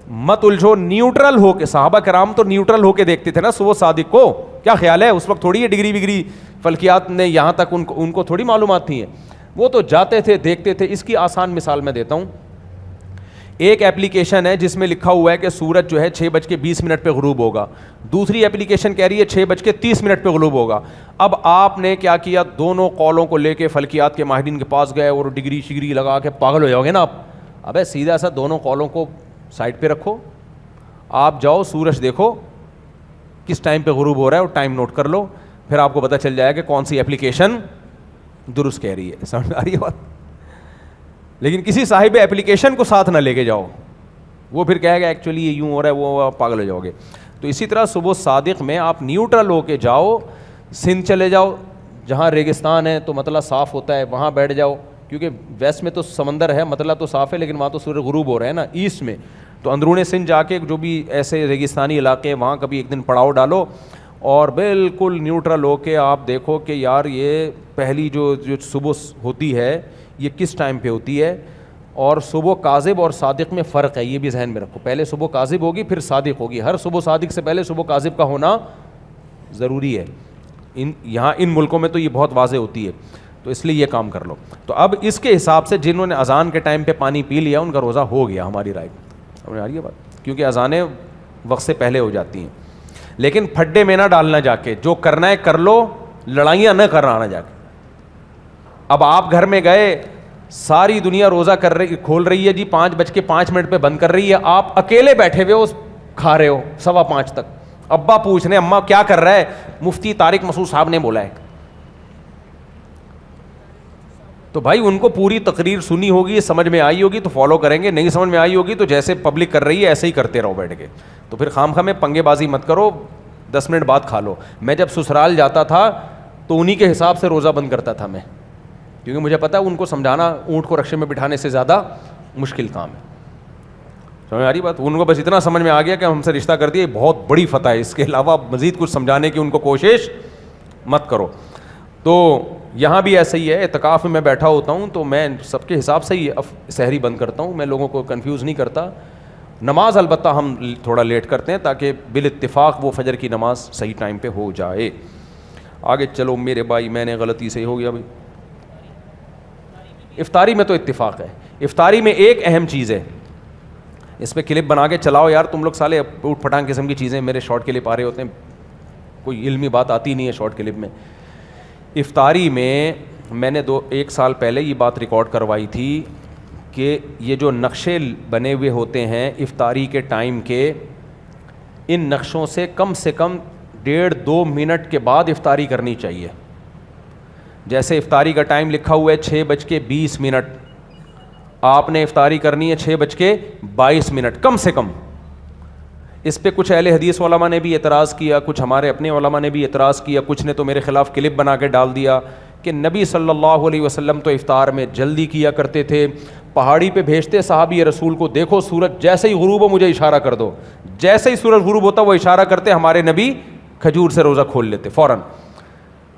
[SPEAKER 1] مت الجھو. نیوٹرل ہو کے, صحابہ کرام تو نیوٹرل ہو کے دیکھتے تھے نا صبح صادق کو. کیا خیال ہے اس وقت تھوڑی ہے ڈگری وگری فلکیات نے یہاں تک ان کو تھوڑی معلومات تھیں, وہ تو جاتے تھے دیکھتے تھے. اس کی آسان مثال میں دیتا ہوں. ایک ایپلیکیشن ہے جس میں لکھا ہوا ہے کہ سورج جو ہے 6:20 پہ غروب ہوگا, دوسری ایپلیکیشن کہہ رہی ہے 6:30 پہ غروب ہوگا. اب آپ نے کیا کیا, دونوں قولوں کو لے کے فلکیات کے ماہرین کے پاس گئے اور ڈگری شگری لگا کے پاگل ہو جاؤ گے نا آپ. ابے سیدھا سا دونوں قولوں کو سائڈ پہ رکھو, آپ جاؤ سورج دیکھو کس ٹائم پہ غروب ہو رہا ہے اور ٹائم نوٹ کر لو, پھر آپ کو پتہ چل جائے گا کہ کون سی ایپلیکیشن درست کہہ رہی ہے. سمجھ آ رہی ہے بات؟ لیکن کسی صاحب ایپلیکیشن کو ساتھ نہ لے کے جاؤ, وہ پھر کہے گا ایکچولی یہ یوں ہو رہا ہے, وہ پاگل ہو جاؤ گے. تو اسی طرح صبح صادق میں آپ نیوٹرل ہو کے جاؤ. سندھ چلے جاؤ, جہاں ریگستان ہے تو مطلع صاف ہوتا ہے, وہاں بیٹھ جاؤ, کیونکہ ویسٹ میں تو سمندر ہے, مطلع تو صاف ہے, لیکن وہاں تو سورج غروب ہو رہا ہے نا ایسٹ میں. تو اندرون سندھ جا کے جو بھی ایسے ریگستانی علاقے ہیں وہاں کبھی ایک دن پڑاؤ ڈالو, اور بالکل نیوٹرل ہو کے آپ دیکھو کہ یار یہ پہلی جو صبح ہوتی ہے یہ کس ٹائم پہ ہوتی ہے, اور صبح کاذب اور صادق میں فرق ہے, یہ بھی ذہن میں رکھو. پہلے صبح کاذب ہوگی پھر صادق ہوگی, ہر صبح صادق سے پہلے صبح کاذب کا ہونا ضروری ہے. یہاں ان ملکوں میں تو یہ بہت واضح ہوتی ہے, تو اس لیے یہ کام کر لو. تو اب اس کے حساب سے جنہوں نے اذان کے ٹائم پہ پانی پی لیا ان کا روزہ ہو گیا ہماری رائے. سمجھ آ رہی ہے بات؟ کیونکہ اذانیں وقت سے پہلے ہو جاتی ہیں. لیکن پھڈے میں نہ ڈالنا جا کے, جو کرنا ہے کر لو, لڑائیاں نہ کرنا جا کے. اب آپ گھر میں گئے, ساری دنیا روزہ کھول رہی ہے جی, 5:05 پہ بند کر رہی ہے, آپ اکیلے بیٹھے ہوئے ہو کھا رہے ہو 5:15 تک. ابا پوچھ رہے اماں کیا کر رہا ہے, مفتی طارق مسعود صاحب نے بولا ہے. تو بھائی ان کو پوری تقریر سنی ہوگی, سمجھ میں آئی ہوگی تو فالو کریں گے, نہیں سمجھ میں آئی ہوگی تو جیسے پبلک کر رہی ہے ایسے ہی کرتے رہو بیٹھ کے. تو پھر خام خواہ میں پنگے بازی مت کرو, 10 منٹ بعد کھا لو. میں جب سسرال جاتا تھا تو انہی کے حساب سے روزہ بند کرتا تھا میں, کیونکہ مجھے پتا ان کو سمجھانا اونٹ کو رکشے میں بٹھانے سے زیادہ مشکل کام ہے. سمجھ آ رہی بات؟ ان کو بس اتنا سمجھ میں آ گیا کہ ہم سے رشتہ کر دیا, بہت بڑی فتح ہے, اس کے علاوہ مزید کچھ سمجھانے کی ان کو کوشش مت کرو. تو یہاں بھی ایسا ہی ہے, اعتکاف میں بیٹھا ہوتا ہوں تو میں سب کے حساب سے ہی سحری بند کرتا ہوں, میں لوگوں کو کنفیوز نہیں کرتا. نماز البتہ ہم تھوڑا لیٹ کرتے ہیں تاکہ بالاتفاق وہ فجر کی نماز صحیح ٹائم پہ ہو جائے. آگے چلو میرے بھائی, میں نے غلطی سے ہو گیا بھائی. افطاری میں تو اتفاق ہے. افطاری میں ایک اہم چیز ہے, اس پہ کلپ بنا کے چلاؤ یار, تم لوگ سالے اوٹ پٹانگ قسم کی چیزیں میرے شارٹ کلپ آ رہے ہوتے ہیں, کوئی علمی بات آتی نہیں ہے شارٹ کلپ میں. افطاری میں نے 1 سال پہلے یہ بات ریکارڈ کروائی تھی کہ یہ جو نقشے بنے ہوئے ہوتے ہیں افطاری کے ٹائم کے, ان نقشوں سے کم 1.5-2 منٹ کے بعد افطاری کرنی چاہیے. جیسے افطاری کا ٹائم لکھا ہوا ہے 6:20, آپ نے افطاری کرنی ہے 6:22 کم سے کم. اس پہ کچھ اہل حدیث علماء نے بھی اعتراض کیا, کچھ ہمارے اپنے علماء نے بھی اعتراض کیا, کچھ نے تو میرے خلاف کلپ بنا کے ڈال دیا کہ نبی صلی اللہ علیہ وسلم تو افطار میں جلدی کیا کرتے تھے, پہاڑی پہ بھیجتے صحابی رسول کو, دیکھو سورج جیسے ہی غروب ہو مجھے اشارہ کر دو, جیسے ہی سورج غروب ہوتا وہ اشارہ کرتے, ہمارے نبی کھجور سے روزہ کھول لیتے فوراً.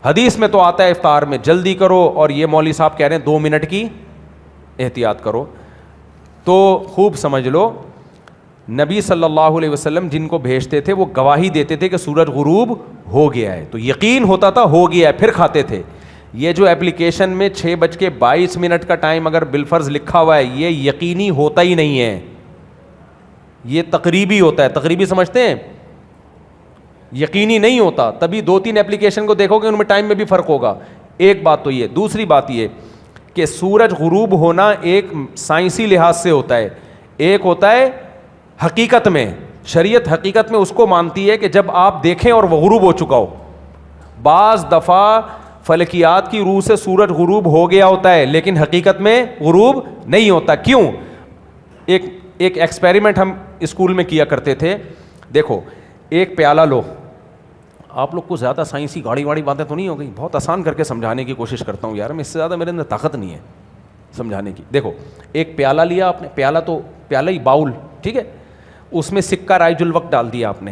[SPEAKER 1] حدیث میں تو آتا ہے افطار میں جلدی کرو, اور یہ مولوی صاحب کہہ رہے ہیں 2 منٹ کی احتیاط کرو. تو خوب سمجھ لو, نبی صلی اللہ علیہ وسلم جن کو بھیجتے تھے وہ گواہی دیتے تھے کہ سورج غروب ہو گیا ہے, تو یقین ہوتا تھا ہو گیا ہے, پھر کھاتے تھے. یہ جو ایپلیکیشن میں 6:22 کا ٹائم اگر بالفرض لکھا ہوا ہے, یہ یقینی ہوتا ہی نہیں ہے, یہ تقریبی ہوتا ہے. تقریبی سمجھتے ہیں, یقینی نہیں ہوتا. تبھی 2-3 ایپلیکیشن کو دیکھو گے ان میں ٹائم میں بھی فرق ہوگا. ایک بات تو یہ. دوسری بات یہ کہ سورج غروب ہونا ایک سائنسی لحاظ سے ہوتا ہے, ایک ہوتا ہے حقیقت میں. شریعت حقیقت میں اس کو مانتی ہے کہ جب آپ دیکھیں اور وہ غروب ہو چکا ہو. بعض دفعہ فلکیات کی روح سے سورج غروب ہو گیا ہوتا ہے لیکن حقیقت میں غروب نہیں ہوتا. کیوں؟ ایک ایکسپیریمنٹ ہم اسکول میں کیا کرتے تھے. دیکھو ایک پیالہ لو, آپ لوگ کو زیادہ سائنسی گاڑی واڑی باتیں تو نہیں ہو گئی, بہت آسان کر کے سمجھانے کی کوشش کرتا ہوں یار میں, اس سے زیادہ میرے اندر طاقت نہیں ہے سمجھانے کی. دیکھو ایک پیالہ لیا آپ نے, پیالہ تو پیالہ ہی, باؤل, ٹھیک ہے, اس میں سکہ رائج الوقت ڈال دیا آپ نے,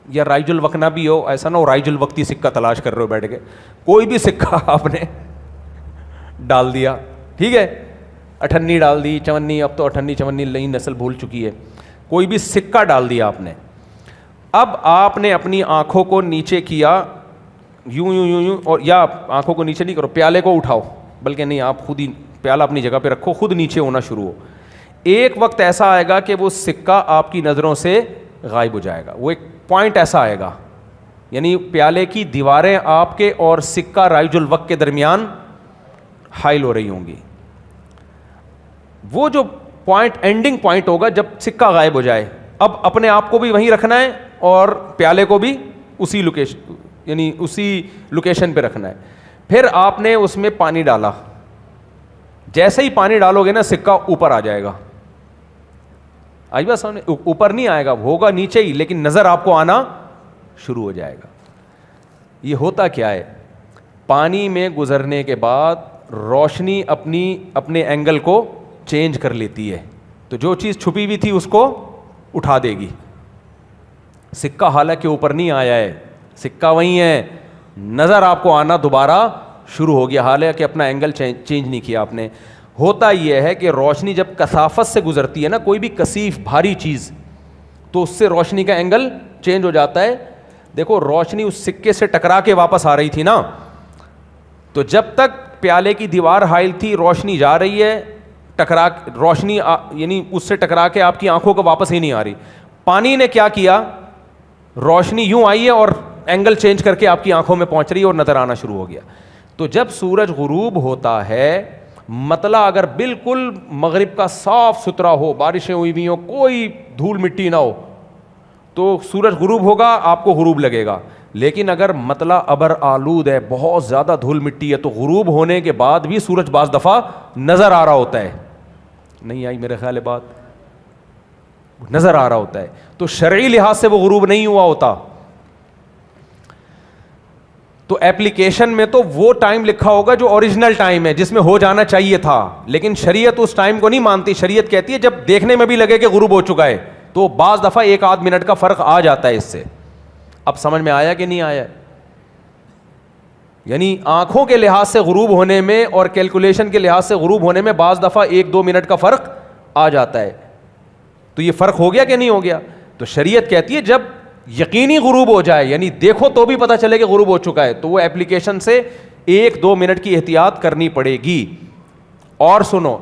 [SPEAKER 1] یا رائج الوقت نہ بھی ہو, ایسا نہ ہو رائج الوقتی سکہ تلاش کر رہے ہو بیٹھ کے, کوئی بھی سکہ آپ نے ڈال دیا, ٹھیک ہے, اٹھنی ڈال دی, چونی, اب تو اٹھنی چونی نئی نسل بھول چکی ہے, کوئی بھی سکہ ڈال دیا آپ نے. اب آپ نے اپنی آنکھوں کو نیچے کیا یوں یوں یوں یوں, اور یا آنکھوں کو نیچے نہیں کرو, پیالے کو اٹھاؤ, بلکہ نہیں آپ خود ہی پیالہ اپنی جگہ پہ رکھو, خود نیچے ہونا شروع ہو. ایک وقت ایسا آئے گا کہ وہ سکہ آپ کی نظروں سے غائب ہو جائے گا. وہ ایک پوائنٹ ایسا آئے گا, یعنی پیالے کی دیواریں آپ کے اور سکہ رائج الوقت کے درمیان حائل ہو رہی ہوں گی. وہ جو پوائنٹ اینڈنگ پوائنٹ ہوگا جب سکہ غائب ہو جائے, اب اپنے آپ کو بھی وہیں رکھنا ہے اور پیالے کو بھی اسی لوکیشن, یعنی اسی لوکیشن پہ رکھنا ہے. پھر آپ نے اس میں پانی ڈالا, جیسے ہی پانی ڈالو گے نا سکہ اوپر آ جائے گا. آئی بات سامنے, اوپر نہیں آئے گا, ہوگا نیچے ہی, لیکن نظر آپ کو آنا شروع ہو جائے گا. یہ ہوتا کیا ہے, پانی میں گزرنے کے بعد روشنی اپنے اینگل کو چینج کر لیتی ہے, تو جو چیز چھپی ہوئی تھی اس کو اٹھا دے گی. سکہ حالانکہ اوپر نہیں آیا ہے, سکہ وہیں ہے, نظر آپ کو آنا دوبارہ شروع ہو گیا, حالانکہ اپنا اینگل چینج نہیں کیا آپ نے. ہوتا یہ ہے کہ روشنی جب کثافت سے گزرتی ہے نا, کوئی بھی کثیف بھاری چیز, تو اس سے روشنی کا اینگل چینج ہو جاتا ہے. دیکھو روشنی اس سکے سے ٹکرا کے واپس آ رہی تھی نا, تو جب تک پیالے کی دیوار حائل تھی روشنی جا رہی ہے, روشنی یعنی اس سے ٹکرا کے آپ کی آنکھوں کو واپس ہی نہیں آ رہی. پانی نے کیا کیا, روشنی یوں آئی ہے اور اینگل چینج کر کے آپ کی آنکھوں میں پہنچ رہی ہے اور نظر آنا شروع ہو گیا. تو جب سورج غروب ہوتا ہے, مطلع اگر بالکل مغرب کا صاف ستھرا ہو, بارشیں ہوئی ہوئی ہوں, کوئی دھول مٹی نہ ہو, تو سورج غروب ہوگا, آپ کو غروب لگے گا. لیکن اگر مطلع ابر آلود ہے, بہت زیادہ دھول مٹی ہے, تو غروب ہونے کے بعد بھی سورج بعض دفعہ نظر آ رہا ہوتا ہے. نہیں آئی میرے خیال ہے بات, نظر آ رہا ہوتا ہے. تو شرعی لحاظ سے وہ غروب نہیں ہوا ہوتا. تو ایپلیکیشن میں تو وہ ٹائم لکھا ہوگا جو اوریجنل ٹائم ہے, جس میں ہو جانا چاہیے تھا, لیکن شریعت اس ٹائم کو نہیں مانتی. شریعت کہتی ہے جب دیکھنے میں بھی لگے کہ غروب ہو چکا ہے, تو بعض دفعہ 1-8 منٹ کا فرق آ جاتا ہے اس سے. اب سمجھ میں آیا کہ نہیں آیا؟ یعنی آنکھوں کے لحاظ سے غروب ہونے میں اور کیلکولیشن کے لحاظ سے غروب ہونے میں بعض دفعہ 1-2 منٹ کا فرق آ جاتا ہے. تو یہ فرق ہو گیا کہ نہیں ہو گیا؟ تو شریعت کہتی ہے جب یقینی غروب ہو جائے, یعنی دیکھو تو بھی پتہ چلے کہ غروب ہو چکا ہے, تو وہ ایپلیکیشن سے 1-2 منٹ کی احتیاط کرنی پڑے گی. اور سنو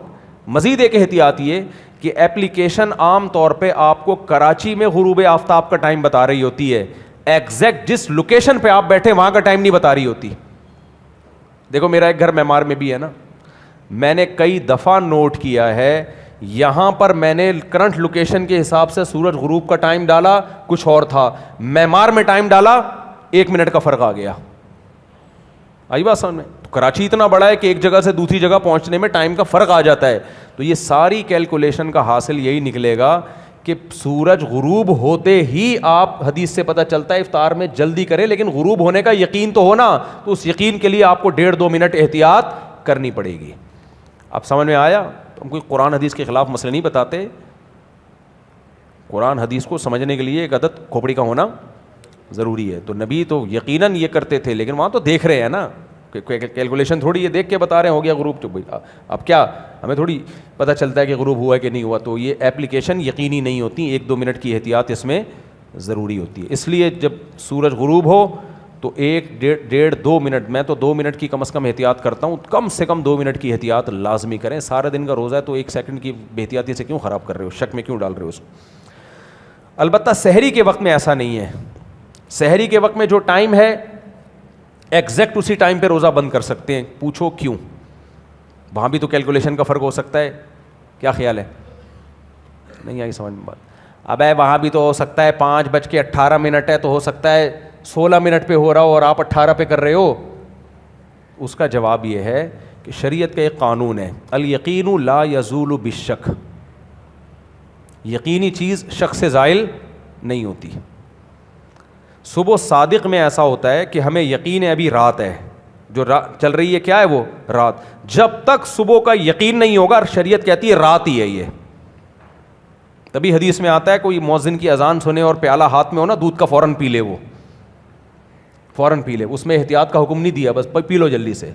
[SPEAKER 1] مزید ایک احتیاط یہ کہ ایپلیکیشن عام طور پہ آپ کو کراچی میں غروب آفتاب کا ٹائم بتا رہی ہوتی ہے, ایگزیکٹ جس لوکیشن پہ آپ بیٹھے وہاں کا ٹائم نہیں بتا رہی ہوتی. دیکھو میرا ایک گھر معمار میں بھی ہے نا, میں نے کئی دفعہ نوٹ کیا ہے, یہاں پر میں نے کرنٹ لوکیشن کے حساب سے سورج غروب کا ٹائم ڈالا, کچھ اور تھا, معمار میں ٹائم ڈالا, 1 منٹ کا فرق آ گیا. آئی بات سمجھ میں؟ تو کراچی اتنا بڑا ہے کہ ایک جگہ سے دوسری جگہ پہنچنے میں ٹائم کا فرق آ جاتا ہے. تو یہ ساری کیلکولیشن کا حاصل یہی نکلے گا کہ سورج غروب ہوتے ہی, آپ حدیث سے پتہ چلتا ہے افطار میں جلدی کریں, لیکن غروب ہونے کا یقین تو ہونا, تو اس یقین کے لیے آپ کو 1.5-2 منٹ احتیاط کرنی پڑے گی. اب سمجھ میں آیا؟ تو ہم کوئی قرآن حدیث کے خلاف مسئلے نہیں بتاتے. قرآن حدیث کو سمجھنے کے لیے ایک عدد کھوپڑی کا ہونا ضروری ہے. تو نبی تو یقیناً یہ کرتے تھے, لیکن وہاں تو دیکھ رہے ہیں نا, کیلکولیشن تھوڑی یہ دیکھ کے بتا رہے ہیں ہو گیا غروب, تو اب کیا ہمیں تھوڑی پتہ چلتا ہے کہ غروب ہوا ہے کہ نہیں ہوا. تو یہ ایپلیکیشن یقینی نہیں ہوتی, 1-2 منٹ کی احتیاط اس میں ضروری ہوتی ہے. اس لیے جب سورج غروب ہو تو 1-1.5-2 منٹ, میں تو 2 منٹ کی کم از کم احتیاط کرتا ہوں, کم سے کم 2 منٹ کی احتیاط لازمی کریں. سارے دن کا روزہ ہے تو 1 سیکنڈ کی بے احتیاطی سے کیوں خراب کر رہے ہو, شک میں کیوں ڈال رہے ہو اس کو. البتہ سحری کے وقت میں ایسا نہیں ہے. سحری کے وقت میں جو ٹائم ہے ایگزیکٹ اسی ٹائم پہ روزہ بند کر سکتے ہیں. پوچھو کیوں؟ وہاں بھی تو کیلکولیشن کا فرق ہو سکتا ہے. کیا خیال ہے؟ نہیں آئی سمجھ میں بات؟ اب ہے وہاں بھی تو ہو سکتا ہے 5:18 ہے تو ہو سکتا ہے 16 پہ ہو رہا ہو اور آپ 18 پہ کر رہے ہو. اس کا جواب یہ ہے کہ شریعت کا ایک قانون ہے, الیقین لا یزول بالشک, یقینی چیز شک سے زائل نہیں ہوتی. صبح صادق میں ایسا ہوتا ہے کہ ہمیں یقین ہے ابھی رات ہے, جو چل رہی ہے کیا ہے وہ رات, جب تک صبح کا یقین نہیں ہوگا شریعت کہتی ہے رات ہی ہے یہ. تبھی حدیث میں آتا ہے کوئی مؤذن کی اذان سنے اور پیالہ ہاتھ میں ہو نا دودھ کا فوراً پی لے, وہ فوراً پی لے, اس میں احتیاط کا حکم نہیں دیا, بس پی لو جلدی سے.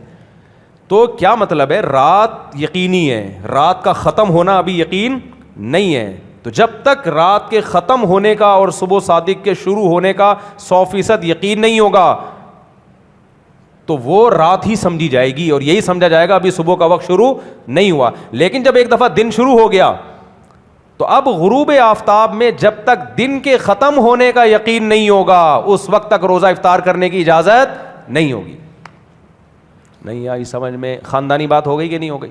[SPEAKER 1] تو کیا مطلب ہے, رات یقینی ہے, رات کا ختم ہونا ابھی یقین نہیں ہے. تو جب تک رات کے ختم ہونے کا اور صبح صادق کے شروع ہونے کا 100% یقین نہیں ہوگا تو وہ رات ہی سمجھی جائے گی اور یہی سمجھا جائے گا ابھی صبح کا وقت شروع نہیں ہوا. لیکن جب ایک دفعہ دن شروع ہو گیا تو اب غروب آفتاب میں جب تک دن کے ختم ہونے کا یقین نہیں ہوگا اس وقت تک روزہ افطار کرنے کی اجازت نہیں ہوگی. نہیں آئی سمجھ میں؟ خاندانی بات ہو گئی کہ نہیں ہو گئی؟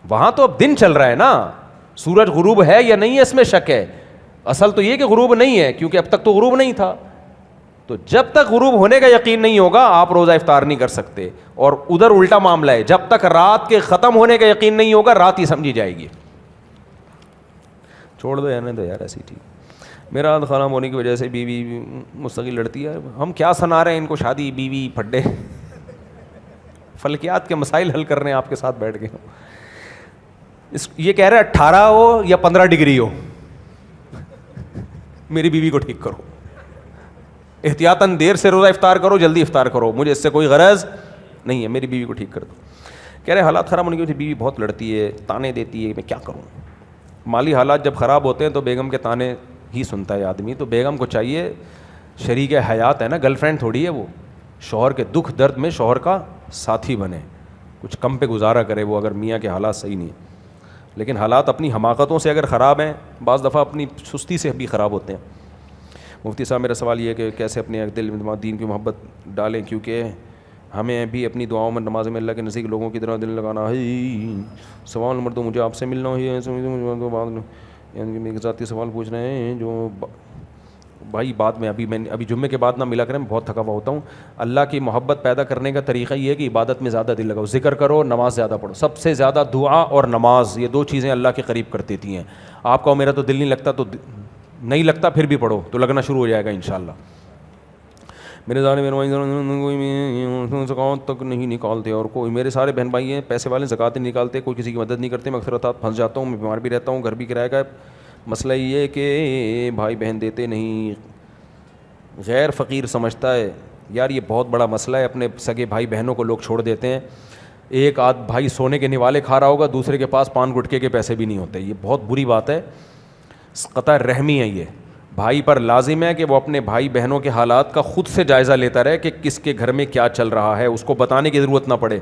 [SPEAKER 1] وہاں تو اب دن چل رہا ہے نا, سورج غروب ہے یا نہیں ہے اس میں شک ہے. اصل تو یہ کہ غروب نہیں ہے کیونکہ اب تک تو غروب نہیں تھا. تو جب تک غروب ہونے کا یقین نہیں ہوگا آپ روزہ افطار نہیں کر سکتے. اور ادھر الٹا معاملہ ہے, جب تک رات کے ختم ہونے کا یقین نہیں ہوگا رات ہی سمجھی جائے گی. چھوڑ دو یار, تو یار ایسی ٹھیک. میرا ہاتھ خراب ہونے کی وجہ سے بیوی مستقل لڑتی ہے. ہم کیا سنا رہے ہیں ان کو, شادی بیوی پھڈے, فلکیات کے مسائل حل کر رہے ہیں آپ کے ساتھ بیٹھ کے. یہ کہہ رہے 18 ہو یا 15 ڈگری ہو, میری بیوی کو ٹھیک کرو, احتیاطاً دیر سے روزہ افطار کرو, جلدی افطار کرو, مجھے اس سے کوئی غرض نہیں ہے, میری بیوی کو ٹھیک کر دو. کہہ رہے حالات خراب ہونے کی وجہ سے بیوی بہت لڑتی ہے, تانے دیتی ہے, میں کیا کروں. مالی حالات جب خراب ہوتے ہیں تو بیگم کے تانے ہی سنتا ہے آدمی. تو بیگم کو چاہیے, شریک حیات ہے نا, گرل فرینڈ تھوڑی ہے وہ, شوہر کے دکھ درد میں شوہر کا ساتھی بنے, کچھ کم پہ گزارا کرے وہ اگر میاں کے حالات صحیح نہیں ہیں. لیکن حالات اپنی حماقتوں سے اگر خراب ہیں, بعض دفعہ اپنی سستی سے بھی خراب ہوتے ہیں. مفتی صاحب میرا سوال یہ ہے کہ کیسے اپنے دل میں دین کی محبت ڈالیں, کیونکہ ہمیں بھی اپنی دعاؤں میں نماز میں اللہ کے نزدیک لوگوں کی طرح دل لگانا ہے. سوال نمبر 2, مجھے آپ سے ملنا ہے, یعنی میرے ذاتی سوال پوچھ رہے ہیں جو بھائی بعد میں ابھی جمعے کے بعد نہ ملا کریں, میں بہت تھکا ہوا ہوتا ہوں. اللہ کی محبت پیدا کرنے کا طریقہ یہ ہے کہ عبادت میں زیادہ دل لگاؤ, ذکر کرو, نماز زیادہ پڑھو. سب سے زیادہ دعا اور نماز, یہ 2 چیزیں اللہ کے قریب کر دیتی ہیں. آپ کا میرا تو دل نہیں لگتا, تو نہیں لگتا پھر بھی پڑھو تو لگنا شروع ہو جائے گا انشاءاللہ. میرے سارے بہن زکوٰۃ تک نہیں نکالتے, اور کوئی میرے سارے بہن بھائی ہیں پیسے والے, زکوٰۃ نہیں نکالتے, کوئی کسی کی مدد نہیں کرتے. میں اکثر اوقات پھنس جاتا ہوں, میں بیمار بھی رہتا ہوں, گھر بھی کرایہ کا. مسئلہ یہ ہے کہ بھائی بہن دیتے نہیں, غیر فقیر سمجھتا ہے. یار یہ بہت بڑا مسئلہ ہے, اپنے سگے بھائی بہنوں کو لوگ چھوڑ دیتے ہیں. ایک آدھ بھائی سونے کے نوالے کھا رہا ہوگا, دوسرے کے پاس پان گٹکے کے پیسے بھی نہیں ہوتے. یہ بہت بری بات ہے, قطع رحمی ہے. یہ بھائی پر لازم ہے کہ وہ اپنے بھائی بہنوں کے حالات کا خود سے جائزہ لیتا رہے کہ کس کے گھر میں کیا چل رہا ہے, اس کو بتانے کی ضرورت نہ پڑے,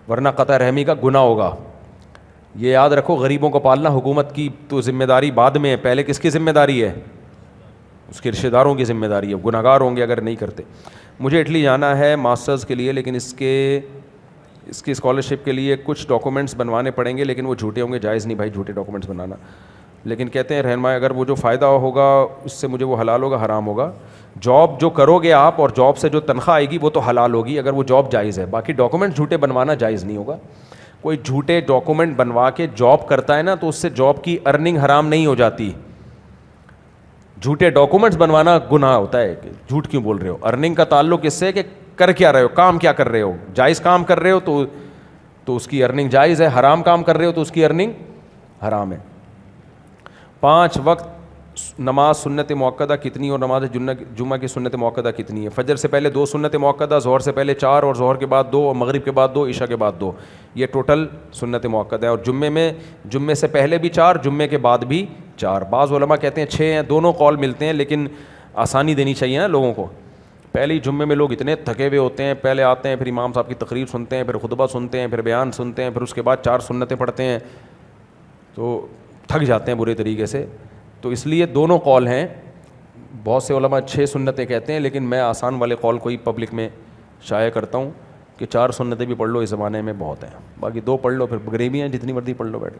[SPEAKER 1] ورنہ قطع رحمی کا گناہ ہوگا. یہ یاد رکھو, غریبوں کو پالنا حکومت کی تو ذمہ داری بعد میں ہے, پہلے کس کی ذمہ داری ہے؟ اس کے رشتہ داروں کی ذمہ داری ہے. گناہ گار ہوں گے اگر نہیں کرتے. مجھے اٹلی جانا ہے ماسٹرز کے لیے, لیکن اس کی اسکالرشپ کے لیے کچھ ڈاکومنٹس بنوانے پڑیں گے, لیکن وہ جھوٹے ہوں گے. جائز نہیں بھائی جھوٹے ڈاکومنٹس بنانا. لیکن کہتے ہیں رہنما اگر وہ جو فائدہ ہوگا اس سے مجھے وہ حلال ہوگا حرام ہوگا؟ جاب جو کرو گے آپ اور جاب سے جو تنخواہ آئے گی وہ تو حلال ہوگی اگر وہ جاب جائز ہے. باقی ڈاکومنٹ جھوٹے بنوانا جائز نہیں ہوگا. کوئی جھوٹے ڈاکومنٹ بنوا کے جاب کرتا ہے نا تو اس سے جاب کی ارننگ حرام نہیں ہو جاتی. جھوٹے ڈاکومنٹس بنوانا گناہ ہوتا ہے. جھوٹ کیوں بول رہے ہو؟ ارننگ کا تعلق اس سے کہ کر کیا رہے ہو, کام کیا کر رہے ہو. جائز کام کر رہے ہو تو اس کی ارننگ جائز ہے, حرام کام کر رہے ہو تو اس کی ارننگ حرام ہے. 5 وقت نماز سنت مؤکدہ کتنی اور نماز جمعہ کی سنت مؤکدہ کتنی ہے؟ فجر سے پہلے 2 سنت مؤکدہ, ظہر سے پہلے 4 اور ظہر کے بعد 2 اور مغرب کے بعد 2, عشاء کے بعد 2. یہ ٹوٹل سنت مؤکدہ ہے. اور جمعے سے پہلے بھی 4, جمعے کے بعد بھی 4. بعض علماء کہتے ہیں 6 ہیں. دونوں قول ملتے ہیں, لیکن آسانی دینی چاہیے نا لوگوں کو. پہلے ہی جمعے میں لوگ اتنے تھکے ہوئے ہوتے ہیں, پہلے آتے ہیں, پھر امام صاحب کی تقریر سنتے ہیں, پھر خطبہ سنتے ہیں, پھر بیان سنتے ہیں, پھر اس کے بعد 4 سنتیں پڑھتے ہیں, تو تھک جاتے ہیں برے طریقے سے. تو اس لیے دونوں قول ہیں. بہت سے علماء 6 سنتیں کہتے ہیں, لیکن میں آسان والے قول کو ہی پبلک میں شائع کرتا ہوں کہ 4 سنتیں بھی پڑھ لو اس زمانے میں بہت ہیں. باقی 2 پڑھ لو, پھر غریبی ہیں جتنی مرضی پڑھ لو بیٹھ.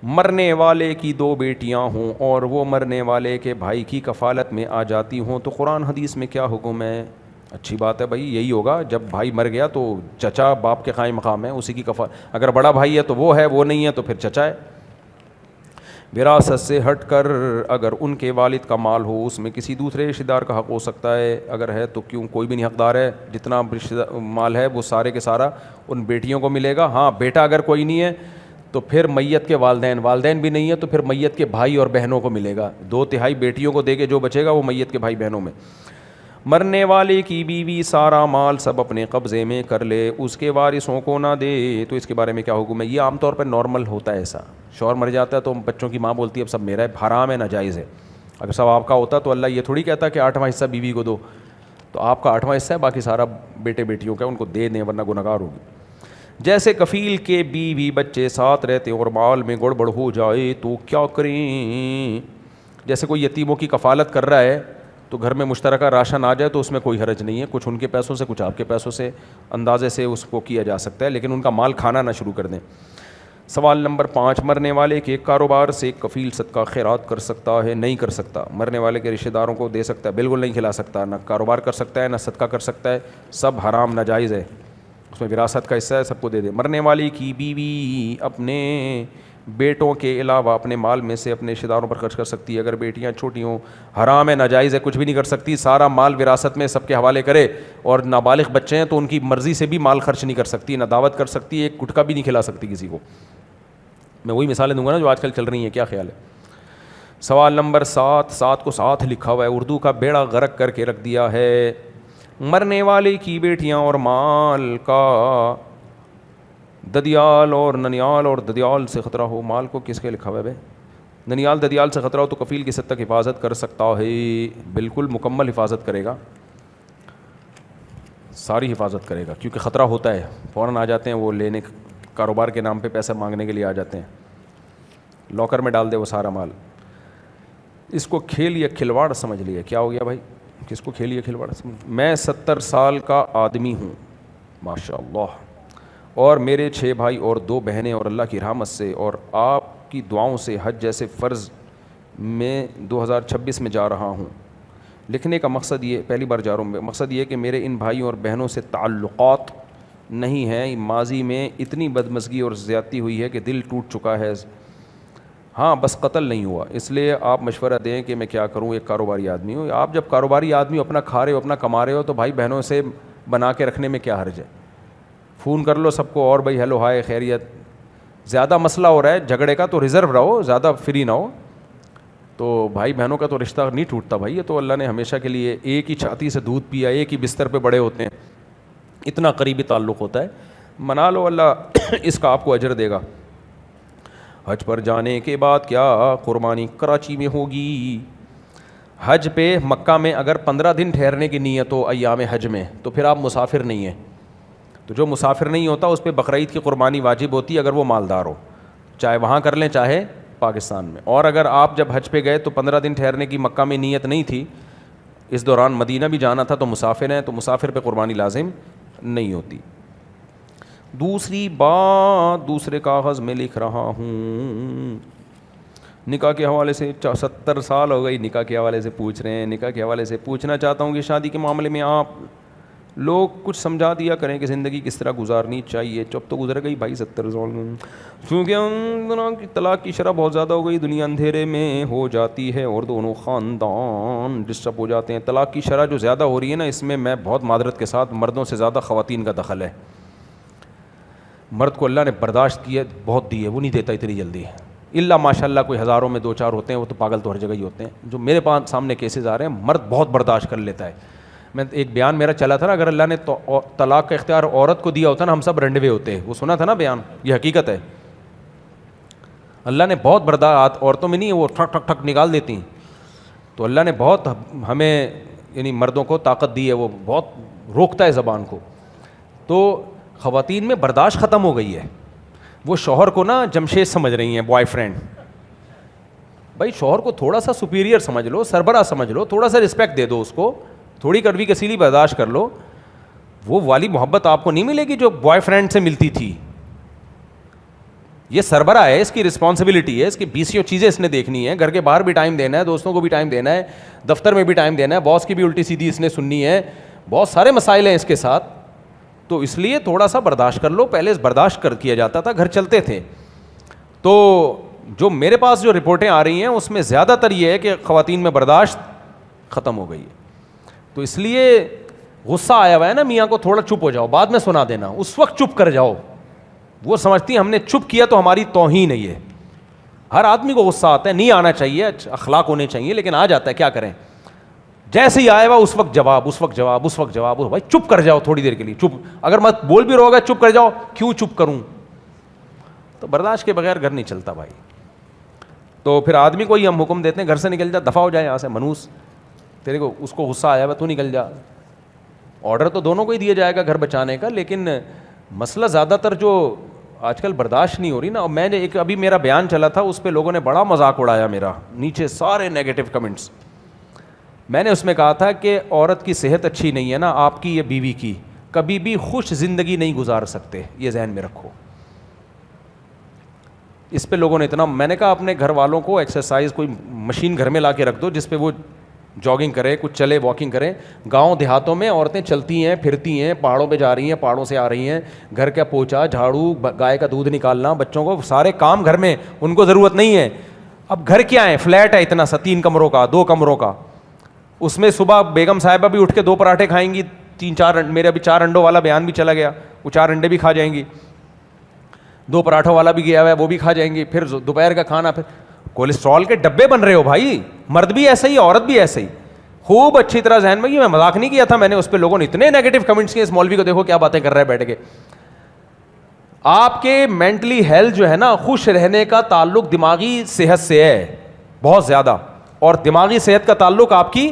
[SPEAKER 1] مرنے والے کی 2 بیٹیاں ہوں اور وہ مرنے والے کے بھائی کی کفالت میں آ جاتی ہوں تو قرآن حدیث میں کیا حکم ہے؟ اچھی بات ہے بھائی، یہی ہوگا، جب بھائی مر گیا تو چچا باپ کے قائم مقام ہے، اسی کی اگر بڑا بھائی ہے تو وہ ہے، وہ نہیں ہے تو پھر چچا ہے۔ وراثت سے ہٹ کر اگر ان کے والد کا مال ہو اس میں کسی دوسرے رشتہ دار کا حق ہو سکتا ہے، اگر ہے تو کیوں؟ کوئی بھی نہیں حقدار ہے، جتنا مال ہے وہ سارے کے سارا ان بیٹیوں کو ملے گا۔ ہاں بیٹا اگر کوئی نہیں ہے تو پھر میت کے والدین بھی نہیں ہے تو پھر میت کے بھائی اور بہنوں کو ملے گا، 2/3 بیٹیوں کو دے کے جو بچے گا وہ میت کے بھائی بہنوں میں۔ مرنے والے کی بیوی سارا مال سب اپنے قبضے میں کر لے، اس کے وارثوں کو نہ دے، تو اس کے بارے میں کیا حکم ہے؟ یہ عام طور پر نارمل ہوتا ہے، ایسا شوہر مر جاتا ہے تو بچوں کی ماں بولتی ہے اب سب میرا ہے، حرام ہے، ناجائز ہے۔ اگر سب آپ کا ہوتا تو اللہ یہ تھوڑی کہتا کہ 8واں حصہ بیوی کو دو، تو آپ کا 8واں حصہ ہے، باقی سارا بیٹے بیٹیوں کا، ان کو دے دیں ورنہ گنہگار ہوگی۔ جیسے کفیل کے بیوی بچے ساتھ رہتے اور مال میں گڑبڑ ہو جائے تو کیا کریں؟ جیسے کوئی یتیموں کی کفالت کر رہا ہے تو گھر میں مشترکہ راشن آ جائے تو اس میں کوئی حرج نہیں ہے، کچھ ان کے پیسوں سے کچھ آپ کے پیسوں سے اندازے سے اس کو کیا جا سکتا ہے، لیکن ان کا مال کھانا نہ شروع کر دیں۔ سوال نمبر 5، مرنے والے کے کاروبار سے کفیل صدقہ خیرات کر سکتا ہے؟ نہیں کر سکتا۔ مرنے والے کے رشتہ داروں کو دے سکتا ہے؟ بالکل نہیں کھلا سکتا، نہ کاروبار کر سکتا ہے نہ صدقہ کر سکتا ہے، سب حرام ناجائز ہے، اس میں وراثت کا حصہ ہے، سب کو دے دے۔ مرنے والی کی بیوی اپنے بیٹوں کے علاوہ اپنے مال میں سے اپنے رشتہ داروں پر خرچ کر سکتی ہے، اگر بیٹیاں چھوٹی ہوں، حرام ہے، ناجائز ہے، کچھ بھی نہیں کر سکتی، سارا مال وراثت میں سب کے حوالے کرے، اور نابالغ بچے ہیں تو ان کی مرضی سے بھی مال خرچ نہیں کر سکتی، نہ دعوت کر سکتی، ایک گٹکا بھی نہیں کھلا سکتی کسی کو۔ میں وہی مثالیں دوں گا نا جو آج کل چل رہی ہیں، کیا خیال ہے؟ سوال نمبر 7 کو 7 لکھا ہوا ہے، اردو کا بیڑا غرق کر کے رکھ دیا ہے۔ مرنے والے کی بیٹیاں اور مال کا ددیال اور ننیال اور ددیال سے خطرہ ہو، مال کو کس کے لکھا ہوا ہے بھائی؟ ننیال ددیال سے خطرہ ہو تو کفیل کس حد تک حفاظت کر سکتا ہے؟ بالکل مکمل حفاظت کرے گا، ساری حفاظت کرے گا، کیونکہ خطرہ ہوتا ہے، فوراً آ جاتے ہیں وہ لینے، کاروبار کے نام پہ پیسہ مانگنے کے لیے آ جاتے ہیں، لاکر میں ڈال دے وہ سارا مال۔ اس کو کھیل یا کھلواڑ سمجھ لیا، کیا ہو گیا بھائی؟ کس کو کھیل یا کھلواڑ سمجھ؟ میں 70 سال کا آدمی ہوں ماشاء اللہ، اور میرے 6 بھائی اور 2 بہنیں، اور اللہ کی رحمت سے اور آپ کی دعاؤں سے حج جیسے فرض میں 2026 میں جا رہا ہوں۔ لکھنے کا مقصد یہ، پہلی بار جا رہا ہوں، مقصد یہ کہ میرے ان بھائیوں اور بہنوں سے تعلقات نہیں ہیں، ماضی میں اتنی بدمزگی اور زیادتی ہوئی ہے کہ دل ٹوٹ چکا ہے، ہاں بس قتل نہیں ہوا، اس لیے آپ مشورہ دیں کہ میں کیا کروں، ایک کاروباری آدمی ہوں۔ آپ جب کاروباری آدمی اپنا کھا رہے ہو، اپنا کما رہے ہو، تو بھائی بہنوں سے بنا کے رکھنے میں کیا حرج ہے؟ فون کر لو سب کو، اور بھائی ہیلو ہائے خیریت، زیادہ مسئلہ ہو رہا ہے جھگڑے کا تو ریزرو رہو، زیادہ فری نہ ہو، تو بھائی بہنوں کا تو رشتہ نہیں ٹوٹتا بھائی، یہ تو اللہ نے ہمیشہ کے لیے، ایک ہی چھاتی سے دودھ پیا، ایک ہی بستر پہ بڑے ہوتے ہیں، اتنا قریبی تعلق ہوتا ہے، منا لو، اللہ اس کا آپ کو اجر دے گا۔ حج پر جانے کے بعد کیا قربانی کراچی میں ہوگی؟ حج پہ مکہ میں اگر 15 دن ٹھہرنے کی نیت ہو ایام حج میں تو پھر آپ مسافر نہیں ہیں، تو جو مسافر نہیں ہوتا اس پہ بقرعید کی قربانی واجب ہوتی ہے اگر وہ مالدار ہو، چاہے وہاں کر لیں چاہے پاکستان میں۔ اور اگر آپ جب حج پہ گئے تو 15 دن ٹھہرنے کی مکہ میں نیت نہیں تھی، اس دوران مدینہ بھی جانا تھا، تو مسافر ہیں، تو مسافر پہ قربانی لازم نہیں ہوتی۔ دوسری بات، دوسرے کاغذ میں لکھ رہا ہوں، نکاح کے حوالے سے 70 سال ہو گئی، نکاح کے حوالے سے پوچھ رہے ہیں، نکاح کے حوالے سے پوچھنا چاہتا ہوں کہ شادی کے معاملے میں آپ لوگ کچھ سمجھا دیا کریں کہ زندگی کس طرح گزارنی چاہیے۔ چپ تو گزر گئی بھائی 70 سال، کیونکہ طلاق کی شرح بہت زیادہ ہو گئی، دنیا اندھیرے میں ہو جاتی ہے اور دونوں خاندان ڈسٹرب ہو جاتے ہیں۔ طلاق کی شرح جو زیادہ ہو رہی ہے نا، اس میں بہت معذرت کے ساتھ مردوں سے زیادہ خواتین کا دخل ہے۔ مرد کو اللہ نے برداشت کی ہے بہت دی ہے، وہ نہیں دیتا اتنی جلدی، اللہ ماشاء اللہ کوئی ہزاروں میں 2-4 ہوتے ہیں، وہ تو پاگل تو ہر جگہ ہی ہوتے ہیں۔ جو میرے پاس سامنے کیسز آ رہے ہیں، مرد بہت برداشت کر لیتا ہے۔ میں ایک بیان میرا چلا تھا نا، اگر اللہ نے طلاق کا اختیار عورت کو دیا ہوتا نا، ہم سب رنڈوے ہوتے، وہ سنا تھا نا بیان، یہ حقیقت ہے۔ اللہ نے بہت برداشت، عورتوں میں نہیں ہے، وہ ٹھک ٹھک ٹھک نکال دیتی ہیں، تو اللہ نے بہت ہمیں یعنی مردوں کو طاقت دی ہے، وہ بہت روکتا ہے زبان کو۔ تو خواتین میں برداشت ختم ہو گئی ہے، وہ شوہر کو نا جمشید سمجھ رہی ہیں، بوائے فرینڈ۔ بھائی شوہر کو تھوڑا سا سپیریئر سمجھ لو، سربراہ سمجھ لو، تھوڑا سا رسپیکٹ دے دو اس کو، تھوڑی کڑوی کسیلی برداشت کر لو، وہ والی محبت آپ کو نہیں ملے گی جو بوائے فرینڈ سے ملتی تھی۔ یہ سربراہ ہے, اس کی رسپانسبلٹی ہے, اس کی 20 چیزیں اس نے دیکھنی ہے, گھر کے باہر بھی ٹائم دینا ہے, دوستوں کو بھی ٹائم دینا ہے, دفتر میں بھی ٹائم دینا ہے, باس کی بھی الٹی سیدھی اس نے سننی ہے, بہت سارے مسائل ہیں اس کے ساتھ. تو اس لیے تھوڑا سا برداشت کر لو. پہلے برداشت کیا جاتا تھا, گھر چلتے تھے. تو جو میرے پاس جو رپورٹیں آ رہی ہیں اس میں زیادہ تر یہ ہے کہ خواتین میں برداشت ختم ہو گئی ہے. تو اس لیے غصہ آیا ہوا ہے نا میاں کو, تھوڑا چپ ہو جاؤ, بعد میں سنا دینا, اس وقت چپ کر جاؤ. وہ سمجھتی ہیں ہم نے چپ کیا تو ہماری توہین ہے. یہ ہر آدمی کو غصہ آتا ہے, نہیں آنا چاہیے, اخلاق ہونے چاہیے, لیکن آ جاتا ہے, کیا کریں. جیسے ہی آئے ہوا اس وقت جواب, اس وقت جواب, اس وقت جواب. بھائی چپ کر جاؤ تھوڑی دیر کے لیے, چپ. اگر مت بول بھی رہو گا چپ کر جاؤ, کیوں چپ کروں. تو برداشت کے بغیر گھر نہیں چلتا بھائی. تو پھر آدمی کو ہی ہم حکم دیتے ہیں گھر سے نکل جا, دفع ہو جائے یہاں سے, منوس تیرے کو, اس کو غصہ آیا ہوا تو نکل جا. آرڈر تو دونوں کو ہی دیا جائے گا گھر بچانے کا, لیکن مسئلہ زیادہ تر جو آج کل برداشت نہیں ہو رہی نا. اور میں نے ایک ابھی میرا بیان چلا تھا, اس پہ لوگوں نے بڑا مذاق اڑایا میرا, نیچے سارے نیگیٹو کمنٹس. میں نے اس میں کہا تھا کہ عورت کی صحت اچھی نہیں ہے نا, آپ کی یا بیوی کی, کبھی بھی خوش زندگی نہیں گزار سکتے, یہ ذہن میں رکھو. اس پہ لوگوں نے اتنا, میں نے کہا اپنے گھر والوں کو ایکسرسائز کوئی مشین گھر میں لا کے رکھ دو جس پہ وہ جاگنگ کرے, کچھ چلے, واکنگ کریں. گاؤں دیہاتوں میں عورتیں چلتی ہیں, پھرتی ہیں, پہاڑوں پہ جا رہی ہیں, پہاڑوں سے آ رہی ہیں, گھر کا پوچھا, جھاڑو, گائے کا دودھ نکالنا, بچوں کو, سارے کام گھر میں, ان کو ضرورت نہیں ہے. اب گھر کیا ہے, فلیٹ ہے اتنا سا, 3 کمروں کا, 2 کمروں کا, اس میں صبح بیگم صاحبہ بھی اٹھ کے 2 پراٹھے کھائیں گی, 3-4, میرے ابھی 4 انڈوں والا بیان بھی چلا گیا, وہ 4 انڈے بھی کھا جائیں گی, 2 پراٹھوں والا بھی گیا ہوا ہے وہ بھی کھا جائیں گی, پھر دوپہر کا کھانا. پھر کولیسٹرول کے ڈبے بن رہے ہو بھائی, مرد بھی ایسا ہی, عورت بھی ایسے ہی. خوب اچھی طرح ذہن میں, میں مذاق نہیں کیا تھا میں نے, اس پہ لوگوں نے اتنے نیگیٹو کمنٹس کیے, اس مولوی کو دیکھو کیا باتیں کر رہا ہے بیٹھ کے. آپ کے مینٹلی ہیلتھ جو ہے نا, خوش رہنے کا تعلق دماغی صحت سے ہے بہت زیادہ, اور دماغی صحت کا تعلق آپ کی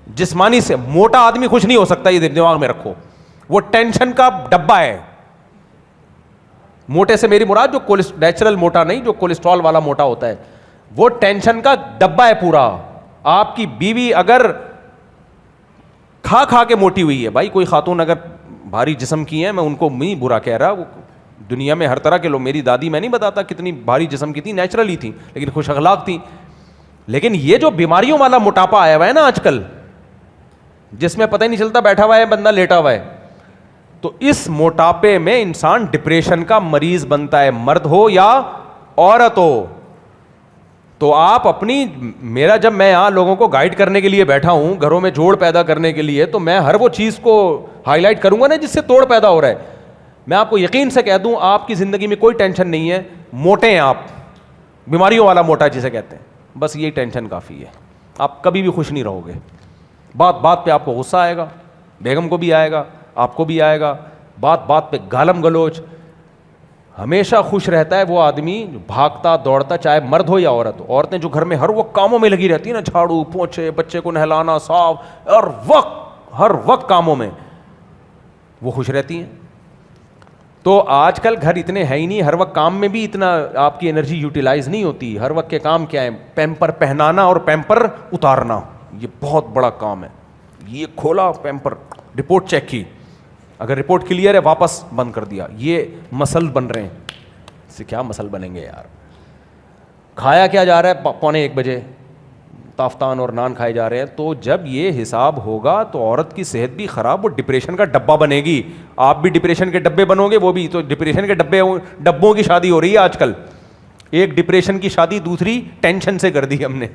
[SPEAKER 1] جسمانی سے. موٹا آدمی خوش نہیں ہو سکتا, یہ دماغ میں رکھو, وہ ٹینشن کا ڈبہ ہے. موٹے سے میری مراد جو نیچرل موٹا نہیں, جو کولیسٹرول والا موٹا ہوتا ہے, وہ ٹینشن کا ڈبہ ہے پورا. آپ کی بیوی اگر کھا کھا کے موٹی ہوئی ہے, بھائی کوئی خاتون اگر بھاری جسم کی ہیں, میں ان کو نہیں برا کہہ رہا, وہ دنیا میں ہر طرح کے لوگ, میری دادی میں نہیں بتاتا کتنی بھاری جسم کی تھی, نیچرل ہی تھی لیکن خوش اخلاق تھی. لیکن یہ جو بیماریوں والا موٹاپا آیا ہوا ہے نا آج کل, جس میں پتہ ہی نہیں چلتا بیٹھا ہوا ہے بندہ, لیٹا ہوا ہے, تو اس موٹاپے میں انسان ڈپریشن کا مریض بنتا ہے, مرد ہو یا عورت ہو. تو آپ اپنی, میرا جب میں یہاں لوگوں کو گائیڈ کرنے کے لیے بیٹھا ہوں, گھروں میں جوڑ پیدا کرنے کے لیے, تو میں ہر وہ چیز کو ہائی لائٹ کروں گا نا جس سے توڑ پیدا ہو رہا ہے. میں آپ کو یقین سے کہہ دوں, آپ کی زندگی میں کوئی ٹینشن نہیں ہے, موٹے ہیں آپ, بیماریوں والا موٹا جسے کہتے ہیں, بس یہی ٹینشن کافی ہے. آپ کبھی بھی خوش نہیں رہو گے, بات بات پہ آپ کو غصہ آئے گا, بیگم کو بھی آئے گا, آپ کو بھی آئے گا, بات بات پہ گالم گلوچ. ہمیشہ خوش رہتا ہے وہ آدمی بھاگتا دوڑتا, چاہے مرد ہو یا عورت ہو. عورتیں جو گھر میں ہر وقت کاموں میں لگی رہتی ہیں نا, جھاڑو پوچھے, بچے کو نہلانا, صاف, ہر وقت کاموں میں, وہ خوش رہتی ہیں. تو آج کل گھر اتنے ہیں ہی نہیں, ہر وقت کام میں بھی اتنا آپ کی انرجی یوٹیلائز نہیں ہوتی. ہر وقت کے کام کیا ہے, پیمپر پہنانا اور پیمپر اتارنا, یہ بہت بڑا کام ہے. یہ کھولا پیمپر, رپورٹ چیک کی, اگر رپورٹ کلیئر ہے واپس بند کر دیا. یہ مسل بن رہے ہیں, اس سے کیا مسل بنیں گے یار. کھایا کیا جا رہا ہے, 12:45 بجے تافتان اور نان کھائے جا رہے ہیں. تو جب یہ حساب ہوگا تو عورت کی صحت بھی خراب, وہ ڈپریشن کا ڈبہ بنے گی. آپ بھی ڈپریشن کے ڈبے بنو گے, وہ بھی. تو ڈپریشن کے ڈبوں کی شادی ہو رہی ہے آج کل. ایک ڈپریشن کی شادی دوسری ٹینشن سے کر دی ہم نے.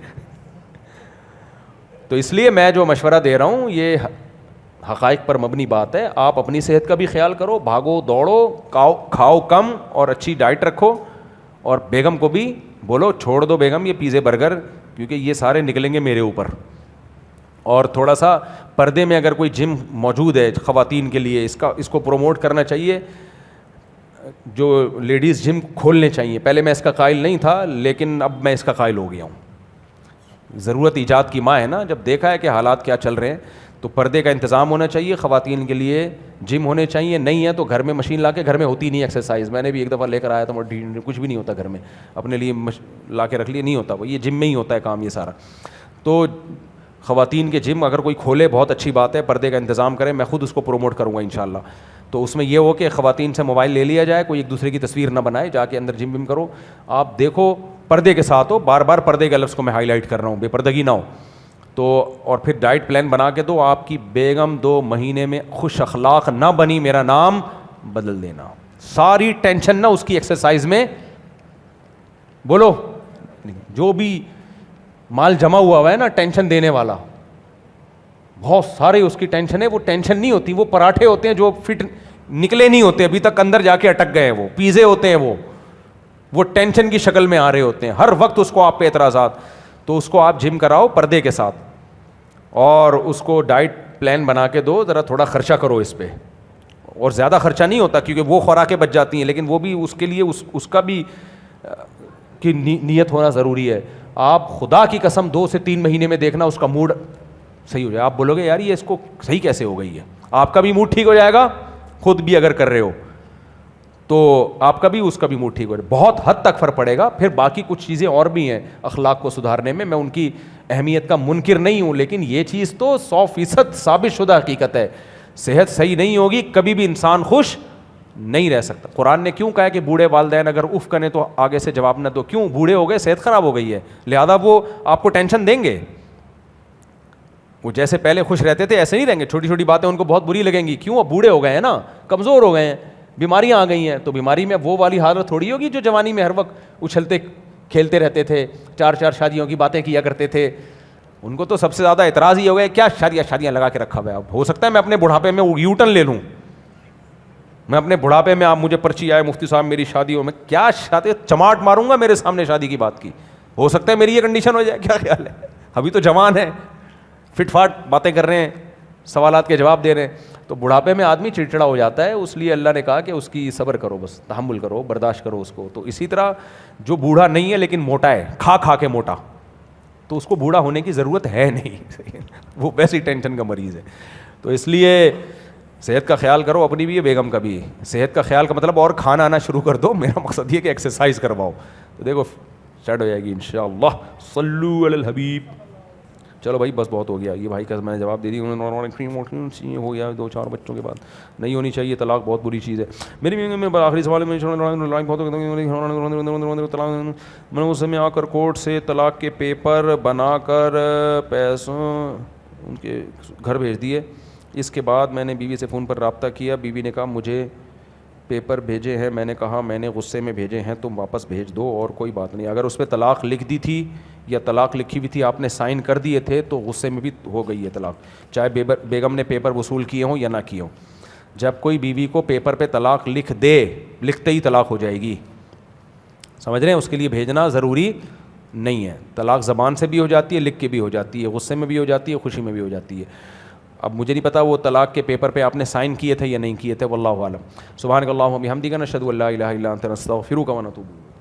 [SPEAKER 1] تو اس لیے میں جو مشورہ دے رہا ہوں یہ حقائق پر مبنی بات ہے. آپ اپنی صحت کا بھی خیال کرو, بھاگو دوڑو, کھاؤ کم اور اچھی ڈائٹ رکھو, اور بیگم کو بھی بولو چھوڑ دو بیگم یہ پیزے برگر, کیونکہ یہ سارے نکلیں گے میرے اوپر. اور تھوڑا سا پردے میں اگر کوئی جم موجود ہے خواتین کے لیے, اس کو پروموٹ کرنا چاہیے. جو لیڈیز جم کھولنے چاہیے. پہلے میں اس کا قائل نہیں تھا, لیکن اب میں اس کا قائل ہو گیا ہوں. ضرورت ایجاد کی ماں ہے نا, جب دیکھا ہے کہ حالات کیا چل رہے ہیں, تو پردے کا انتظام ہونا چاہیے. خواتین کے لیے جم ہونے چاہیے. نہیں ہے تو گھر میں مشین لا کے, گھر میں ہوتی نہیں ایکسرسائز. میں نے بھی ایک دفعہ لے کر آیا تھا, کچھ بھی نہیں ہوتا گھر میں, اپنے لیے لا کے رکھ لیے, نہیں ہوتا وہ, یہ جم میں ہی ہوتا ہے کام یہ سارا. تو خواتین کے جم اگر کوئی کھولے بہت اچھی بات ہے, پردے کا انتظام کریں. میں خود اس کو پروموٹ کروں گا انشاءاللہ. تو اس میں یہ ہو کہ خواتین سے موبائل لے لیا جائے, کوئی ایک دوسرے کی تصویر نہ بنائے, جا کے اندر جم وم کرو, آپ دیکھو پردے کے ساتھ ہو, بار بار پردے کے لفظ کو میں ہائی لائٹ کر رہا ہوں, بے پردگی نہ ہو تو, اور پھر ڈائٹ پلان بنا کے دو. آپ کی بیگم 2 مہینے میں خوش اخلاق نہ بنی, میرا نام بدل دینا. ساری ٹینشن نہ اس کی ایکسرسائز میں, بولو جو بھی مال جمع ہوا ہے نا ٹینشن دینے والا, بہت سارے اس کی ٹینشن ہے, وہ ٹینشن نہیں ہوتی, وہ پراٹھے ہوتے ہیں جو فٹ نکلے نہیں ہوتے ابھی تک, اندر جا کے اٹک گئے, وہ پیزے ہوتے ہیں, وہ ٹینشن کی شکل میں آ رہے ہوتے ہیں ہر وقت اس کو آپ پہ اعتراضات. تو اس کو آپ جم کراؤ پردے کے ساتھ, اور اس کو ڈائٹ پلان بنا کے دو, ذرا تھوڑا خرچہ کرو اس پہ, اور زیادہ خرچہ نہیں ہوتا کیونکہ وہ خوراکیں بچ جاتی ہیں, لیکن وہ بھی اس کے لیے اس کا بھی کی نیت ہونا ضروری ہے. آپ خدا کی قسم 2 سے 3 مہینے میں دیکھنا اس کا موڈ صحیح ہو جائے. آپ بولو گے یار یہ اس کو صحیح کیسے ہو گئی ہے, آپ کا بھی موڈ ٹھیک ہو جائے گا, خود بھی اگر کر رہے ہو تو آپ کا بھی اس کا بھی موڈ ٹھیک ہو جائے, بہت حد تک فرق پڑے گا. پھر باقی کچھ چیزیں اور بھی ہیں اخلاق کو سدھارنے میں ان کی اہمیت کا منکر نہیں ہوں, لیکن یہ چیز تو 100% ثابت شدہ حقیقت ہے. صحت صحیح نہیں ہوگی کبھی بھی انسان خوش نہیں رہ سکتا. قرآن نے کیوں کہا ہے کہ بوڑھے والدین اگر اف کریں تو آگے سے جواب نہ دو, کیوں؟ بوڑھے ہو گئے, صحت خراب ہو گئی ہے, لہذا وہ آپ کو ٹینشن دیں گے. وہ جیسے پہلے خوش رہتے تھے ایسے نہیں رہیں گے, چھوٹی چھوٹی باتیں ان کو بہت بری لگیں گی. کیوں؟ اب بوڑھے ہو گئے ہیں نا, کمزور ہو گئے ہیں, بیماریاں آ گئی ہیں, تو بیماری میں وہ والی حالت تھوڑی ہوگی جو جوانی میں ہر وقت اچھلتے کھیلتے رہتے تھے, 4 شادیوں کی باتیں کیا کرتے تھے. ان کو تو سب سے زیادہ اعتراض یہ ہو گیا کیا شادیاں لگا کے رکھا ہوا ہے. اب ہو سکتا ہے میں اپنے بڑھاپے میں یو ٹرن لے لوں, میں اپنے بڑھاپے میں آپ مجھے پرچی آئے مفتی صاحب میری شادی ہو, میں کیا شادی چماٹ ماروں گا میرے سامنے شادی کی بات کی. ہو سکتا ہے میری یہ کنڈیشن ہو جائے, کیا خیال ہے؟ ابھی تو جوان ہے, فٹ فاٹ باتیں کر رہے ہیں, سوالات کے جواب دے رہے ہیں. تو بڑھاپے میں آدمی چڑچڑا ہو جاتا ہے, اس لیے اللہ نے کہا کہ اس کی صبر کرو, بس تحمل کرو, برداشت کرو اس کو. تو اسی طرح جو بوڑھا نہیں ہے لیکن موٹا ہے, کھا کے موٹا, تو اس کو بوڑھا ہونے کی ضرورت ہے نہیں, وہ ویسی ٹینشن کا مریض ہے. تو اس لیے صحت کا خیال کرو, اپنی بھی بیگم کا بھی. صحت کا خیال کا مطلب اور کھانا آنا شروع کر دو, میرا مقصد یہ کہ ایکسرسائز کرواؤ, تو دیکھو سیٹ ہو جائے گی انشاءاللہ. صلو علی الحبیب. چلو بھائی بس بہت ہو گیا, یہ بھائی کا میں نے جواب دے دی, ہو گیا 2-4 بچوں کے بعد. نہیں ہونی چاہیے, طلاق بہت بری چیز ہے. میری آخری سوال میں نے اس میں آ کر کورٹ سے طلاق کے پیپر بنا کر پیسوں ان کے گھر بھیج دیے. اس کے بعد میں نے بیوی سے فون پر رابطہ کیا, بیوی نے کہا مجھے پیپر بھیجے ہیں, میں نے کہا میں نے غصے میں بھیجے ہیں, تم واپس بھیج دو اور کوئی بات نہیں. اگر اس پہ طلاق لکھ دی تھی یا طلاق لکھی ہوئی تھی, آپ نے سائن کر دیے تھے, تو غصے میں بھی ہو گئی ہے طلاق, چاہے بیگم نے پیپر وصول کیے ہوں یا نہ کیے ہوں. جب کوئی بیوی کو پیپر پہ طلاق لکھ دے, لکھتے ہی طلاق ہو جائے گی, سمجھ رہے ہیں, اس کے لیے بھیجنا ضروری نہیں ہے. طلاق زبان سے بھی ہو جاتی ہے, لکھ کے بھی ہو جاتی ہے, غصے میں بھی ہو جاتی ہے, خوشی میں بھی ہو جاتی ہے. اب مجھے نہیں پتا وہ طلاق کے پیپر پہ آپ نے سائن کیے تھے یا نہیں کیے تھے, واللہ اعلم. سبحانک اللہم و بحمدک نشہد ان لا الہ الا انت نستغفرک و نتوب الیک.